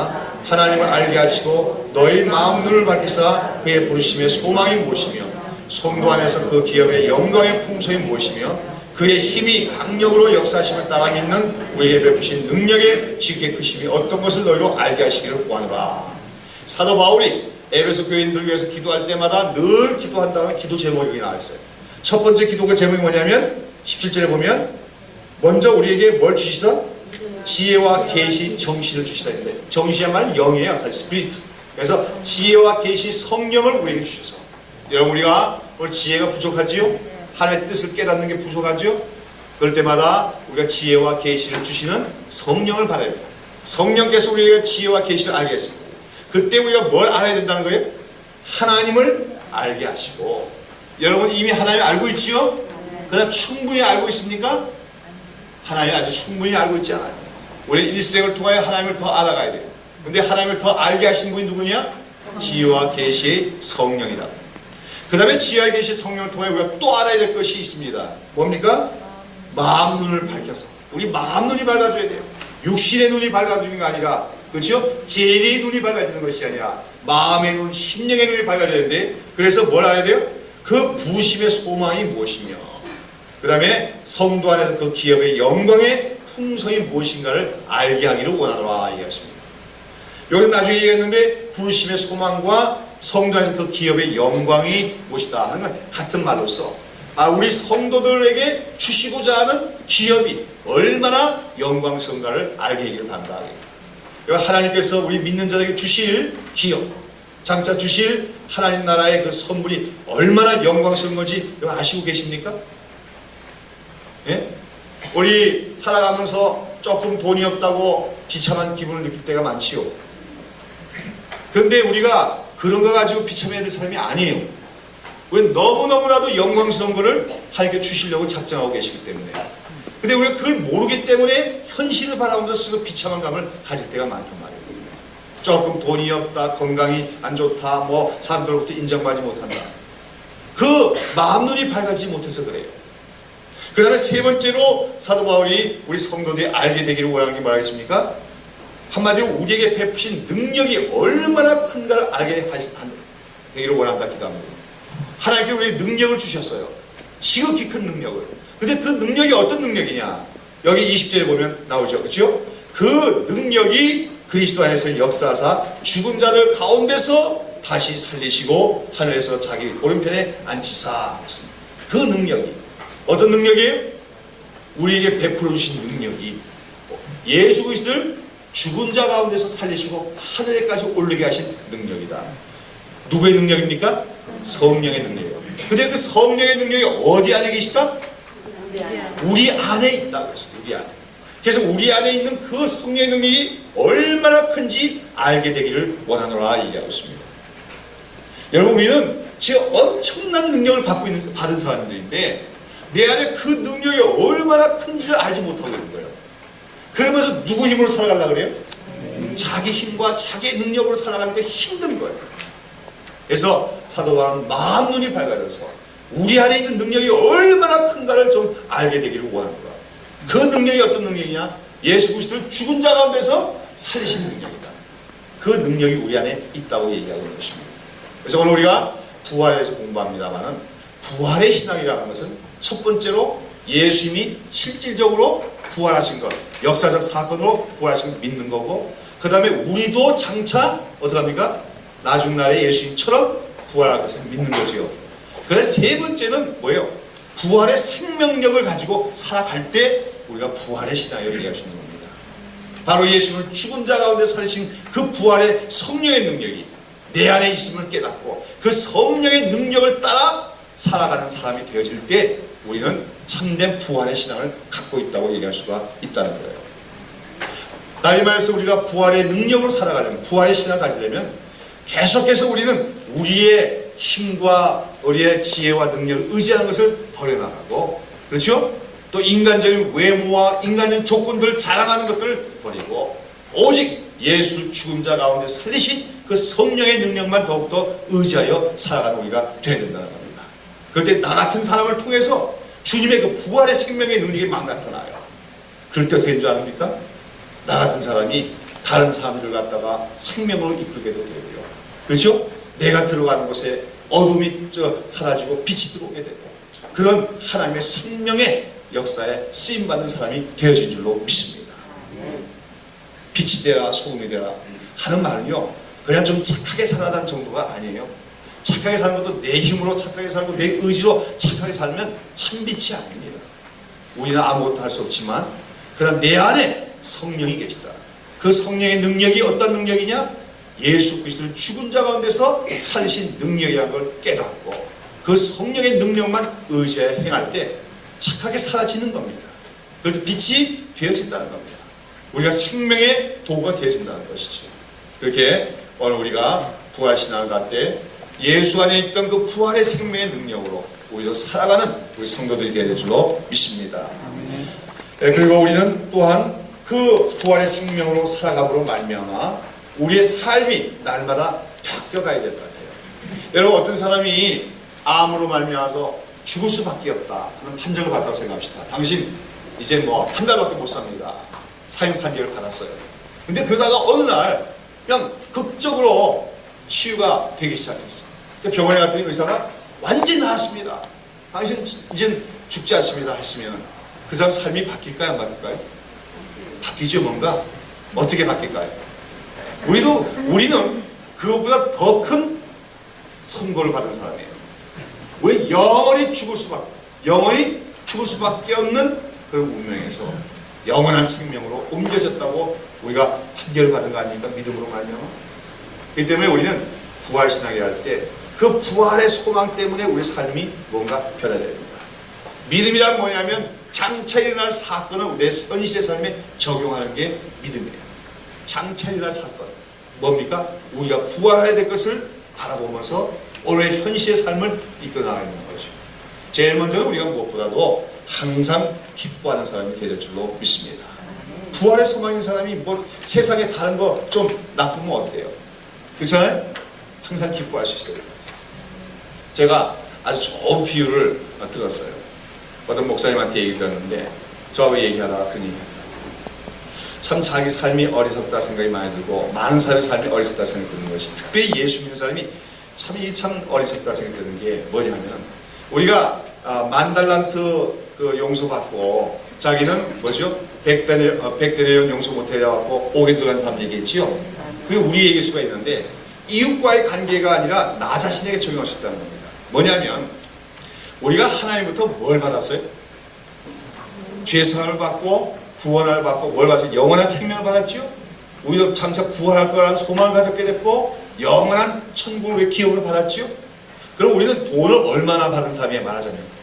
하나님을 알게 하시고 너희 마음 눈을 밝히사 그의 부르심의 소망이 무엇이며 성도 안에서 그 기업의 영광의 풍성이 무엇이며 그의 힘이 강력으로 역사하심을 따라 믿는 우리에게 베푸신 능력의 지극히 크심이 어떤 것을 너희로 알게 하시기를 구하노라. 사도 바울이 에베소 교인들 위해서 기도할 때마다 늘 기도한다는 기도 제목이 나와있어요. 첫 번째 기도가 제목이 뭐냐면 17절에 보면 먼저 우리에게 뭘 주시사? 지혜와 계시 정신을 주시사 했는데 정신이 말은 영이에요. 사실 스피리트. 그래서 지혜와 계시 성령을 우리에게 주셔서 여러분 우리가 오늘 지혜가 부족하지요? 하나님의 뜻을 깨닫는 게 부족하죠? 그럴 때마다 우리가 지혜와 계시를 주시는 성령을 받아야 됩니다. 성령께서 우리에게 지혜와 계시를 알게 했습니다. 그때 우리가 뭘 알아야 된다는 거예요? 하나님을 알게 하시고. 여러분 이미 하나님 알고 있지요? 그러나 충분히 알고 있습니까? 하나님 아주 충분히 알고 있지 않아요. 우리 일생을 통하여 하나님을 더 알아가야 돼요. 근데 하나님을 더 알게 하신 분이 누구냐? 지혜와 계시의 성령이다. 그 다음에 지혜와 계시 성령을 통해 우리가 또 알아야 될 것이 있습니다. 뭡니까? 마음 눈을 밝혀서 우리 마음 눈이 밝아져야 돼요. 육신의 눈이 밝아지는 게 아니라, 그렇죠? 재리의 눈이 밝아지는 것이 아니라 마음의 눈, 심령의 눈이 밝아져야 되는데, 그래서 뭘 알아야 돼요? 그 부심의 소망이 무엇이며 그 다음에 성도 안에서 그 기업의 영광의 풍성이 무엇인가를 알게 하기를 원하노라 얘기했습니다. 여기서 나중에 얘기했는데 부심의 소망과 성도 안에서 그 기업의 영광이 무엇이다 하는 건 같은 말로서 우리 성도들에게 주시고자 하는 기업이 얼마나 영광스러운가를 알게 하기를 바란다. 하나님께서 우리 믿는 자들에게 주실 기업, 장차 주실 하나님 나라의 그 선물이 얼마나 영광스러운 건지 여러분 아시고 계십니까? 예? 우리 살아가면서 조금 돈이 없다고 비참한 기분을 느낄 때가 많지요. 그런데 우리가 그런 거 가지고 비참해야 될 사람이 아니에요. 왜? 너무너무나도 영광스러운 것을 하나님께 주시려고 작정하고 계시기 때문에. 근데 우리가 그걸 모르기 때문에 현실을 바라보면서 스스로 비참한 감을 가질 때가 많단 말이에요. 조금 돈이 없다, 건강이 안 좋다, 뭐 사람들로부터 인정받지 못한다. 그 마음 눈이 밝아지지 못해서 그래요. 그 다음에 세 번째로 사도 바울이 우리 성도들이 알게 되기를 원하는 게 뭐라겠습니까? 한마디로 우리에게 베푸신 능력이 얼마나 큰가를 알게 되기를 원한다 기도합니다. 하나님께 우리에게 능력을 주셨어요. 지극히 큰 능력을. 근데 그 능력이 어떤 능력이냐? 여기 20절에 보면 나오죠. 그렇죠? 그 능력이 그리스도 안에서 역사하사 죽은 자들 가운데서 다시 살리시고 하늘에서 자기 오른편에 앉히사. 그 능력이 어떤 능력이에요? 우리에게 베풀어 주신 능력이 예수 그리스도를 죽은 자 가운데서 살리시고 하늘에까지 올리게 하신 능력이다. 누구의 능력입니까? 성령의 능력이에요. 근데 그 성령의 능력이 어디 안에 계시다? 우리 안에 있다 그랬어요. 우리 안에. 그래서 우리 안에 있는 그 성령의 능력이 얼마나 큰지 알게 되기를 원하노라 얘기하고 있습니다. 여러분 우리는 지금 엄청난 능력을 받은 사람들인데 내 안에 그 능력이 얼마나 큰지를 알지 못하고 있는 거예요. 그러면서 누구 힘으로 살아가려고 그래요? 자기 힘과 자기 능력으로 살아가니까 힘든 거예요. 그래서 사도 바울은 마음 눈이 밝아져서 우리 안에 있는 능력이 얼마나 큰가를 좀 알게 되기를 원하는 거야. 그 능력이 어떤 능력이냐? 예수 그리스도를 죽은 자 가운데서 살리신 능력이다. 그 능력이 우리 안에 있다고 얘기하고 있는 것입니다. 그래서 오늘 우리가 부활에 대해서 공부합니다만은 부활의 신앙이라는 것은 첫 번째로 예수님이 실질적으로 부활하신 것, 역사적 사건으로 부활하신 걸 믿는 거고, 그 다음에 우리도 장차 어떡합니까? 나중 날에 예수님처럼 부활할 것을 믿는 거지요. 그래서 세 번째는 뭐예요? 부활의 생명력을 가지고 살아갈 때 우리가 부활의 신앙을 이해할 수 있는 겁니다. 바로 예수님을 죽은 자 가운데 살리신 그 부활의 성령의 능력이 내 안에 있음을 깨닫고 그 성령의 능력을 따라 살아가는 사람이 되어질 때 우리는 참된 부활의 신앙을 갖고 있다고 얘기할 수가 있다는 거예요. 다시 말해서 우리가 부활의 능력으로 살아가려면, 부활의 신앙을 가지려면 계속해서 우리는 우리의 힘과 우리의 지혜와 능력을 의지하는 것을 버려나가고, 그렇죠? 또 인간적인 외모와 인간적인 조건들을 자랑하는 것들을 버리고 오직 예수를 죽은 자 가운데 살리신 그 성령의 능력만 더욱더 의지하여 살아가는 우리가 되어야 된다는 겁니다. 그럴 때 나 같은 사람을 통해서 주님의 그 부활의 생명의 능력이 막 나타나요. 그럴 때 어떻게 된 줄 아십니까? 나 같은 사람이 다른 사람들 갖다가 생명으로 이끌게도 되고요. 그렇죠? 내가 들어가는 곳에 어둠이 사라지고 빛이 들어오게 되고, 그런 하나님의 생명의 역사에 쓰임받는 사람이 되어진 줄로 믿습니다. 빛이 되라 소금이 되라 하는 말은요, 그냥 좀 착하게 살아가는 정도가 아니에요. 착하게 사는 것도 내 힘으로 착하게 살고 내 의지로 착하게 살면 참 빛이 아닙니다. 우리는 아무것도 할 수 없지만 그러나 내 안에 성령이 계시다. 그 성령의 능력이 어떤 능력이냐? 예수 그리스도를 죽은 자 가운데서 살리신 능력이라는 걸 깨닫고 그 성령의 능력만 의지해 행할 때 착하게 사라지는 겁니다. 그래서 빛이 되어진다는 겁니다. 우리가 생명의 도구가 되어진다는 것이죠. 그렇게 오늘 우리가 부활신앙을 갈 때 예수 안에 있던 그 부활의 생명의 능력으로 오히려 살아가는 우리 성도들이 되어야 될 줄로 믿습니다. 그리고 우리는 또한 그 부활의 생명으로 살아감으로 말미암아 우리의 삶이 날마다 바뀌어가야 될 것 같아요. 여러분, 어떤 사람이 암으로 말미암아서 죽을 수밖에 없다 하는 판정을 받았다고 생각합시다. 당신 이제 뭐 한 달밖에 못 삽니다. 사형 판결을 받았어요. 근데 그러다가 어느 날 그냥 극적으로 치유가 되기 시작했어. 병원에 갔더니 의사가 완전히 나았습니다. 당신 이제 죽지 않습니다 했으면 그 사람 삶이 바뀔까요? 안 바뀔까요? 바뀌죠. 뭔가 어떻게 바뀔까요? 우리는 그것보다 더 큰 선고를 받은 사람이에요. 우리 영원히 죽을 수밖에 없는 그런 운명에서 영원한 생명으로 옮겨졌다고 우리가 판결을 받은 거 아닙니까? 믿음으로 말미암아. 그렇기 때문에 우리는 부활신앙을 할 때 그 부활의 소망 때문에 우리 삶이 뭔가 변화되야 됩니다. 믿음이란 뭐냐면 장차 일어날 사건을 내 현실의 삶에 적용하는 게 믿음이에요. 장차 일어날 사건 뭡니까? 우리가 부활해야 될 것을 바라보면서 오늘의 현실의 삶을 이끌어 나가는 거죠. 제일 먼저는 우리가 무엇보다도 항상 기뻐하는 사람이 되는 줄로 믿습니다. 부활의 소망인 사람이 뭐 세상에 다른 거 좀 나쁘면 어때요? 그렇잖아요? 항상 기뻐할 수 있어야 될 것 같아요. 제가 아주 좋은 비유를 들었어요. 어떤 목사님한테 얘기를 들었는데 저하고 얘기하다가 그런 얘기 하더라고요. 참 자기 삶이 어리석다 생각이 많이 들고 많은 사람의 삶이 어리석다 생각이 드는 것이, 특별히 예수 믿는 사람이 참 어리석다 생각이 드는 게 뭐냐면, 우리가 10,000달란트 그 용서받고 자기는 뭐죠? 100데나리온 용서 못해갖고 옥에 들어간 사람 얘기했지요. 그게 우리 얘기일 수가 있는데 이웃과의 관계가 아니라 나 자신에게 적용할 수 있다는 겁니다. 뭐냐면 우리가 하나님부터 뭘 받았어요? 죄사함을 받고 구원을 받고 뭘 받았어요? 영원한 생명을 받았지요. 우리도 장차 부활할 거라는 소망을 가졌게 됐고 영원한 천국의 기업을 받았지요. 그럼 우리는 돈을 얼마나 받은 사람이야? 말하자면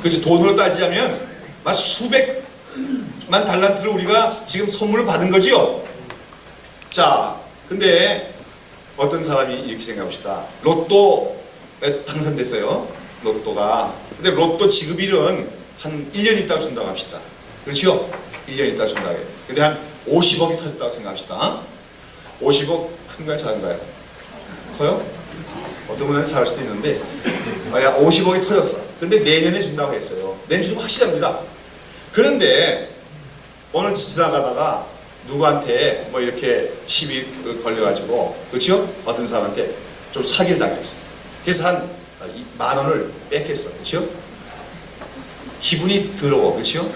그렇죠. 돈으로 따지자면 수백만 달란트를 우리가 지금 선물을 받은 거지요. 자, 근데 어떤 사람이 이렇게 생각합시다. 로또에 당선됐어요. 로또가. 근데 로또 지급일은 한 1년 있다가 준다고 합시다. 그렇죠? 1년 있다가 준다고 해요. 근데 한 50억이 터졌다고 생각합시다. 50억 큰가요? 작은가요? 커요? 어떤 분은 작을 수도 있는데 50억이 터졌어. 근데 내년에 준다고 했어요. 내년 주는 거 확실합니다. 그런데 오늘 지나가다가 누구한테 뭐 이렇게 시비 걸려가지고, 그렇죠? 어떤 사람한테 좀 사기를 당했어. 그래서 한 10,000원을 뺏겼어. 그렇죠? 기분이 더러워. 그렇죠?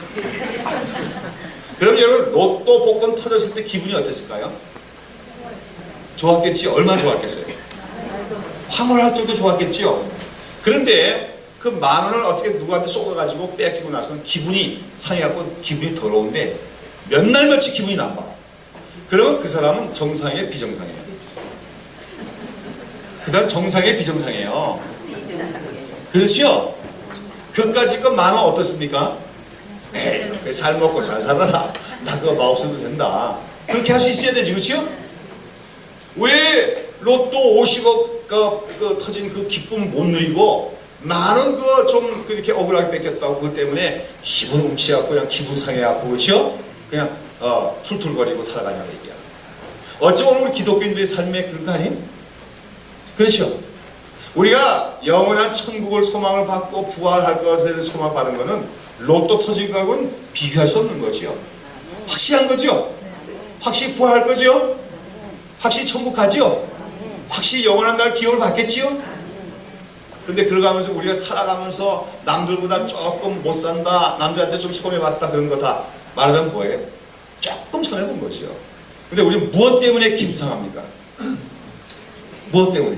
그럼 여러분, 로또 복권 터졌을 때 기분이 어땠을까요? 좋았겠지요? 얼마나 좋았겠어요? 황홀할 정도 좋았겠지요? 그런데 그 10,000원을 어떻게 누구한테 쏟아가지고 뺏기고 나서는 기분이 상해갖고 기분이 더러운데 몇 날 며칠 기분이 나빠. 그러면 그 사람은 정상이에요? 비정상이에요? 그 사람 정상이에요? 비정상이에요? 그렇지요? 그까짓 건 10,000원 어떻습니까? 에이, 그래, 잘 먹고 잘 살아라. 나 그거 막 없어도 된다. 그렇게 할 수 있어야 되지, 그렇지요? 왜 로또 50억 터진 그 기쁨 못 누리고 10,000원 그거 좀 그렇게 억울하게 뺏겼다고 그것 때문에 기분 훔치갖고 그냥 기분 상해갖고, 그렇죠? 그냥 툴툴거리고 살아가냐고 얘기야. 어찌 보면 우리 기독교인들의 삶에 그런 거 아니에요? 그렇죠? 우리가 영원한 천국을 소망을 받고 부활할 것에 대해서 소망을 받은 것은 로또 터진 거하고는 비교할 수 없는 거지요. 확실한 거죠? 확실히 부활할 거죠? 확실히 천국 가죠? 확실히 영원한 날 기억을 받겠지요? 근데 그러가면서 우리가 살아가면서 남들보다 조금 못 산다, 남들한테 좀 손해봤다, 그런 거 다 말하자면 뭐예요? 조금 손해본 거죠. 근데 우리는 무엇 때문에 기분 상합니까? 무엇 때문에?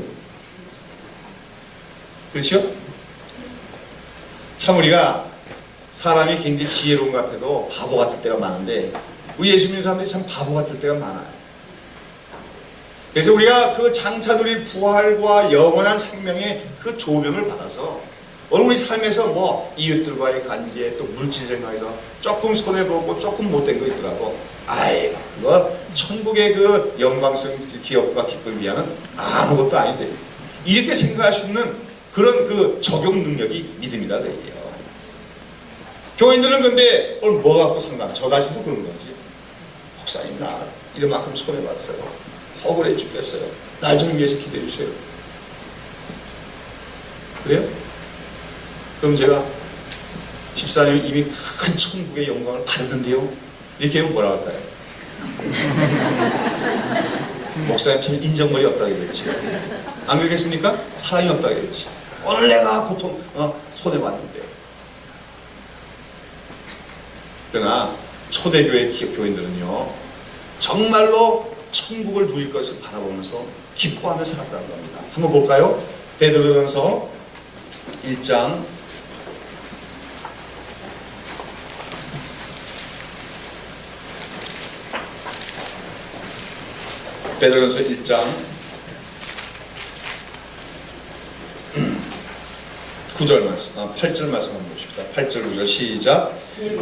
그렇죠? 참 우리가 사람이 굉장히 지혜로운 것 같아도 바보 같을 때가 많은데 우리 예수 믿는 사람들이 참 바보 같을 때가 많아요. 그래서 우리가 그 장차 누릴 부활과 영원한 생명의 그 조명을 받아서 오늘 우리 삶에서 뭐 이웃들과의 관계 또 물질 생활에서 조금 손해보고 조금 못된 거 있더라도 아이고 그거 천국의 그 영광스러운 기업과 기쁨에 비하면 아무것도 아닌데 이렇게 생각할 수 있는 그런 그 적용 능력이 믿음이다 그 얘기예요. 교인들은 근데 오늘 뭐 갖고 상관? 저 자신도 그런 거지. 목사님 나 이만큼 손해봤어요. 억울해 죽겠어요. 날 좀 위해서 기도해 주세요. 그래요? 그럼 제가 집사님 이미 큰 천국의 영광을 받았는데요. 이렇게 하면 뭐라 할까요? 목사님 참 인정머리 없다고 그랬지. 안 그러겠습니까? 사랑이 없다고 그랬지. 오늘 내가 고통 손해봤는데. 그러나 초대교회 교인들은요 정말로 천국을 누릴 것을 바라보면서 기뻐하며 살았다는 겁니다. 한번 볼까요? 베드로전서 1장 베드로전서 1장 9절 말씀, 8절 말씀 한번 봅시다. 8절 9절 시작.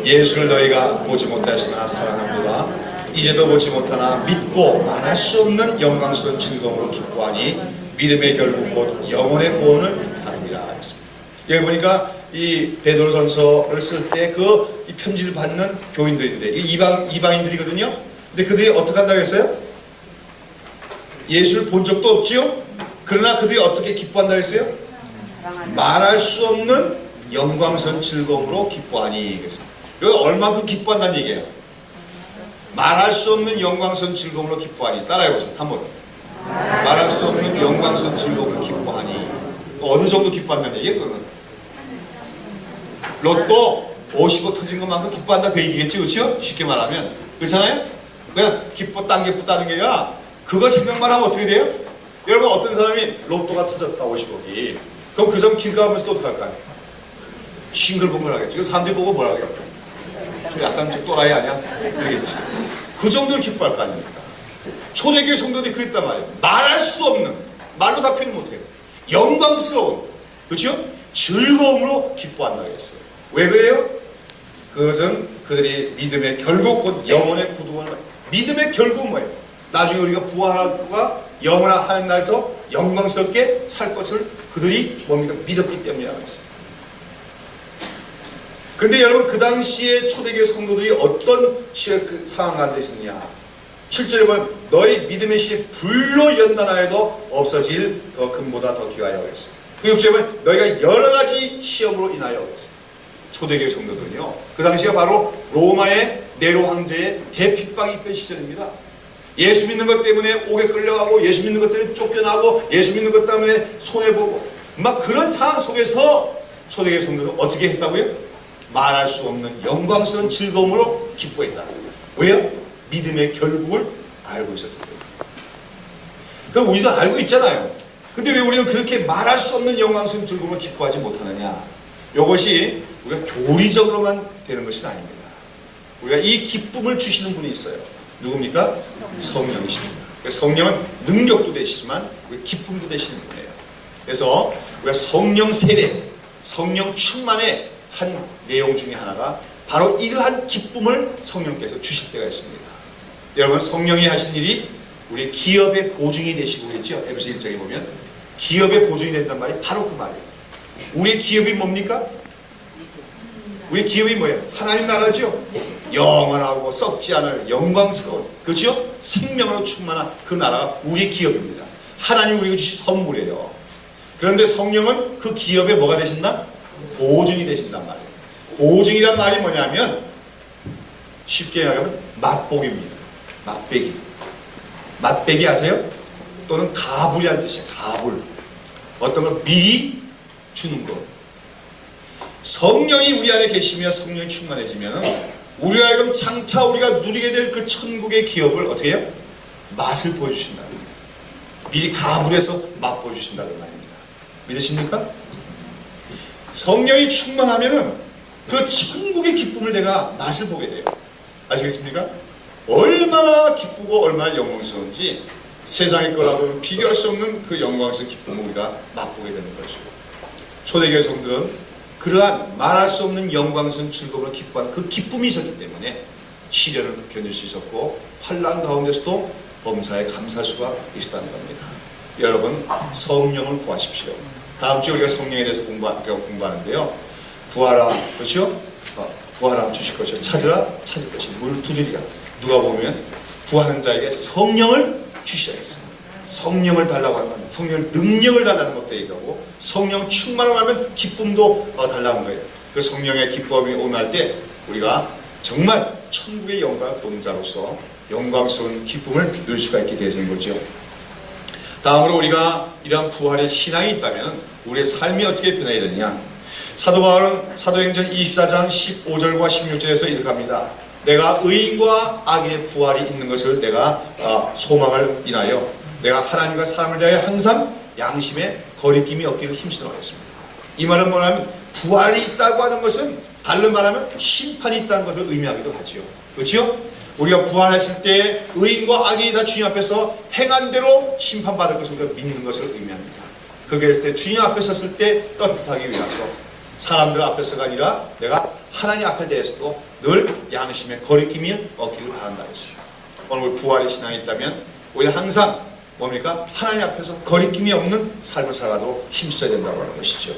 예수를 너희가 보지 못하였으나 사랑합니다. 이제도 보지 못하나 믿고 말할 수 없는 영광스러운 즐거움으로 기뻐하니 믿음의 결국 곧 영혼의 구원을 다루리라 했습니다. 여기 보니까 이 베드로전서를 쓸 때 그 이 편지를 받는 교인들인데 이방인들이거든요. 근데 그들이 어떻게 한다고 했어요? 예수를 본 적도 없지요. 그러나 그들이 어떻게 기뻐한다고 했어요? 말할 수 없는 영광스러운 즐거움으로 기뻐하니. 그래서 여기 얼마큼 기뻐한다는 얘기예요. 말할 수 없는 영광스러운 즐거움으로 기뻐하니. 따라해보세요. 한번. 말할 수 없는 영광스러운 즐거움으로 기뻐하니. 어느 정도 기뻐한다는 얘기예요? 그거는 로또 50억 터진 것만큼 기뻐한다 그 얘기겠지, 그렇죠? 쉽게 말하면. 그렇잖아요? 그냥 딴 게 뿌다는 게 아니라 그거 생각만 하면 어떻게 돼요? 여러분 어떤 사람이 로또가 터졌다 50억이. 그럼 그 사람 길 가면서 또 어떡할까요? 싱글벙글 하겠지. 사람들이 보고 뭐라 그래요? 저 약간 좀 또라이 아니야? 그러겠지. 그 정도로 기뻐할 거 아닙니까? 초대교회 성도들이 그랬단 말이에요. 말할 수 없는, 말로 다 표현 못해요. 영광스러운, 그렇죠? 즐거움으로 기뻐한다고 했어요. 왜 그래요? 그것은 그들이 믿음의 결국 곧 영혼의 구두원을, 믿음의 결국은 뭐예요? 나중에 우리가 부활과 영원한 하나님 나라에서 영광스럽게 살 것을 그들이 뭡니까? 믿었기 때문이라고 했어요. 근데 여러분 그 당시에 초대교회 성도들이 어떤 상황 가운데 있었느냐? 7절에 보면 너희 믿음의 시에 불로 연단하여도 없어질 금보다 더 귀하여 그랬어요. 그 6절에 보면 너희가 여러 가지 시험으로 인하여 그랬어요. 초대교회 성도들은요 그 당시가 바로 로마의 네로 황제의 대핍박이 있던 시절입니다. 예수 믿는 것 때문에 옥에 끌려가고, 예수 믿는 것 때문에 쫓겨나고, 예수 믿는 것 때문에 손해보고, 막 그런 상황 속에서 초대교회 성도는 어떻게 했다고요? 말할 수 없는 영광스러운 즐거움으로 기뻐했다. 왜요? 믿음의 결국을 알고 있었기 때문에. 그럼 우리도 알고 있잖아요. 근데 왜 우리는 그렇게 말할 수 없는 영광스러운 즐거움을 기뻐하지 못하느냐? 이것이 우리가 교리적으로만 되는 것이 아닙니다. 우리가 이 기쁨을 주시는 분이 있어요. 누굽니까? 성령이십니다. 성령은 능력도 되시지만 우리 기쁨도 되시는 분이에요. 그래서 우리가 성령 세례, 성령 충만의 한 내용 중에 하나가 바로 이러한 기쁨을 성령께서 주실 때가 있습니다. 여러분, 성령이 하신 일이 우리 기업의 보증이 되시고 있죠. 에베소 1장에 보면 기업의 보증이 된단 말이 바로 그 말이에요. 우리의 기업이 뭡니까? 우리 기업이 뭐예요? 하나님 나라죠. 영원하고 썩지 않을 영광스러운, 그렇죠? 생명으로 충만한 그 나라가 우리의 기업입니다. 하나님 우리가 주신 선물이에요. 그런데 성령은 그 기업에 뭐가 되신다? 보증이 되신단 말이에요. 보증이란 말이 뭐냐면 쉽게 얘기하면 맛복입니다. 맛배기. 맛배기 아세요? 또는 가불이란 뜻이에요. 가불. 어떤 걸 미리 주는 거. 성령이 우리 안에 계시며 성령이 충만해지면 우리 하여금 장차 우리가 누리게 될 그 천국의 기업을 어떻게 해요? 맛을 보여주신다는 거예요. 미리 가불해서 맛보여주신다는 말입니다. 믿으십니까? 성령이 충만하면은 그 천국의 기쁨을 내가 맛을 보게 돼요. 아시겠습니까? 얼마나 기쁘고 얼마나 영광스러운지 세상의 거라고는 비교할 수 없는 그 영광스러운 기쁨을 우리가 맛보게 되는 거죠. 초대교회 성들은 그러한 말할 수 없는 영광스러운 즐거움을 기뻐하는 그 기쁨이 있었기 때문에 시련을 견딜 수 있었고 환난 가운데서도 범사에 감사할 수가 있었다는 겁니다. 여러분, 성령을 구하십시오. 다음 주에 우리가 성령에 대해서 공부하는데요. 구하라, 그렇죠? 구하라 주실 것이요. 찾으라 찾을 것이. 문을 두드리라. 누가 보면 구하는 자에게 성령을 주셔야 했어요. 성령을 달라고 하면 성령 능력을 달라는 것도 얘기하고 성령 충만을 하면 기쁨도 달라는 거예요. 그 성령의 기쁨이 오면 때 우리가 정말 천국의 영광을 보는 자로서 영광스러운 기쁨을 누릴 수가 있게 되는 거죠. 다음으로 우리가 이러한 부활의 신앙이 있다면 우리의 삶이 어떻게 변해야 되느냐. 사도 바울은 사도행전 24장 15절과 16절에서 이렇게 합니다. 내가 의인과 악의 부활이 있는 것을 내가 소망을 인하여 내가 하나님과 사람을 대하여 항상 양심에 거리낌이 없기를 힘쓰도록 하겠습니다. 이 말은 뭐냐면 부활이 있다고 하는 것은 다른 말하면 심판이 있다는 것을 의미하기도 하죠. 그렇죠? 우리가 부활했을 때 의인과 악인이 다 주님 앞에서 행한 대로 심판받을 것을 우리가 믿는 것을 의미합니다. 그게 했을 때 주님 앞에 섰을 때 떳떳하기 위해서 사람들 앞에서가 아니라 내가 하나님 앞에 대해서도 늘 양심의 거리낌이 없기를 바란다 했어요. 오늘 부활의 신앙이 있다면 우리 항상 뭡니까? 하나님 앞에서 거리낌이 없는 삶을 살아가도록 힘써야 된다고 하는 것이죠.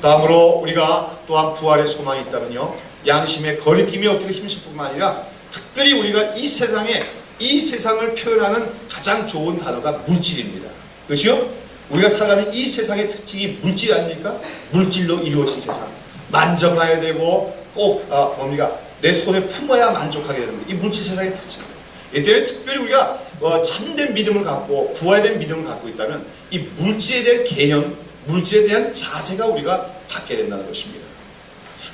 다음으로 우리가 또한 부활의 소망이 있다면요, 양심의 거리낌이 없기를 힘쓸 뿐만 아니라 특별히 우리가 이 세상을 표현하는 가장 좋은 단어가 물질입니다. 그렇죠? 우리가 살아가는 이 세상의 특징이 물질 아닙니까? 물질로 이루어진 세상. 만져봐야 되고 꼭 뭡니까? 내 손에 품어야 만족하게 되는 거예요. 이 물질 세상의 특징이에요. 이때 특별히 우리가 참된 믿음을 갖고 부활된 믿음을 갖고 있다면 이 물질에 대한 개념, 물질에 대한 자세가 우리가 바뀌어야 된다는 것입니다.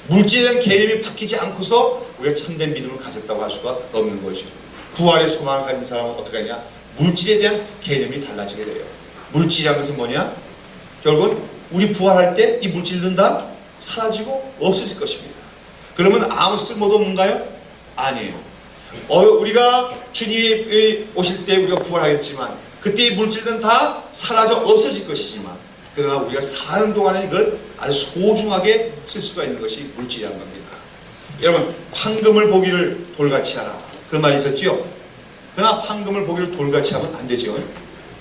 물질에 대한 개념이 바뀌지 않고서 우리가 참된 믿음을 가졌다고 할 수가 없는 거죠. 부활의 소망을 가진 사람은 어떻게 하냐? 물질에 대한 개념이 달라지게 돼요. 물질이라는 것은 뭐냐? 결국은 우리 부활할 때 이 물질들은 다 사라지고 없어질 것입니다. 그러면 아무 쓸모도 없는가요? 아니에요. 우리가 주님이 오실 때 우리가 부활하겠지만 그때 이 물질들은 다 사라져 없어질 것이지만 그러나 우리가 사는 동안에 이걸 아주 소중하게 쓸 수가 있는 것이 물질이라는 겁니다. 여러분, 황금을 보기를 돌같이 하라, 그런 말이 있었죠. 그러나 황금을 보기를 돌같이 하면 안 되죠.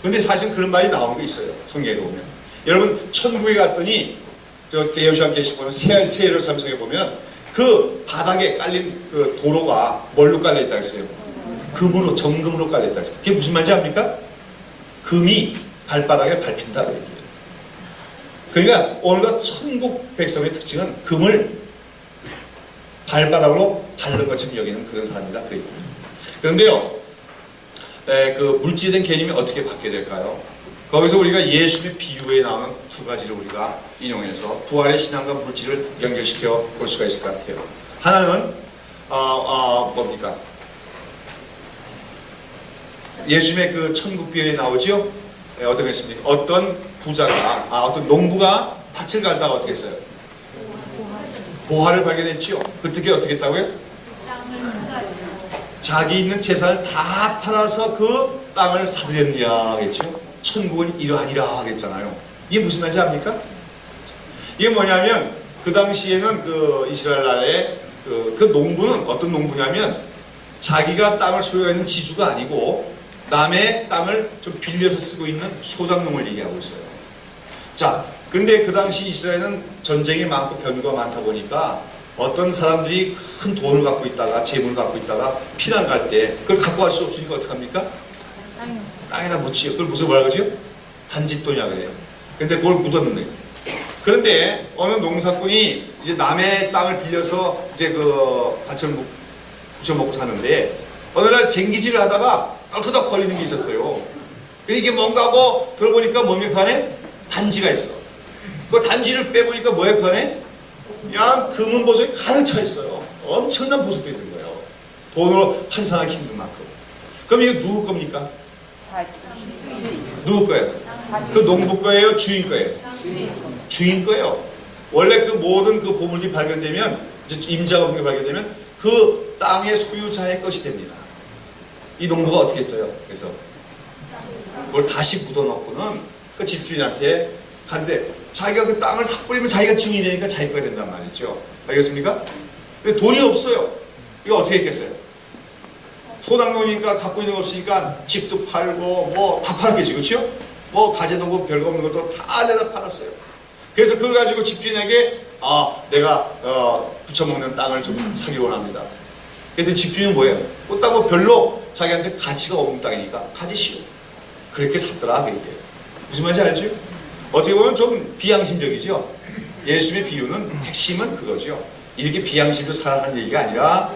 근데 사실 그런 말이 나오는 게 있어요. 성경에 보면. 여러분, 천국에 갔더니 여호수아께서 보면 새 예루살렘에 보면 그 바닥에 깔린 그 도로가 뭘로 깔려 있다고 했어요? 금으로, 정금으로 깔려 있다고 했어요. 그게 무슨 말인지 압니까? 금이 발바닥에 밟힌다고 얘기해요. 그러니까 오늘과 천국 백성의 특징은 금을 발바닥으로 다른 것처럼 여기는 그런 사람이다. 그 얘기예요. 그런데요, 그 물질에 대한 개념이 어떻게 바뀌어야 될까요? 거기서 우리가 예수의 비유에 나오는 두 가지를 우리가 인용해서 부활의 신앙과 물질을 연결시켜 볼 수가 있을 것 같아요. 하나는 뭡니까? 예수님의 그 천국 비유에 나오죠? 어떻게 했습니까? 어떤 부자가 어떤 농부가 밭을 갈다가 어떻게 했어요? 보화를 발견했지요. 그때 어떻게 했다고요? 자기 있는 재산을 다 팔아서 그 땅을 사들였느냐 하겠죠. 천국은 이러하니라 하겠잖아요. 이게 무슨 말인지 압니까? 이게 뭐냐면 그 당시에는 그 이스라엘 나라의 그 농부는 어떤 농부냐면 자기가 땅을 소유하는 지주가 아니고 남의 땅을 좀 빌려서 쓰고 있는 소작농을 얘기하고 있어요. 자, 근데 그 당시 이스라엘은 전쟁이 많고 변유가 많다 보니까 어떤 사람들이 큰 돈을 갖고 있다가 재물을 갖고 있다가 피난 갈 때 그걸 갖고 갈 수 없으니까 어떡합니까? 땅에다 묻지요. 그걸 무슨 뭐라 그러죠? 단짓돈이라 그래요. 근데 그걸 묻었는데. 그런데 어느 농사꾼이 이제 남의 땅을 빌려서 이제 그 밭을 부쳐먹고 사는데 어느 날 쟁기질을 하다가 떨그덕 걸리는 게 있었어요. 이게 뭔가 하고 들어보니까 뭡니까? 그 안에 단지가 있어. 그 단지를 빼보니까 뭐야? 그 안에 그냥 금은 보석이 가득 차 있어요. 엄청난 보석들이 있는 거예요. 돈으로 환산하기 힘든 만큼. 그럼 이거 누구 겁니까? 누구 거예요? 그 농부 거예요? 주인 거예요? 주인 거예요. 원래 그 모든 그 보물이 발견되면, 이제 임자가 발견되면 그 땅의 소유자의 것이 됩니다. 이 농부가 어떻게 했어요? 그래서 그걸 다시 묻어놓고는 그 집주인한테 간대. 자기가 그 땅을 삭버리면 자기가 증인이 되니까 자기 거가 된단 말이죠. 알겠습니까? 근데 돈이 없어요. 이거 어떻게 했겠어요? 소작농이니까 갖고 있는 거 없으니까 집도 팔고 뭐 다 팔았겠지, 그렇죠? 뭐 가재도구 별거 없는 것도 다 내다 팔았어요. 그래서 그걸 가지고 집주인에게 내가 부쳐먹는 땅을 좀 사기 원합니다. 그래서 집주인은 뭐예요? 그 땅은 별로 자기한테 가치가 없는 땅이니까 가지시오. 그렇게 샀더라, 그게. 무슨 말인지 알죠? 어떻게 보면 좀 비양심적이죠. 예수님의 비유는 핵심은 그거죠. 이렇게 비양심으로 살아가는 얘기가 아니라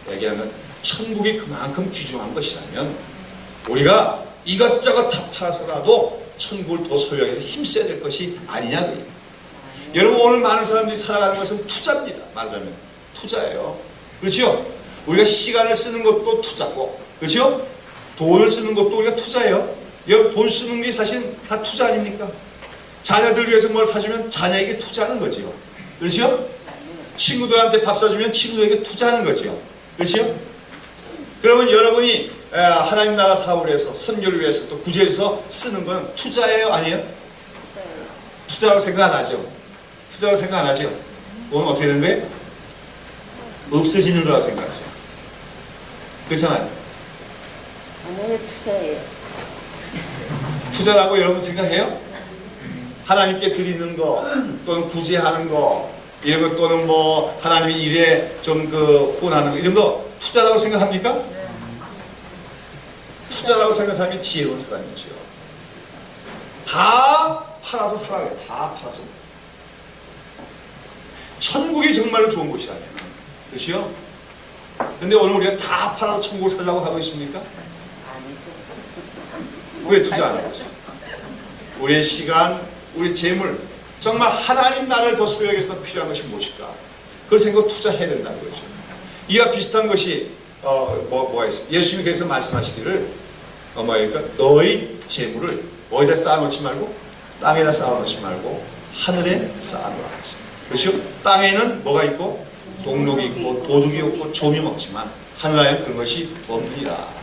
얘기하면 천국이 그만큼 귀중한 것이라면 우리가 이것저것 다 팔아서라도 천국을 더 소유하기 위해서 힘써야 될 것이 아니냐 그 얘기예요. 여러분, 오늘 많은 사람들이 살아가는 것은 투자입니다. 말하자면 투자예요. 그렇죠? 우리가 시간을 쓰는 것도 투자고, 그렇죠? 돈을 쓰는 것도 우리가 투자예요. 돈 쓰는 게 사실 다 투자 아닙니까? 자녀들 위해서 뭘 사주면 자녀에게 투자하는 거지요. 그렇죠? 친구들한테 밥 사주면 친구에게 투자하는 거지요. 그렇죠? 그러면 여러분이 하나님 나라 사업을 해서 선교를 위해서 또 구제해서 쓰는 건 투자예요? 아니에요? 투자라고 생각 안 하죠? 투자라고 생각 안 하죠? 그건 어떻게 되는 거예요? 없어지는 거라고 생각하죠. 그렇잖아요? 아니요, 투자예요. 투자라고 여러분 생각해요? 하나님께 드리는 거 또는 구제하는 거 이런 것 또는 뭐 하나님의 일에 좀 그 후원하는 거 이런 거 투자라고 생각합니까? 투자라고 생각하는 사람이 지혜로운 사람이죠. 다 팔아서 살아요. 다 팔아서. 천국이 정말로 좋은 곳이라면. 그렇죠? 근데 오늘 우리가 다 팔아서 천국을 살려고 하고 있습니까? 왜 투자 안 하고 있어요? 우리의 시간, 우리 재물, 정말 하나님 나라를 더 소유하기 위해서 더 필요한 것이 무엇일까? 그걸 생각하고 투자해야 된다는 거죠. 이와 비슷한 것이 뭐가 있어요? 예수님이 그래서 말씀하시기를 뭐랄까? 너의 재물을 어디다 쌓아놓지 말고 땅에다 쌓아놓지 말고 하늘에 쌓아놓으라 했어요. 그렇죠? 땅에는 뭐가 있고 동록이 있고 도둑이 없고 좀이 먹지만 하늘에는 그런 것이 없느니라.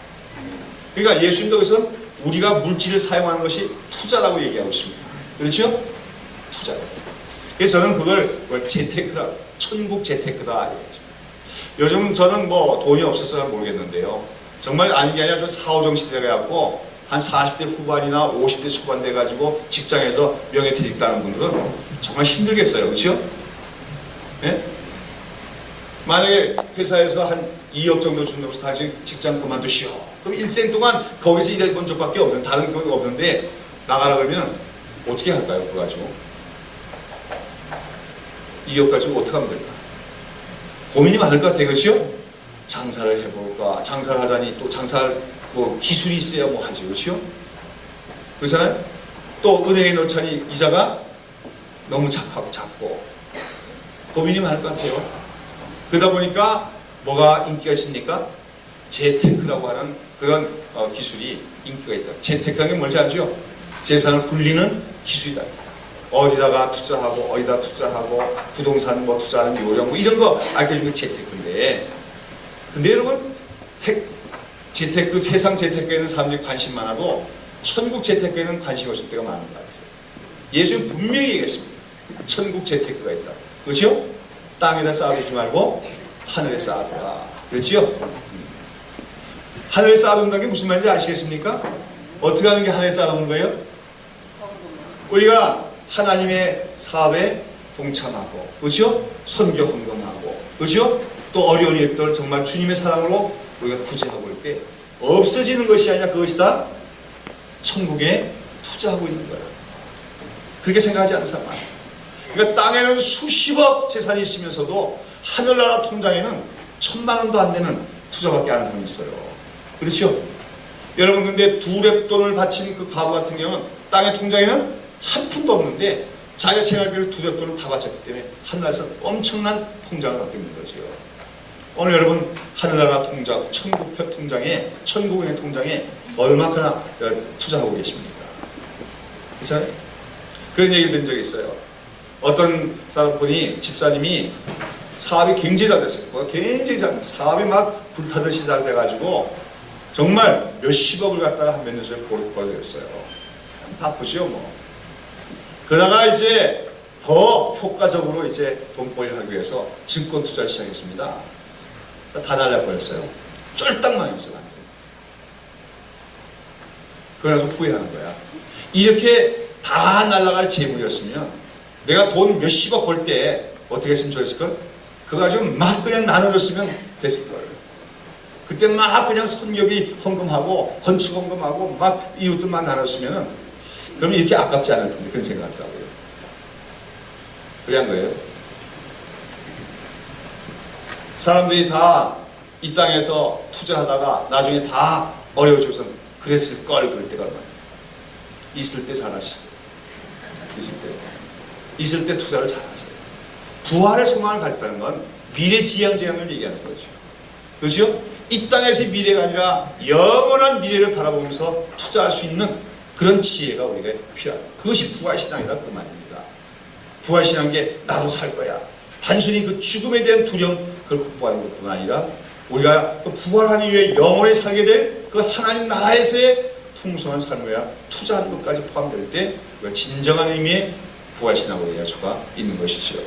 그러니까 예수님도 그래서 우리가 물질을 사용하는 것이 투자라고 얘기하고 있습니다. 그렇죠? 투자. 그래서 저는 그걸 재테크라고, 천국 재테크다 이거죠. 요즘 저는 뭐 돈이 없어서 모르겠는데요. 정말 아닌 게 아니라 좀 사오정 시대가 갖고 한 40대 후반이나 50대 초반 돼가지고 직장에서 명예퇴직 당하는 분들은 정말 힘들겠어요. 그렇죠? 네? 만약에 회사에서 한 2억 정도 준다고 해서 다시 직장 그만두시오. 그럼 일생 동안 거기서 일해본 적밖에 없는, 다른 경우가 없는데 나가라 그러면 어떻게 할까요? 그거 가지고 2억 가지고 어떻게 하면 될까? 고민이 많을 것 같아요. 그렇죠? 장사를 해볼까? 장사를 하자니 또 장사할 뭐 기술이 있어야 뭐 하지, 그렇죠? 그렇잖아요? 또 은행에 넣자니 이자가 너무 작고 고민이 많을 것 같아요. 그러다 보니까 뭐가 인기가 있습니까? 재테크라고 하는 그런 기술이 인기가 있다. 재테크라는 게 뭔지 알죠? 재산을 굴리는 기술이다. 어디다가 투자하고 어디다 투자하고 부동산 뭐 투자하는 요령 뭐 이런 거 알려주는 게 재테크인데, 근데 여러분 재테크, 세상 재테크에는 사람들이 관심만 하고 천국 재테크에는 관심이 없을 때가 많은 것 같아요. 예수님 분명히 얘기했습니다. 천국 재테크가 있다. 그렇죠? 땅에다 쌓아두지 말고 하늘에 쌓아두라. 그렇죠? 하늘에 쌓아둔다는 게 무슨 말인지 아시겠습니까? 어떻게 하는 게 하늘에 쌓아두는 거예요? 우리가 하나님의 사업에 동참하고, 그렇죠? 선교 헌금하고, 그렇죠? 또 어려운 일들 정말 주님의 사랑으로 우리가 구제하고 이렇게 없어지는 것이 아니라 그것이 다 천국에 투자하고 있는 거야. 그렇게 생각하지 않는 사람 많아요. 그러니까 땅에는 수십억 재산이 있으면서도 하늘나라 통장에는 1,000만 원도 안 되는 투자밖에 안 하는 사람이 있어요. 그렇죠? 여러분, 근데 두랩돈을 바친 그 가부 같은 경우는 땅의 통장에는 한 푼도 없는데 자기 생활비를 두랩돈을 다 바쳤기 때문에 하늘나라에서 엄청난 통장을 갖고 있는 거죠. 오늘 여러분 하늘나라 통장, 천국표 통장에, 천국은행 통장에 얼마나 투자하고 계십니까? 그렇잖아요? 그런 얘기를 들은 적이 있어요. 어떤 사람 분이, 집사님이 사업이 굉장히 잘 됐어요. 굉장히 잘, 사업이 막 불타듯이 잘 돼가지고 정말 몇십억을 갖다가 한 몇 년 전에 벌어졌어요. 바쁘죠, 뭐. 그러다가 이제 더 효과적으로 이제 돈벌이를 하기 위해서 증권 투자를 시작했습니다. 다 날려버렸어요. 쫄딱 망했어요, 완전히. 그래서 후회하는 거야. 이렇게 다 날아갈 재물이었으면 내가 돈 몇십억 벌 때 어떻게 했으면 좋았을걸? 그거 가지고 막 그냥 나눠줬으면 됐을걸. 그때 막 그냥 선교비 헌금하고 건축 헌금하고 막 이웃들만 나눴으면은 그러면 이렇게 아깝지 않을 텐데, 그런 생각하더라고요. 그래 한 거예요. 사람들이 다 이 땅에서 투자하다가 나중에 다 어려워져서 그랬을 걸, 그럴 때가 얼마나. 있을 때 잘하시고, 있을 때 투자를 잘하세요. 부활의 소망을 갖다는 건 미래지향적을 얘기하는 거죠. 그렇죠? 이 땅에서의 미래가 아니라 영원한 미래를 바라보면서 투자할 수 있는 그런 지혜가 우리가 필요합니다. 그것이 부활신앙이다, 그 말입니다. 부활신앙인 게 나도 살 거야. 단순히 그 죽음에 대한 두려움, 그걸 극복하는 것뿐만 아니라 우리가 그 부활한 이후에 영원히 살게 될 그 하나님 나라에서의 풍성한 삶을 투자하는 것까지 포함될 때 우리가 진정한 의미의 부활신앙으로 이해할 수가 있는 것이죠.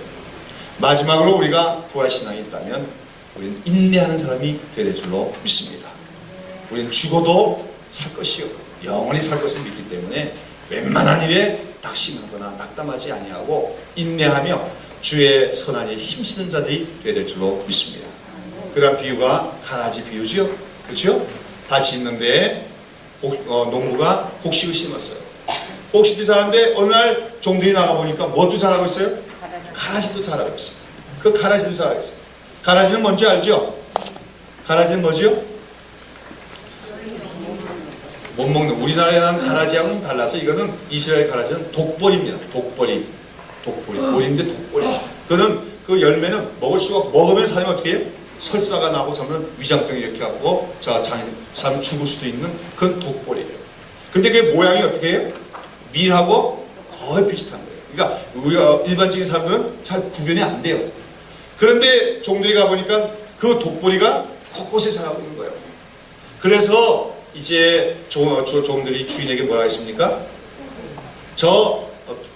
마지막으로 우리가 부활신앙이 있다면 우리는 인내하는 사람이 되될 줄로 믿습니다. 우리는 죽어도 살 것이요 영원히 살 것을 믿기 때문에 웬만한 일에 낙심하거나 낙담하지 아니하고 인내하며 주의 선한 일에 힘쓰는 자들이 되될 줄로 믿습니다. 그런 비유가 가라지 비유죠. 그렇죠? 밭이 있는데 농부가 곡식을 심었어요. 곡식이 자라는데 어느 날 종들이 나가보니까 뭐도 자라고 있어요? 가라지도 자라고 있어요. 그 가라지도 자라고 있어요. 가라지는 뭔지 알죠? 가라지는 뭐지요? 못 먹는, 우리나라에 난 가라지하고는 달라서 이거는 이스라엘 가라지는 독보리입니다. 독보리. 보리인데 독보리. 그거는 그 열매는 먹을 수가, 먹으면 사람이 어떻게 해요? 설사가 나고 자면 위장병이 이렇게 갖고 사람 죽을 수도 있는 그런 독보리예요. 근데 그게 모양이 어떻게 해요? 밀하고 거의 비슷한 거예요. 그러니까 우리가 일반적인 사람들은 잘 구별이 안 돼요. 그런데 종들이 가보니까 그 독보리가 곳곳에 자라고 있는 거예요. 그래서 이제 종들이 주인에게 뭐라 했습니까? 저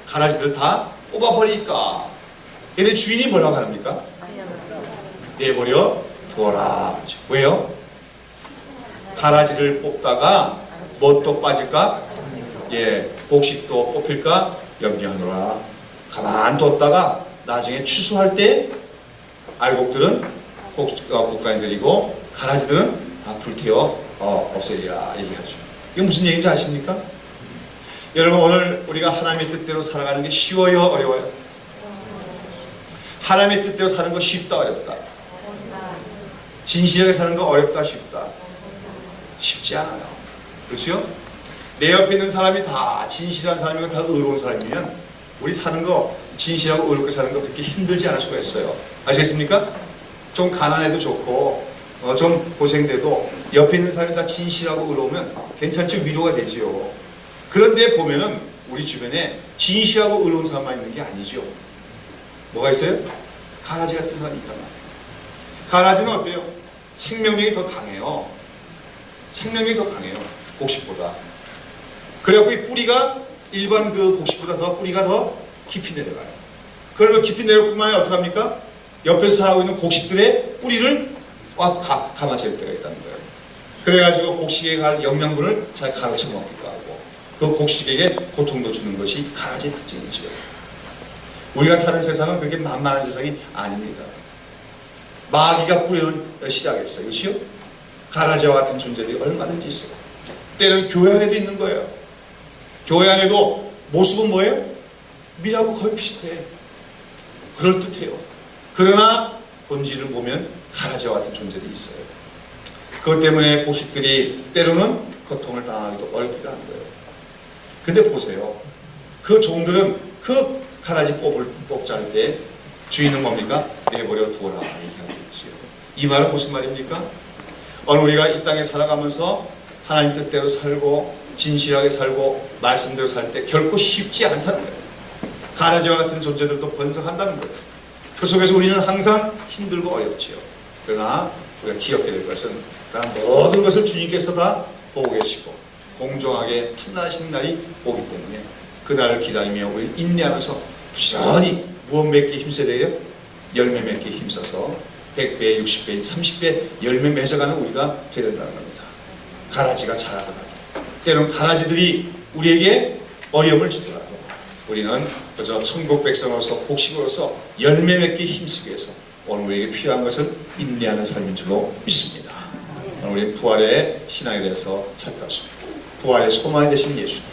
가라지들 다 뽑아버릴까? 근데 주인이 뭐라고 합니까? 내버려 두어라. 왜요? 가라지를 뽑다가 뭣도 빠질까? 예, 곡식도 뽑힐까? 염려하노라. 가만 뒀다가 나중에 추수할 때 알곡들은 곡간이들이고 가라지들은 다 불태워 없애리라 얘기하죠. 이게 무슨 얘기인지 아십니까? 여러분, 오늘 우리가 하나님의 뜻대로 살아가는 게 쉬워요, 어려워요? 하나님의 뜻대로 사는 거 쉽다, 어렵다? 진실하게 사는 거 어렵다 쉽다? 쉽지 않아요. 그렇죠? 내 옆에 있는 사람이 다 진실한 사람이고 다 의로운 사람이면 우리 사는 거 진실하고 의롭게 사는 거 그렇게 힘들지 않을 수가 있어요. 아시겠습니까? 좀 가난해도 좋고 좀 고생돼도 옆에 있는 사람이 다 진실하고 의로우면 괜찮죠? 위로가 되지요. 그런데 보면은 우리 주변에 진실하고 의로운 사람만 있는 게 아니죠. 뭐가 있어요? 가라지 같은 사람이 있단 말이에요. 가라지는 어때요? 생명력이 더 강해요. 생명력이 더 강해요. 곡식보다. 그래갖고 이 뿌리가 일반 그 곡식보다 더 뿌리가 더 깊이 내려가요. 그러면 깊이 내려올 뿐만 아니라 어떻게 합니까? 옆에서 자라고 있는 곡식들의 뿌리를 감아챌 때가 있다는 거예요. 그래가지고 곡식에 갈 영양분을 잘 가로채 먹기도 하고 그 곡식에게 고통도 주는 것이 가라지의 특징이죠. 우리가 사는 세상은 그렇게 만만한 세상이 아닙니다. 마귀가 뿌려놓은 씨라겠어요. 그렇죠? 가라지와 같은 존재들이 얼마든지 있어요. 때로는 교회 안에도 있는 거예요. 교회 안에도 모습은 뭐예요? 미라고 거의 비슷해. 그럴듯해요. 그러나 본질을 보면 가라지와 같은 존재들이 있어요. 그것 때문에 곡식들이 때로는 고통을 당하기도 어렵기도 한 거예요. 근데 보세요. 그 종들은 그 가라지 뽑자 할 때 주인은 뭡니까? 내버려 두어라 얘기하고 있지요. 이 말은 무슨 말입니까? 오늘 우리가 이 땅에 살아가면서 하나님 뜻대로 살고 진실하게 살고 말씀대로 살 때 결코 쉽지 않다는 거예요. 가라지와 같은 존재들도 번성한다는 거예요. 그 속에서 우리는 항상 힘들고 어렵지요. 그러나 우리가 기억해야 될 것은 모든 것을 주님께서 다 보고 계시고 공정하게 판단하시는 날이 오기 때문에 그 날을 기다리며 우리 인내하면서 부지런히 무엇 맺기 힘써야 돼요? 열매 맺기 힘써서 100배, 60배, 30배 열매 맺어가는 우리가 되야 된다는 겁니다. 가라지가 자라더라도 때론 가라지들이 우리에게 어려움을 주더라도 우리는 그저 천국 백성으로서 곡식으로서 열매 맺기 힘쓰기 위해서 오늘 우리에게 필요한 것은 인내하는 삶인 줄로 믿습니다. 오늘 우리는 부활의 신앙에 대해서 살펴봤습니다. 부활의 소망이 되신 예수님,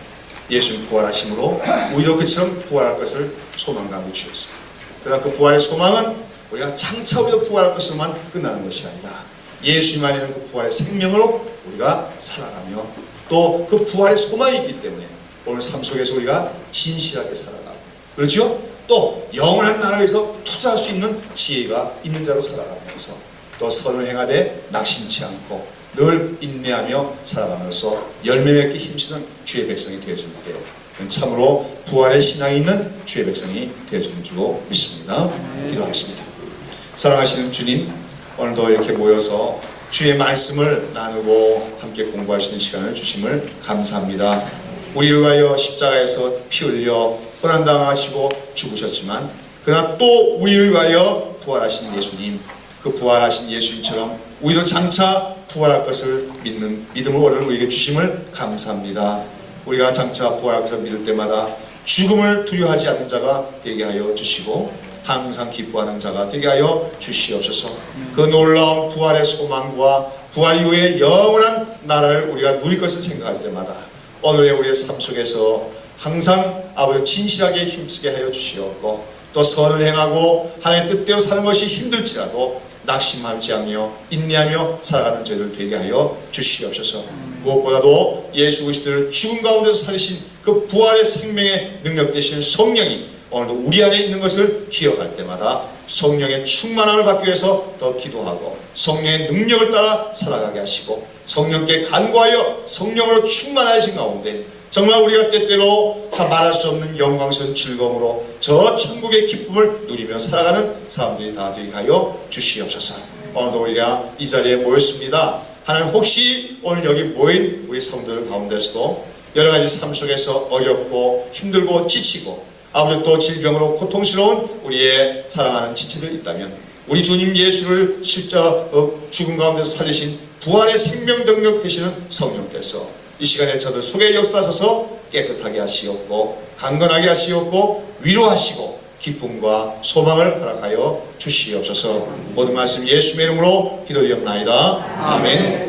예수님 부활하심으로 우리도 그처럼 부활할 것을 소망감을 주셨습니다. 그러나 그 부활의 소망은 우리가 장차 우리도 부활할 것으로만 끝나는 것이 아니라 예수님 안에 있는 그 부활의 생명으로 우리가 살아가며 또 그 부활의 소망이 있기 때문에 오늘 삶 속에서 우리가 진실하게 살아가고 그렇죠? 또 영원한 나라에서 투자할 수 있는 지혜가 있는 자로 살아가면서 또 선을 행하되 낙심치 않고 늘 인내하며 살아가면서 열매 맺기 힘쓰는 주의 백성이 되어질 때 참으로 부활의 신앙이 있는 주의 백성이 되어지는 줄로 믿습니다. 기도하겠습니다. 사랑하시는 주님, 오늘도 이렇게 모여서 주의 말씀을 나누고 함께 공부하시는 시간을 주심을 감사합니다. 우리를 위하여 십자가에서 피 흘려 고난당하시고 죽으셨지만 그러나 또 우리를 위하여 부활하신 예수님, 그 부활하신 예수님처럼 우리도 장차 부활할 것을 믿는 믿음을 오늘 우리에게 주심을 감사합니다. 우리가 장차 부활할 것을 믿을 때마다 죽음을 두려워하지 않는 자가 되게 하여 주시고 항상 기뻐하는 자가 되게 하여 주시옵소서. 그 놀라운 부활의 소망과 부활 이후에 영원한 나라를 우리가 누릴 것을 생각할 때마다 오늘의 우리의 삶 속에서 항상 아버지 진실하게 힘쓰게 하여 주시옵고 또 선을 행하고 하나님의 뜻대로 사는 것이 힘들지라도 낙심하지 않으며 인내하며 살아가는 저희들 되게 하여 주시옵소서. 무엇보다도 예수 그리스도를 죽음 가운데서 살리신 그 부활의 생명의 능력 되시는 성령이 오늘도 우리 안에 있는 것을 기억할 때마다 성령의 충만함을 받기 위해서 더 기도하고 성령의 능력을 따라 살아가게 하시고 성령께 간구하여 성령으로 충만하신 가운데 정말 우리가 때때로 다 말할 수 없는 영광스러운 즐거움으로 저 천국의 기쁨을 누리며 살아가는 사람들이 다 되게 하여 주시옵소서. 오늘도 우리가 이 자리에 모였습니다. 하나님 혹시 오늘 여기 모인 우리 성도들 가운데서도 여러 가지 삶 속에서 어렵고 힘들고 지치고 아버지 또 질병으로 고통스러운 우리의 사랑하는 지체들 있다면 우리 주님 예수를 십자 죽음 가운데서 살리신 부활의 생명 능력 되시는 성령께서 이 시간에 저들 속에 역사하셔서 깨끗하게 하시옵고 강건하게 하시옵고 위로하시고 기쁨과 소망을 허락하여 주시옵소서. 모든 말씀 예수의 이름으로 기도드리옵나이다. 아멘.